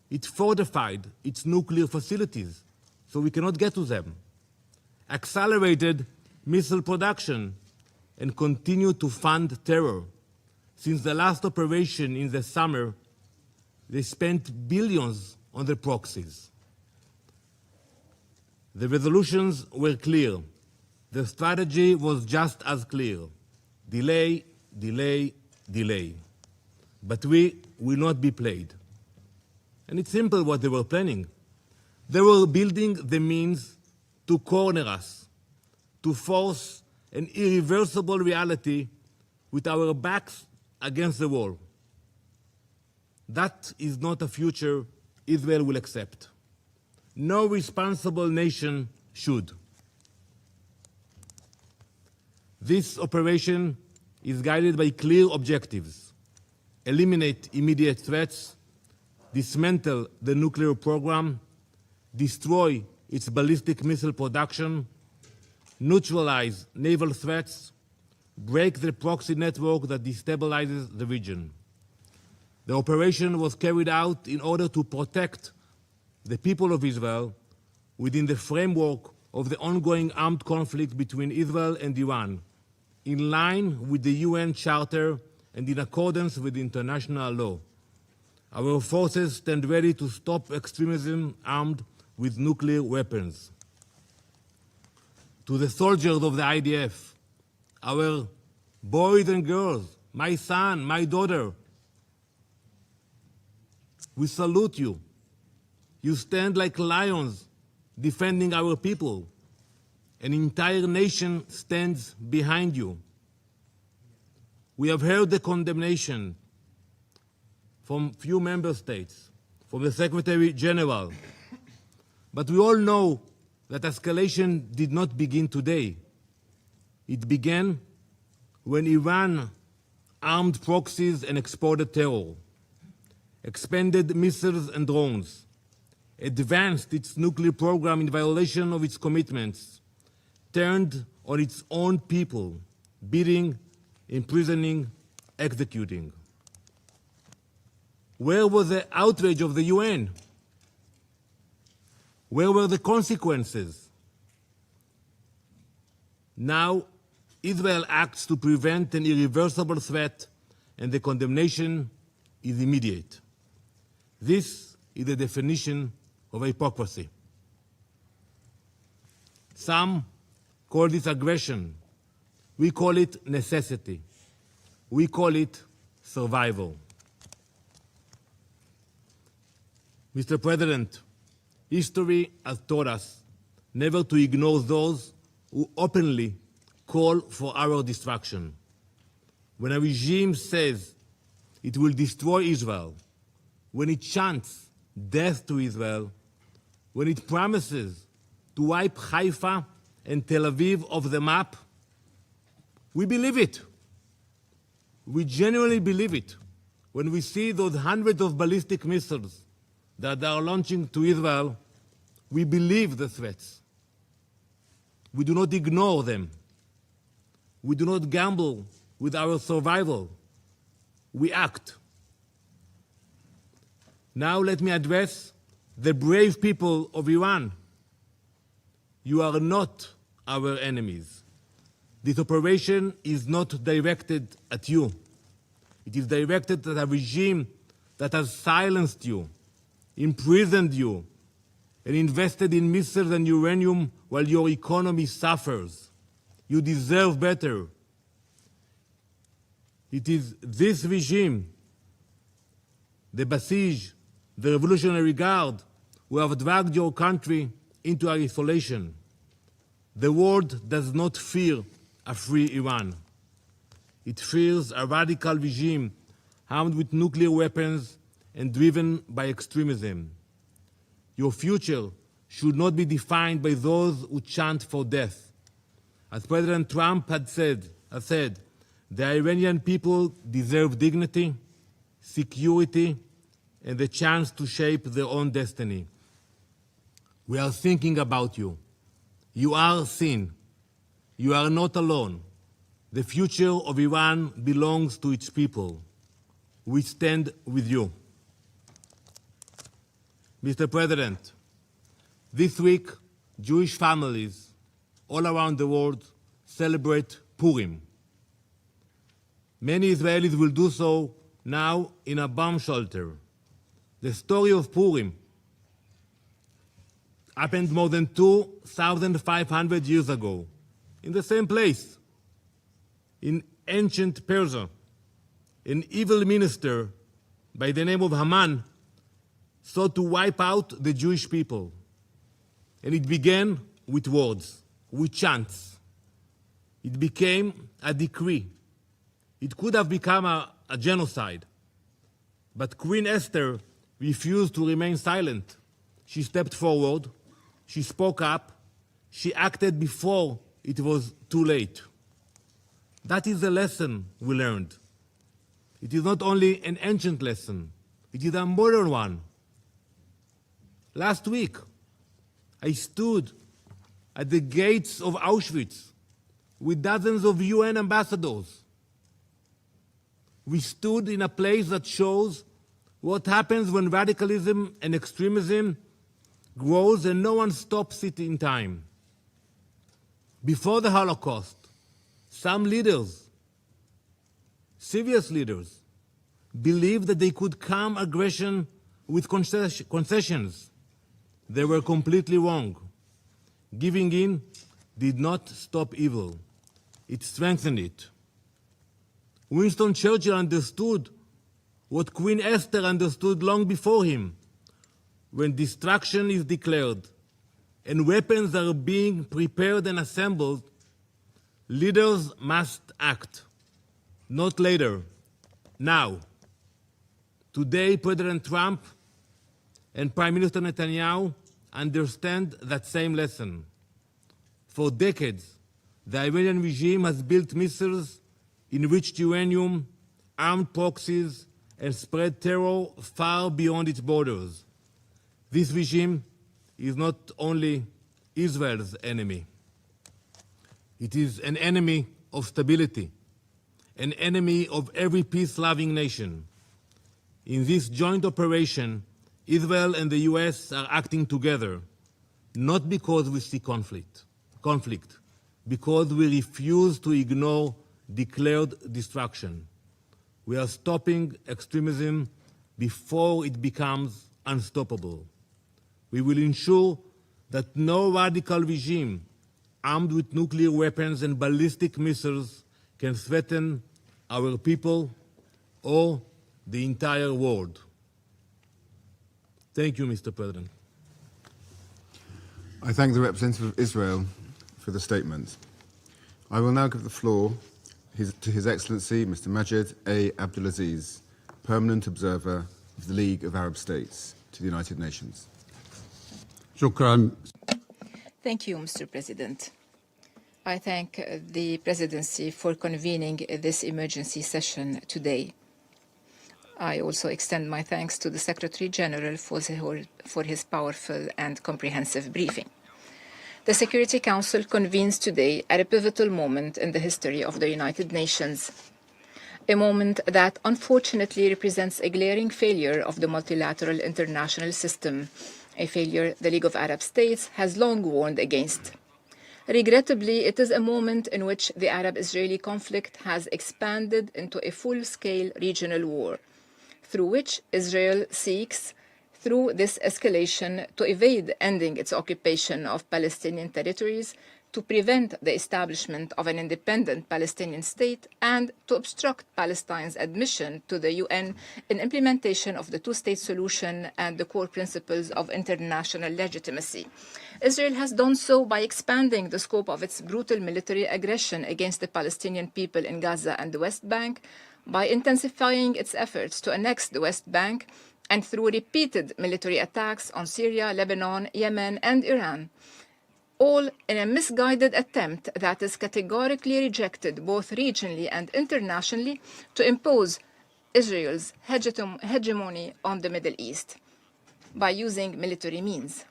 it fortified its nuclear facilities so we cannot get to them, accelerated missile production, and continue to fund terror. Since the last operation in the summer, they spent billions on the proxies. The resolutions were clear. The strategy was just as clear. Delay, delay, delay. But we will not be played. And it's simple what they were planning. They were building the means to corner us, to force an irreversible reality with our backs against the wall. That is not a future Israel will accept. No responsible nation should. This operation is guided by clear objectives: eliminate immediate threats, dismantle the nuclear program, destroy its ballistic missile production, neutralize naval threats, break the proxy network that destabilizes the region. The operation was carried out in order to protect the people of Israel within the framework of the ongoing armed conflict between Israel and Iran, in line with the UN Charter and in accordance with international law. Our forces stand ready to stop extremism armed with nuclear weapons. To the soldiers of the IDF, our boys and girls, my son, my daughter, we salute you. You stand like lions defending our people. An entire nation stands behind you. We have heard the condemnation from few member states, from the Secretary General. But we all know that escalation did not begin today. It began when Iran armed proxies and exported terror, expanded missiles and drones, advanced its nuclear program in violation of its commitments, turned on its own people, beating, imprisoning, executing. Where was the outrage of the UN? Where were the consequences? Now, Israel acts to prevent an irreversible threat, and the condemnation is immediate. This is the definition of hypocrisy. Some call this aggression. We call it necessity. We call it survival. Mr. President, history has taught us never to ignore those who openly call for our destruction. When a regime says it will destroy Israel, when it chants death to Israel, when it promises to wipe Haifa and Tel Aviv off the map, we believe it. We genuinely believe it when we see those hundreds of ballistic missiles that they are launching to Israel. We believe the threats. We do not ignore them. We do not gamble with our survival. We act. Now let me address the brave people of Iran. You are not our enemies. This operation is not directed at you. It is directed at a regime that has silenced you, imprisoned you, and invested in missiles and uranium while your economy suffers. You deserve better. It is this regime, the Basij, the Revolutionary Guard, who have dragged your country into isolation. The world does not fear a free Iran. It fears a radical regime armed with nuclear weapons and driven by extremism. Your future should not be defined by those who chant for death. As President Trump has said, the Iranian people deserve dignity, security, and the chance to shape their own destiny. We are thinking about you. You are seen. You are not alone. The future of Iran belongs to its people. We stand with you. Mr. President, this week, Jewish families all around the world celebrate Purim. Many Israelis will do so now in a bomb shelter. The story of Purim happened more than 2,500 years ago, in the same place, in ancient Persia. An evil minister by the name of Haman sought to wipe out the Jewish people. And it began with words, with chants. It became a decree. It could have become a genocide. But Queen Esther refused to remain silent. She stepped forward, she spoke up, she acted before it was too late. That is the lesson we learned. It is not only an ancient lesson, it is a modern one. Last week, I stood at the gates of Auschwitz with dozens of UN ambassadors. We stood in a place that shows what happens when radicalism and extremism grows and no one stops it in time. Before the Holocaust, some leaders, serious leaders, believed that they could calm aggression with concessions. They were completely wrong. Giving in did not stop evil. It strengthened it. Winston Churchill understood what Queen Esther understood long before him. When destruction is declared and weapons are being prepared and assembled, leaders must act. Not later, now. Today, President Trump and Prime Minister Netanyahu understand that same lesson. For decades, the Iranian regime has built missiles, enriched uranium, armed proxies, and spread terror far beyond its borders. This regime is not only Israel's enemy. It is an enemy of stability, an enemy of every peace-loving nation. In this joint operation, Israel and the US are acting together, not because we see conflict, because we refuse to ignore declared destruction. We are stopping extremism before it becomes unstoppable. We will ensure that no radical regime armed with nuclear weapons and ballistic missiles can threaten our people or the entire world. Thank you, Mr. President. I thank the representative of Israel for the statement. I will now give the floor to His Excellency Mr. Majed A. Abdulaziz, Permanent Observer of the League of Arab States to the United Nations. Thank you, Mr. President. I thank the Presidency for convening this emergency session today. I also extend my thanks to the Secretary General for his powerful and comprehensive briefing. The Security Council convenes today at a pivotal moment in the history of the United Nations, a moment that unfortunately represents a glaring failure of the multilateral international system, a failure the League of Arab States has long warned against. Regrettably, it is a moment in which the Arab-Israeli conflict has expanded into a full-scale regional war, through which Israel seeks, through this escalation, to evade ending its occupation of Palestinian territories, to prevent the establishment of an independent Palestinian state, and to obstruct Palestine's admission to the UN in implementation of the two-state solution and the core principles of international legitimacy. Israel has done so by expanding the scope of its brutal military aggression against the Palestinian people in Gaza and the West Bank, by intensifying its efforts to annex the West Bank, and through repeated military attacks on Syria, Lebanon, Yemen, and Iran, all in a misguided attempt that is categorically rejected both regionally and internationally to impose Israel's hegemony on the Middle East by using military means.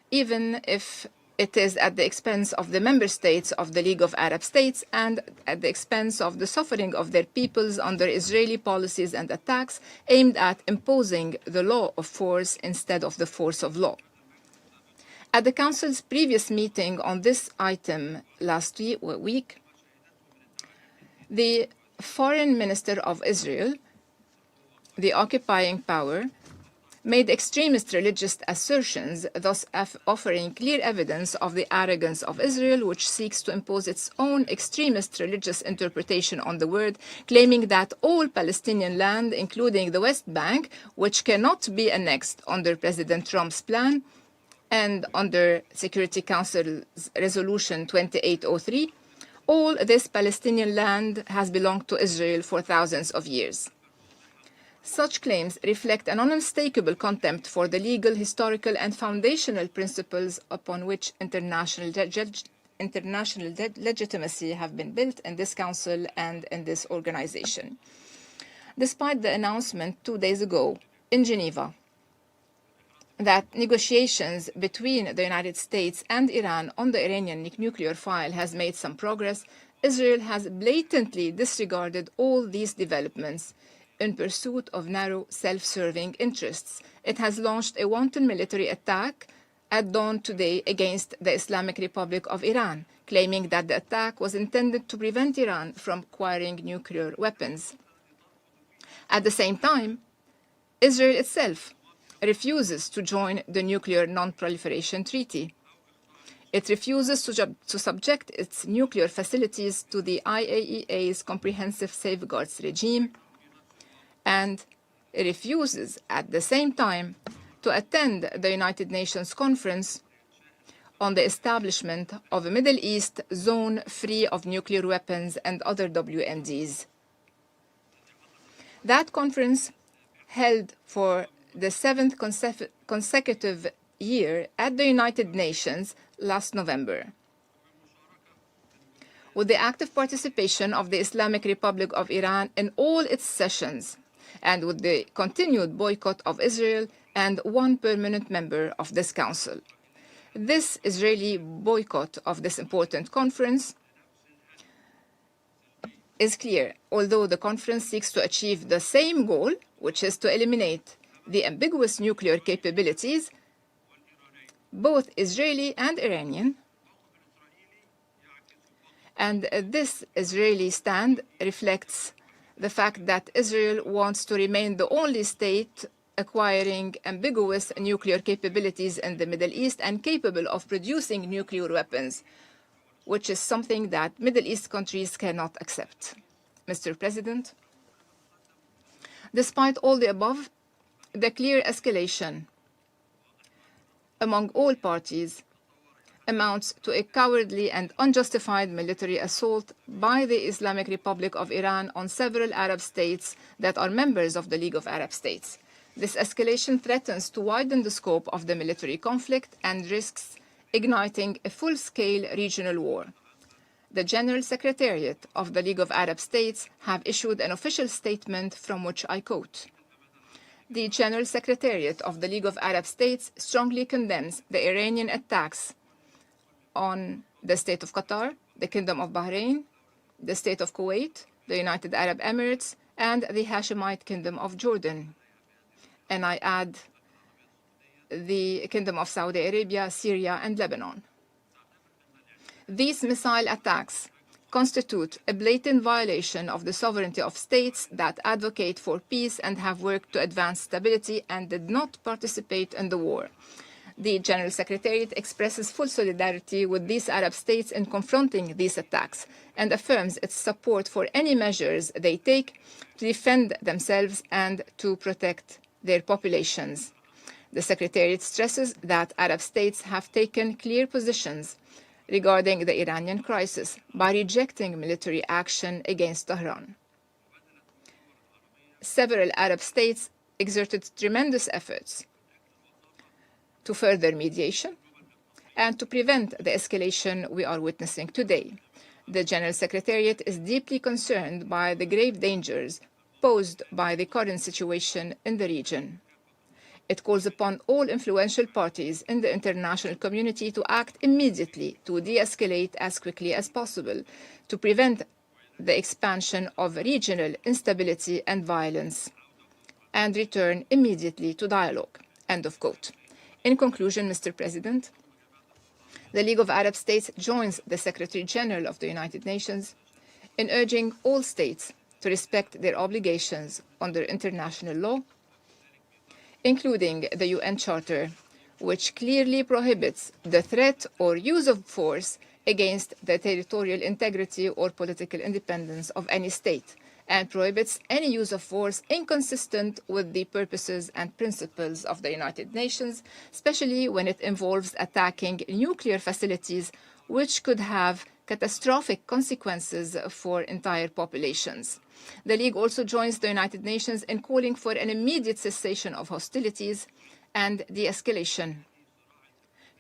Even if it is at the expense of the member states of the League of Arab States and at the expense of the suffering of their peoples under Israeli policies and attacks aimed at imposing the law of force instead of the force of law. At the Council's previous meeting on this item last week, the Foreign Minister of Israel, the occupying power, made extremist religious assertions, thus offering clear evidence of the arrogance of Israel, which seeks to impose its own extremist religious interpretation on the word, claiming that all Palestinian land, including the West Bank, which cannot be annexed under President Trump's plan and under Security Council's Resolution 2803, all this Palestinian land has belonged to Israel for thousands of years. Such claims reflect an unmistakable contempt for the legal, historical, and foundational principles upon which international legitimacy have been built in this Council and in this organization. Despite the announcement 2 days ago in Geneva that negotiations between the United States and Iran on the Iranian nuclear file has made some progress, Israel has blatantly disregarded all these developments in pursuit of narrow, self-serving interests. It has launched a wanton military attack at dawn today against the Islamic Republic of Iran, claiming that the attack was intended to prevent Iran from acquiring nuclear weapons. At the same time, Israel itself refuses to join the Nuclear Non-Proliferation Treaty. It refuses to subject its nuclear facilities to the IAEA's comprehensive safeguards regime, and it refuses at the same time to attend the United Nations Conference on the establishment of a Middle East zone free of nuclear weapons and other WMDs. That conference, held for the seventh consecutive year at the United Nations last November, with the active participation of the Islamic Republic of Iran in all its sessions, and with the continued boycott of Israel and one permanent member of this Council. This Israeli boycott of this important conference is clear, although the conference seeks to achieve the same goal, which is to eliminate the ambiguous nuclear capabilities, both Israeli and Iranian. And this Israeli stand reflects the fact that Israel wants to remain the only state acquiring ambiguous nuclear capabilities in the Middle East and capable of producing nuclear weapons, which is something that Middle East countries cannot accept. Mr. President, despite all the above, the clear escalation among all parties amounts to a cowardly and unjustified military assault by the Islamic Republic of Iran on several Arab states that are members of the League of Arab States. This escalation threatens to widen the scope of the military conflict and risks igniting a full-scale regional war. The General Secretariat of the League of Arab States have issued an official statement from which I quote: "The General Secretariat of the League of Arab States strongly condemns the Iranian attacks on the State of Qatar, the Kingdom of Bahrain, the State of Kuwait, the United Arab Emirates, and the Hashemite Kingdom of Jordan." And I add the Kingdom of Saudi Arabia, Syria, and Lebanon. These missile attacks constitute a blatant violation of the sovereignty of states that advocate for peace and have worked to advance stability and did not participate in the war. The General Secretariat expresses full solidarity with these Arab states in confronting these attacks and affirms its support for any measures they take to defend themselves and to protect their populations. The Secretariat stresses that Arab states have taken clear positions regarding the Iranian crisis by rejecting military action against Tehran. Several Arab states exerted tremendous efforts to further mediation and to prevent the escalation we are witnessing today. The General Secretariat is deeply concerned by the grave dangers posed by the current situation in the region. It calls upon all influential parties in the international community to act immediately to de-escalate as quickly as possible, to prevent the expansion of regional instability and violence, and return immediately to dialogue. End of quote. In conclusion, Mr. President, The League of Arab States joins the Secretary General of the United Nations in urging all states to respect their obligations under international law, including the UN Charter, which clearly prohibits the threat or use of force against the territorial integrity or political independence of any state, and prohibits any use of force inconsistent with the purposes and principles of the United Nations, especially when it involves attacking nuclear facilities, which could have catastrophic consequences for entire populations. The League also joins the United Nations in calling for an immediate cessation of hostilities and de-escalation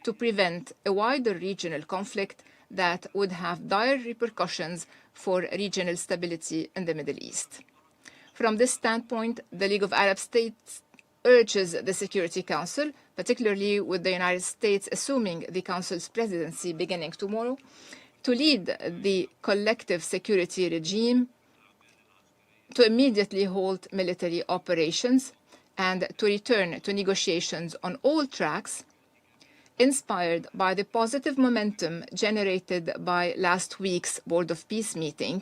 to prevent a wider regional conflict that would have dire repercussions for regional stability in the Middle East. From this standpoint, the League of Arab States urges the Security Council, particularly with the United States assuming the Council's presidency beginning tomorrow, to lead the collective security regime to immediately halt military operations and to return to negotiations on all tracks, inspired by the positive momentum generated by last week's Board of Peace meeting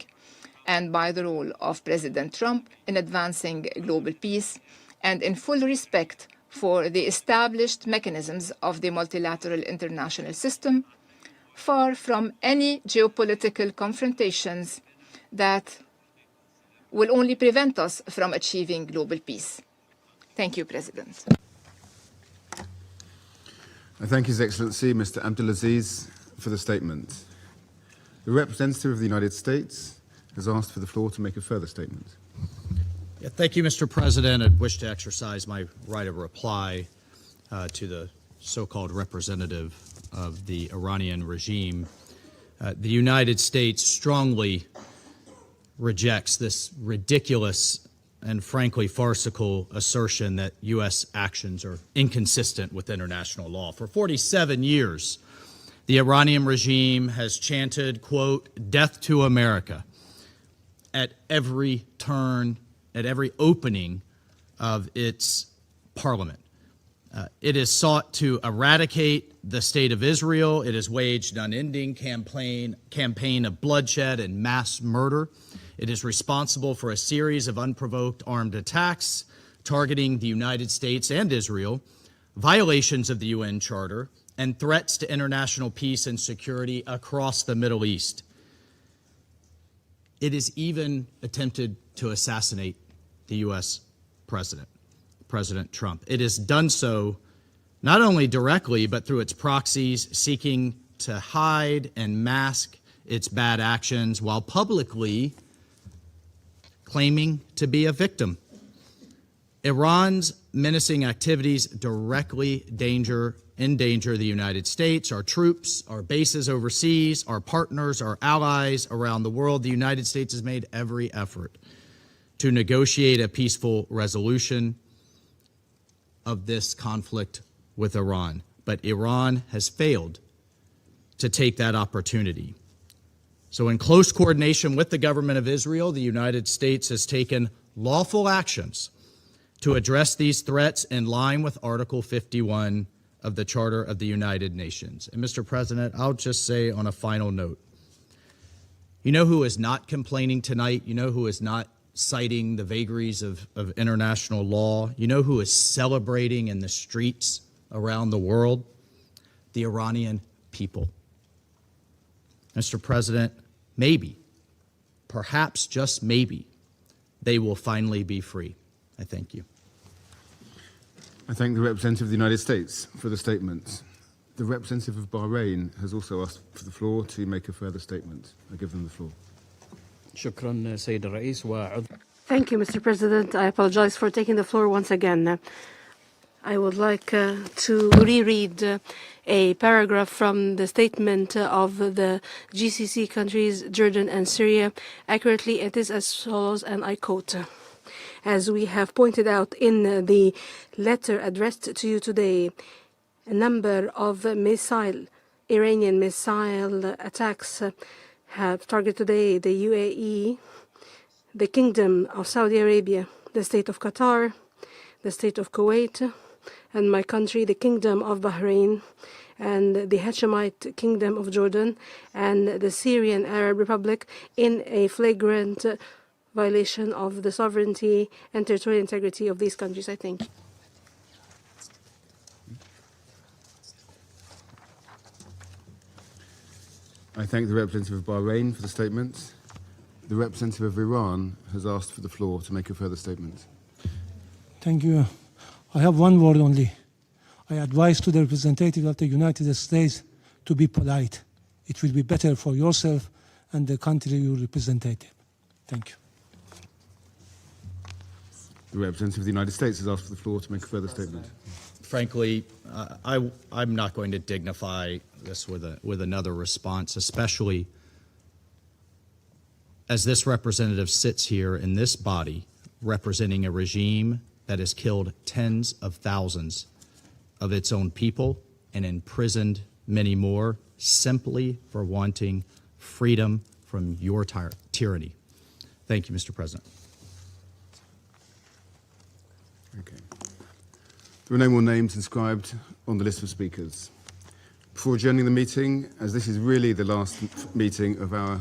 and by the role of President Trump in advancing global peace, and in full respect for the established mechanisms of the multilateral international system, far from any geopolitical confrontations that will only prevent us from achieving global peace. Thank you, President. I thank His Excellency Mr. Abdulaziz for the statement. The representative of the United States has asked for the floor to make a further statement. Yeah, thank you, Mr. President. I wish to exercise my right of reply to the so-called representative of the Iranian regime. The United States strongly rejects this ridiculous and frankly farcical assertion that U.S. actions are inconsistent with international law. For 47 years, the Iranian regime has chanted, quote, "Death to America," at every turn, at every opening of its parliament. It has sought to eradicate the state of Israel. It has waged an unending campaign of bloodshed and mass murder. It is responsible for a series of unprovoked armed attacks targeting the United States and Israel, violations of the UN Charter, and threats to international peace and security across the Middle East. It has even attempted to assassinate the U.S. President, President Trump. It has done so not only directly, but through its proxies, seeking to hide and mask its bad actions while publicly claiming to be a victim. Iran's menacing activities directly endanger the United States, our troops, our bases overseas, our partners, our allies around the world. The United States has made every effort to negotiate a peaceful resolution of this conflict with Iran. But Iran has failed to take that opportunity. So in close coordination with the government of Israel, the United States has taken lawful actions to address these threats in line with Article 51 of the Charter of the United Nations. And Mr. President, I'll just say on a final note, you know who is not complaining tonight? You know who is not citing the vagaries of international law? You know who is celebrating in the streets around the world? The Iranian people. Mr. President, maybe, perhaps just maybe, they will finally be free. I thank you. I thank the representative of the United States for the statement. The representative of Bahrain has also asked for the floor to make a further statement. I give them the floor. Thank you, Mr. President. I apologize for taking the floor once again. I would like to reread a paragraph from the statement of the GCC countries, Jordan and Syria. Accurately, it is as follows, and I quote, "As we have pointed out in the letter addressed to you today, a number of Iranian missile attacks have targeted today the UAE, the Kingdom of Saudi Arabia, the State of Qatar, the State of Kuwait, and my country, the Kingdom of Bahrain, and the Hashemite Kingdom of Jordan and the Syrian Arab Republic in a flagrant violation of the sovereignty and territorial integrity of these countries. I thank you. I thank the representative of Bahrain for the statement. The representative of Iran has asked for the floor to make a further statement. Thank you. I have one word only. I advise to the representative of the United States to be polite. It will be better for yourself and the country you represent. Thank you. The representative of the United States has asked for the floor to make a further statement. Frankly, I'm not going to dignify this with another response, especially as this representative sits here in this body representing a regime that has killed tens of thousands of its own people and imprisoned many more simply for wanting freedom from your tyranny. Thank you, Mr. President. Okay. There are no more names inscribed on the list of speakers. Before adjourning the meeting, as this is really the last meeting of our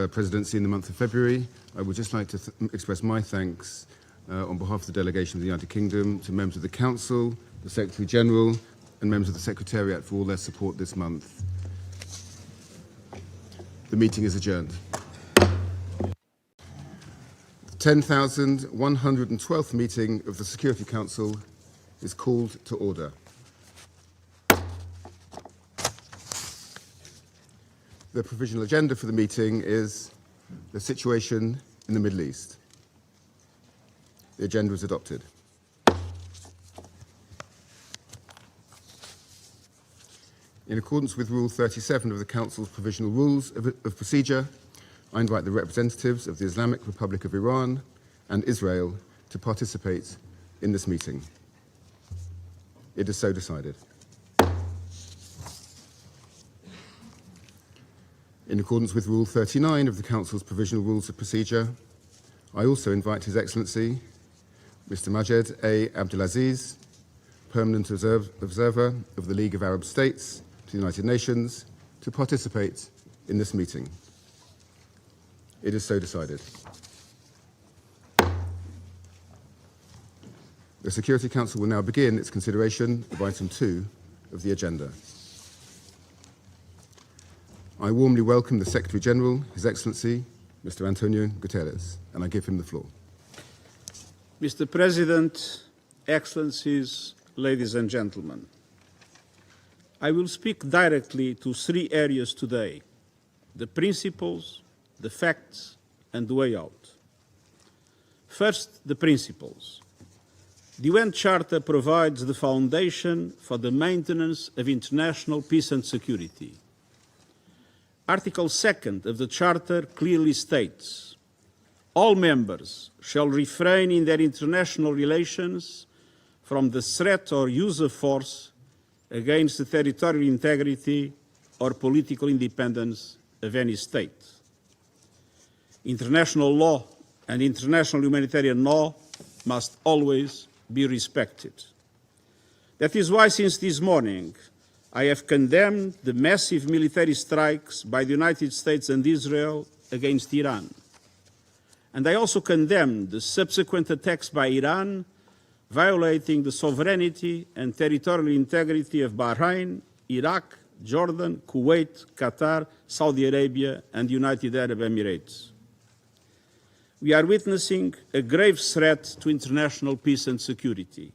presidency in the month of February, I would just like to express my thanks on behalf of the delegation of the United Kingdom to members of the Council, the Secretary General, and members of the Secretariat for all their support this month. The meeting is adjourned. The 10,112th meeting of the Security Council is called to order. The provisional agenda for the meeting is the situation in the Middle East. The agenda is adopted. In accordance with Rule 37 of the Council's Provisional Rules of Procedure, I invite the representatives of the Islamic Republic of Iran and Israel to participate in this meeting. It is so decided. In accordance with Rule 39 of the Council's Provisional Rules of Procedure, I also invite His Excellency, Mr. Majed A. Abdulaziz, Permanent Observer of the League of Arab States to the United Nations, to participate in this meeting. It is so decided. The Security Council will now begin its consideration of item 2 of the agenda. I warmly welcome the Secretary General, His Excellency, Mr. Antonio Guterres, and I give him the floor. Mr. President, Excellencies, ladies and gentlemen, I will speak directly to 3 areas today: the principles, the facts, and the way out. First, the principles. The UN Charter provides the foundation for the maintenance of international peace and security. Article 2 of the Charter clearly states, all members shall refrain in their international relations from the threat or use of force against the territorial integrity or political independence of any state. International law and international humanitarian law must always be respected. That is why, since this morning, I have condemned the massive military strikes by the United States and Israel against Iran. And I also condemned the subsequent attacks by Iran, violating the sovereignty and territorial integrity of Bahrain, Iraq, Jordan, Kuwait, Qatar, Saudi Arabia, and the United Arab Emirates. We are witnessing a grave threat to international peace and security.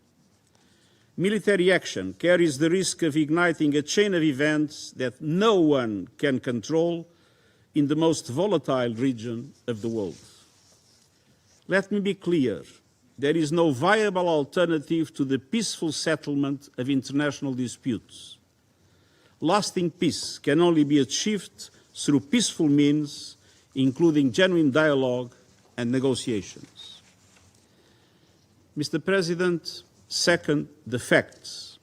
Military action carries the risk of igniting a chain of events that no one can control in the most volatile region of the world. Let me be clear, there is no viable alternative to the peaceful settlement of international disputes. Lasting peace can only be achieved through peaceful means, including genuine dialogue and negotiations. Mr. President, second, the facts.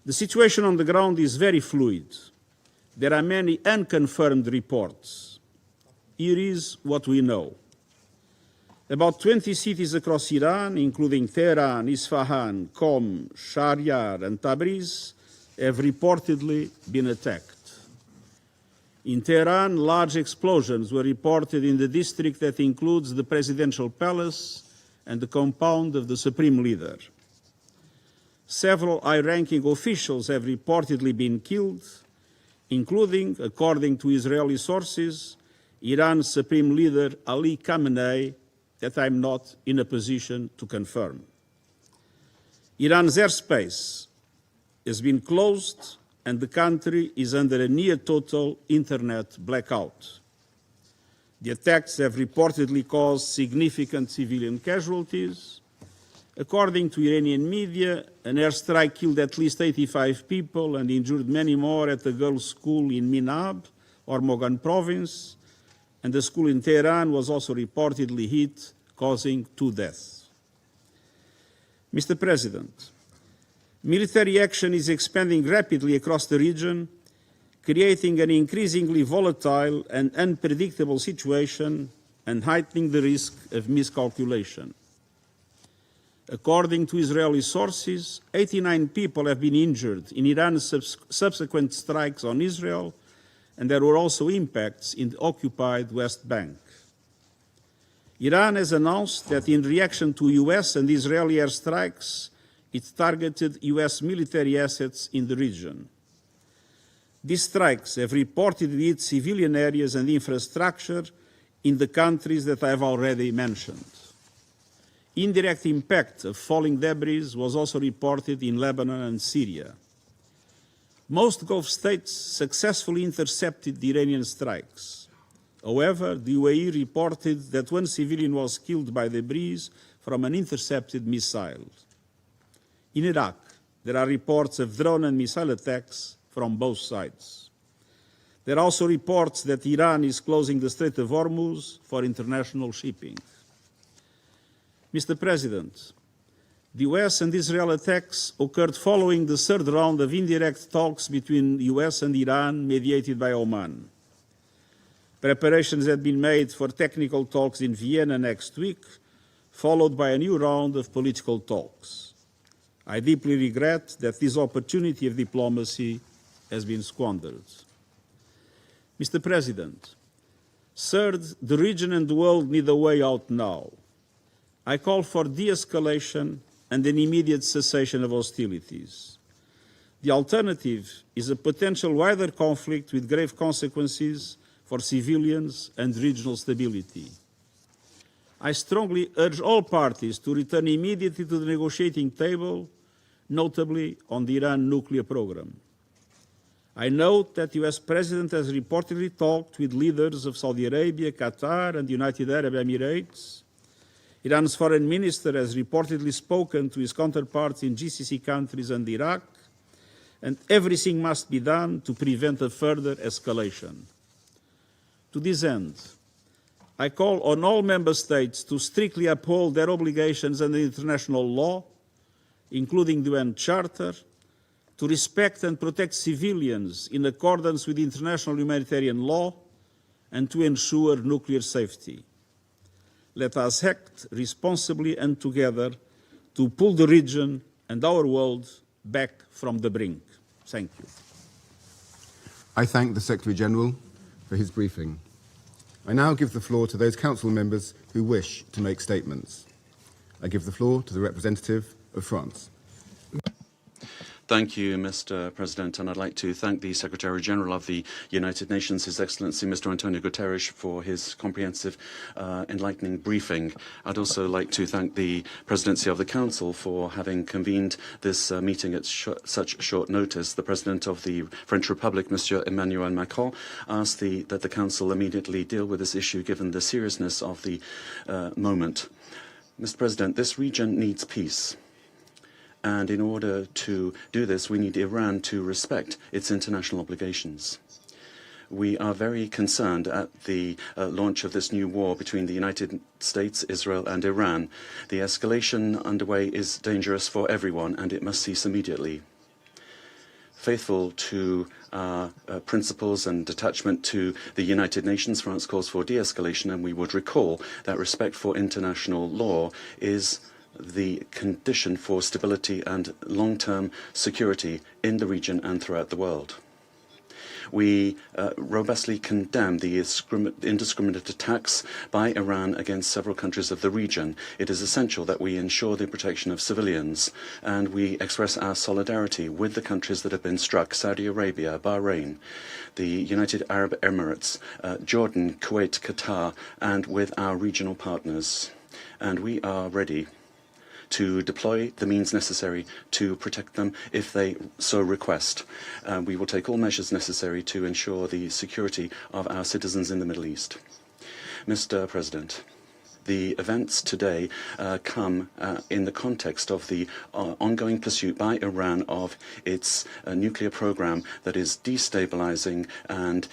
The situation on the ground is very fluid. There are many unconfirmed reports. Here is what we know. About 20 cities across Iran, including Tehran, Isfahan, Qom, Shahryar, and Tabriz, have reportedly been attacked. In Tehran, large explosions were reported in the district that includes the presidential palace and the compound of the supreme leader. Several high-ranking officials have reportedly been killed, including, according to Israeli sources, Iran's supreme leader Ali Khamenei, that I'm not in a position to confirm. Iran's airspace has been closed and the country is under a near-total internet blackout. The attacks have reportedly caused significant civilian casualties. According to Iranian media, an airstrike killed at least 85 people and injured many more at a girls' school in Minab, Hormozgan province, and the school in Tehran was also reportedly hit, causing 2 deaths. Mr. President, military action is expanding rapidly across the region, creating an increasingly volatile and unpredictable situation and heightening the risk of miscalculation. According to Israeli sources, 89 people have been injured in Iran's subsequent strikes on Israel, and there were also impacts in the occupied West Bank. Iran has announced that in reaction to US and Israeli airstrikes, it targeted US military assets in the region. These strikes have reportedly hit civilian areas and infrastructure in the countries that I have already mentioned. Indirect impact of falling debris was also reported in Lebanon and Syria. Most Gulf states successfully intercepted the Iranian strikes. However, the UAE reported that 1 civilian was killed by debris from an intercepted missile. In Iraq, there are reports of drone and missile attacks from both sides. There are also reports that Iran is closing the Strait of Hormuz for international shipping. Mr. President, the US and Israel attacks occurred following the 3rd round of indirect talks between the US and Iran mediated by Oman. Preparations had been made for technical talks in Vienna next week, followed by a new round of political talks. I deeply regret that this opportunity of diplomacy has been squandered. Mr. President, third, the region and the world need a way out now. I call for de-escalation and an immediate cessation of hostilities. The alternative is a potential wider conflict with grave consequences for civilians and regional stability. I strongly urge all parties to return immediately to the negotiating table, notably on the Iran nuclear program. I note that the US President has reportedly talked with leaders of Saudi Arabia, Qatar, and the United Arab Emirates. Iran's foreign minister has reportedly spoken to his counterparts in GCC countries and Iraq, and everything must be done to prevent a further escalation. To this end, I call on all member states to strictly uphold their obligations under international law, including the UN Charter, to respect and protect civilians in accordance with international humanitarian law, and to ensure nuclear safety. Let us act responsibly and together to pull the region and our world back from the brink. Thank you. I thank the Secretary-General for his briefing. I now give the floor to those Council members who wish to make statements. I give the floor to the representative of France. Thank you, Mr. President, and I'd like to thank the Secretary-General of the United Nations, His Excellency Mr. Antonio Guterres, for his comprehensive, enlightening briefing. I'd also like to thank the Presidency of the Council for having convened this meeting at such short notice. The President of the French Republic, Monsieur Emmanuel Macron, asked that the Council immediately deal with this issue given the seriousness of the moment. Mr. President, this region needs peace. And in order to do this, we need Iran to respect its international obligations. We are very concerned at the launch of this new war between the United States, Israel, and Iran. The escalation underway is dangerous for everyone, and it must cease immediately. Faithful to principles and attachment to the United Nations, France calls for de-escalation, and we would recall that respect for international law is the condition for stability and long-term security in the region and throughout the world. We robustly condemn the indiscriminate attacks by Iran against several countries of the region. It is essential that we ensure the protection of civilians, and we express our solidarity with the countries that have been struck: Saudi Arabia, Bahrain, the United Arab Emirates, Jordan, Kuwait, Qatar, and with our regional partners. And we are ready to deploy the means necessary to protect them if they so request. We will take all measures necessary to ensure the security of our citizens in the Middle East. Mr. President, the events today come in the context of the ongoing pursuit by Iran of its nuclear program that is destabilizing and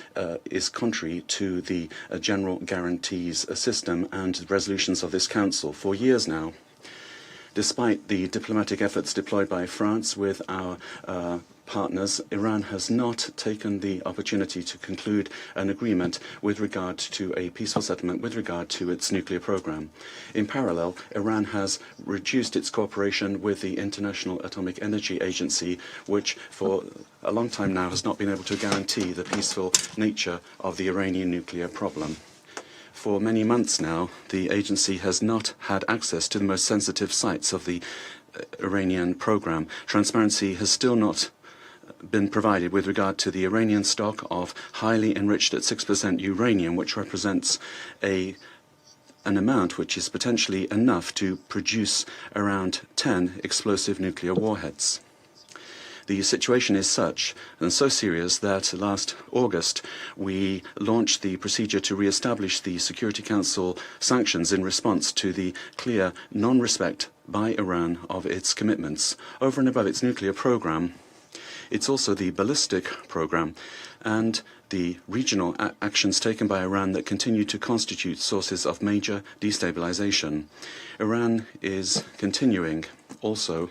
is contrary to the general guarantees system and resolutions of this Council. For years now, despite the diplomatic efforts deployed by France with our partners, Iran has not taken the opportunity to conclude an agreement with regard to a peaceful settlement with regard to its nuclear program. In parallel, Iran has reduced its cooperation with the International Atomic Energy Agency, which for a long time now has not been able to guarantee the peaceful nature of the Iranian nuclear problem. For many months now, the agency has not had access to the most sensitive sites of the Iranian program. Transparency has still not been provided with regard to the Iranian stock of highly enriched at 6% uranium, which represents an amount which is potentially enough to produce around 10 explosive nuclear warheads. The situation is such and so serious that last August we launched the procedure to re-establish the Security Council sanctions in response to the clear non-respect by Iran of its commitments. Over and above its nuclear program, it's also the ballistic program and the regional actions taken by Iran that continue to constitute sources of major destabilization. Iran is continuing also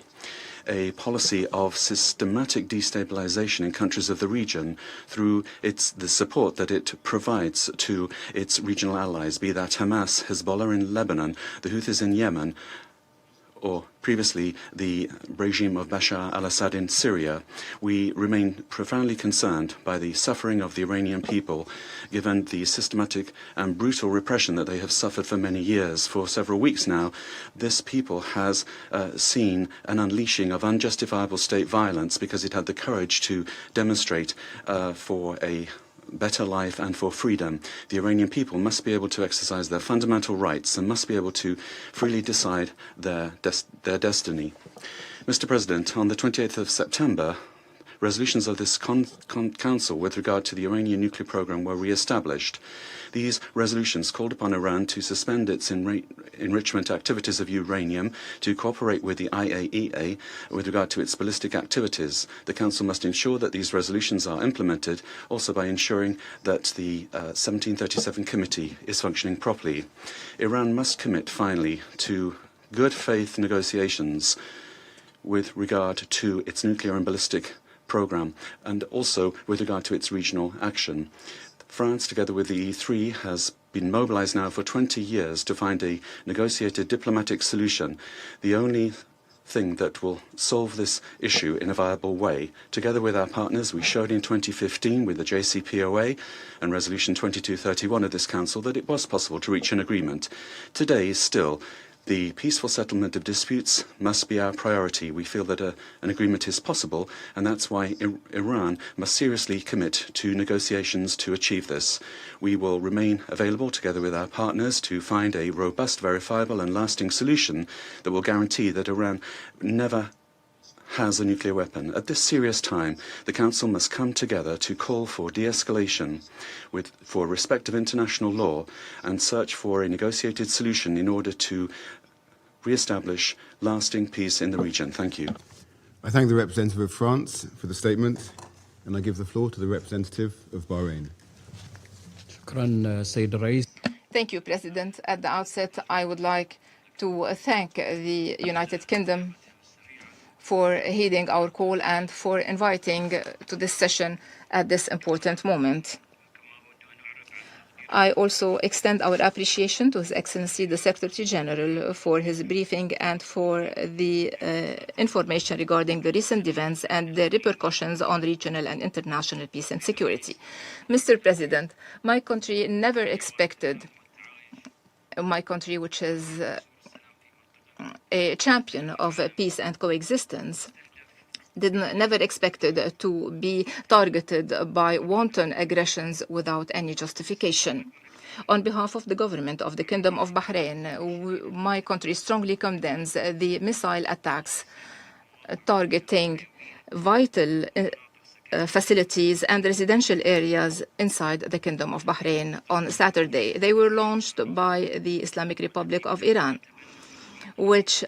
a policy of systematic destabilization in countries of the region through the support that it provides to its regional allies, be that Hamas, Hezbollah in Lebanon, the Houthis in Yemen, or previously the regime of Bashar al-Assad in Syria. We remain profoundly concerned by the suffering of the Iranian people, given the systematic and brutal repression that they have suffered for many years. For several weeks now, this people has seen an unleashing of unjustifiable state violence because it had the courage to demonstrate for a better life and for freedom. The Iranian people must be able to exercise their fundamental rights and must be able to freely decide their destiny. Mr. President, on the 28th of September, resolutions of this Council with regard to the Iranian nuclear program were re-established. These resolutions called upon Iran to suspend its enrichment activities of uranium, to cooperate with the IAEA with regard to its ballistic activities. The Council must ensure that these resolutions are implemented, also by ensuring that the 1737 Committee is functioning properly. Iran must commit, finally, to good faith negotiations with regard to its nuclear and ballistic program, and also with regard to its regional action. France, together with the E3, has been mobilized now for 20 years to find a negotiated diplomatic solution, the only thing that will solve this issue in a viable way. Together with our partners, we showed in 2015 with the JCPOA and Resolution 2231 of this Council that it was possible to reach an agreement. Today, still, the peaceful settlement of disputes must be our priority. We feel that an agreement is possible, and that's why Iran must seriously commit to negotiations to achieve this. We will remain available together with our partners to find a robust, verifiable and lasting solution that will guarantee that Iran never has a nuclear weapon. At this serious time, the Council must come together to call for de-escalation for respect of international law and search for a negotiated solution in order to re-establish lasting peace in the region. Thank you. I thank the representative of France for the statement, and I give the floor to the representative of Bahrain. Thank you, President. At the outset, I would like to thank the United Kingdom for heeding our call and for inviting to this session at this important moment. I also extend our appreciation to His Excellency the Secretary General for his briefing and for the information regarding the recent events and the repercussions on regional and international peace and security. Mr. President, my country never expected, my country which is a champion of peace and coexistence, never expected to be targeted by wanton aggressions without any justification. On behalf of the government of the Kingdom of Bahrain, my country strongly condemns the missile attacks targeting vital facilities and residential areas inside the Kingdom of Bahrain on Saturday. They were launched by the Islamic Republic of Iran, which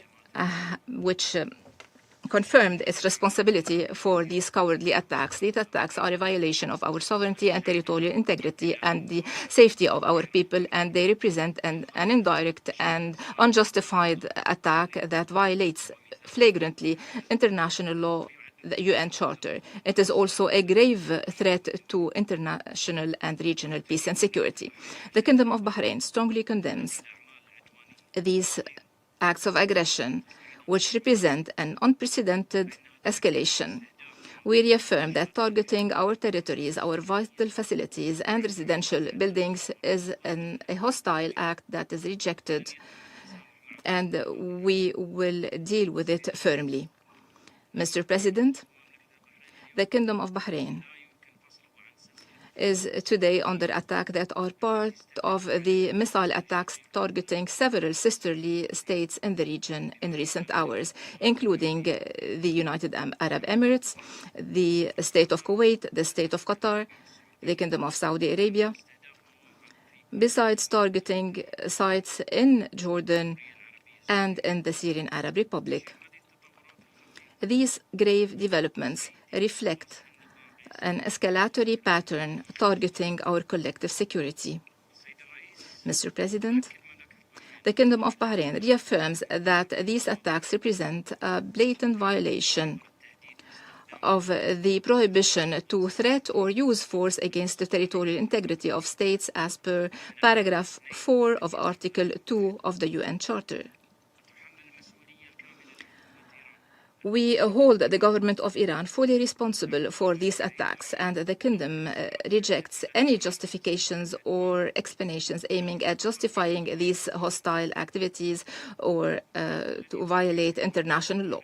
confirmed its responsibility for these cowardly attacks. These attacks are a violation of our sovereignty and territorial integrity and the safety of our people, and they represent an indirect and unjustified attack that violates flagrantly international law, the UN Charter. It is also a grave threat to international and regional peace and security. The Kingdom of Bahrain strongly condemns these acts of aggression, which represent an unprecedented escalation. We reaffirm that targeting our territories, our vital facilities, and residential buildings is a hostile act that is rejected, and we will deal with it firmly. Mr. President, the Kingdom of Bahrain is today under attack that are part of the missile attacks targeting several sisterly states in the region in recent hours, including the United Arab Emirates, the State of Kuwait, the State of Qatar, the Kingdom of Saudi Arabia, besides targeting sites in Jordan and in the Syrian Arab Republic. These grave developments reflect an escalatory pattern targeting our collective security. Mr. President, the Kingdom of Bahrain reaffirms that these attacks represent a blatant violation of the prohibition to threat or use force against the territorial integrity of states as per paragraph 4 of Article 2 of the UN Charter. We hold the government of Iran fully responsible for these attacks, and the Kingdom rejects any justifications or explanations aiming at justifying these hostile activities or to violate international law.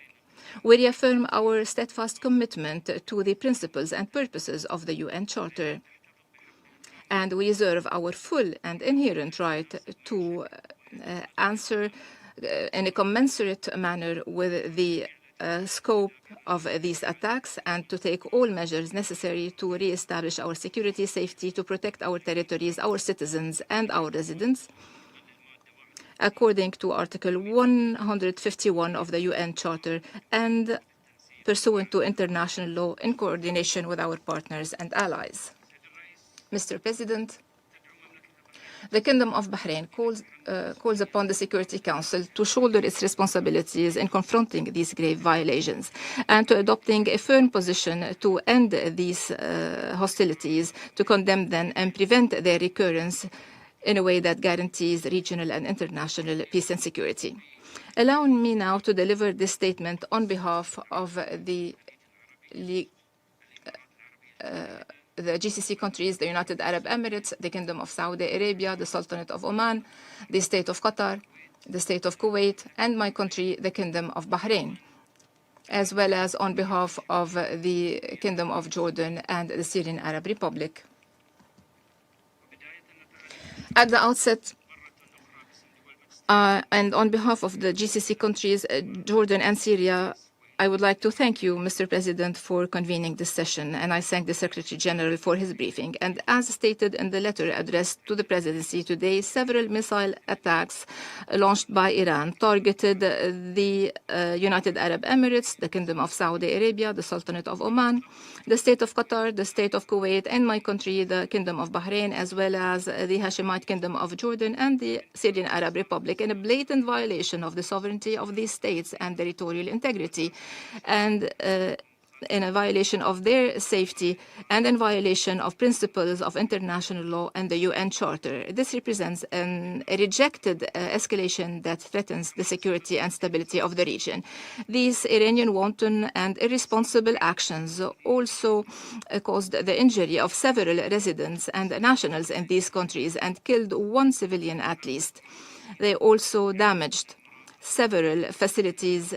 We reaffirm our steadfast commitment to the principles and purposes of the UN Charter, and we reserve our full and inherent right to answer in a commensurate manner with the scope of these attacks and to take all measures necessary to re-establish our security, safety, to protect our territories, our citizens, and our residents, according to Article 151 of the UN Charter and pursuant to international law in coordination with our partners and allies. Mr. President, the Kingdom of Bahrain calls upon the Security Council to shoulder its responsibilities in confronting these grave violations and to adopting a firm position to end these hostilities, to condemn them and prevent their recurrence in a way that guarantees regional and international peace and security. Allow me now to deliver this statement on behalf of the GCC countries, the United Arab Emirates, the Kingdom of Saudi Arabia, the Sultanate of Oman, the State of Qatar, the State of Kuwait, and my country, the Kingdom of Bahrain, as well as on behalf of the Kingdom of Jordan and the Syrian Arab Republic. At the outset, and on behalf of the GCC countries, Jordan and Syria, I would like to thank you, Mr. President, for convening this session, and I thank the Secretary General for his briefing. And as stated in the letter addressed to the Presidency today, several missile attacks launched by Iran targeted the United Arab Emirates, the Kingdom of Saudi Arabia, the Sultanate of Oman, the State of Qatar, the State of Kuwait, and my country, the Kingdom of Bahrain, as well as the Hashemite Kingdom of Jordan and the Syrian Arab Republic, in a blatant violation of the sovereignty of these states and territorial integrity, and in a violation of their safety and in violation of principles of international law and the UN Charter. This represents a rejected escalation that threatens the security and stability of the region. These Iranian wanton and irresponsible actions also caused the injury of several residents and nationals in these countries and killed one civilian at least. They also damaged several facilities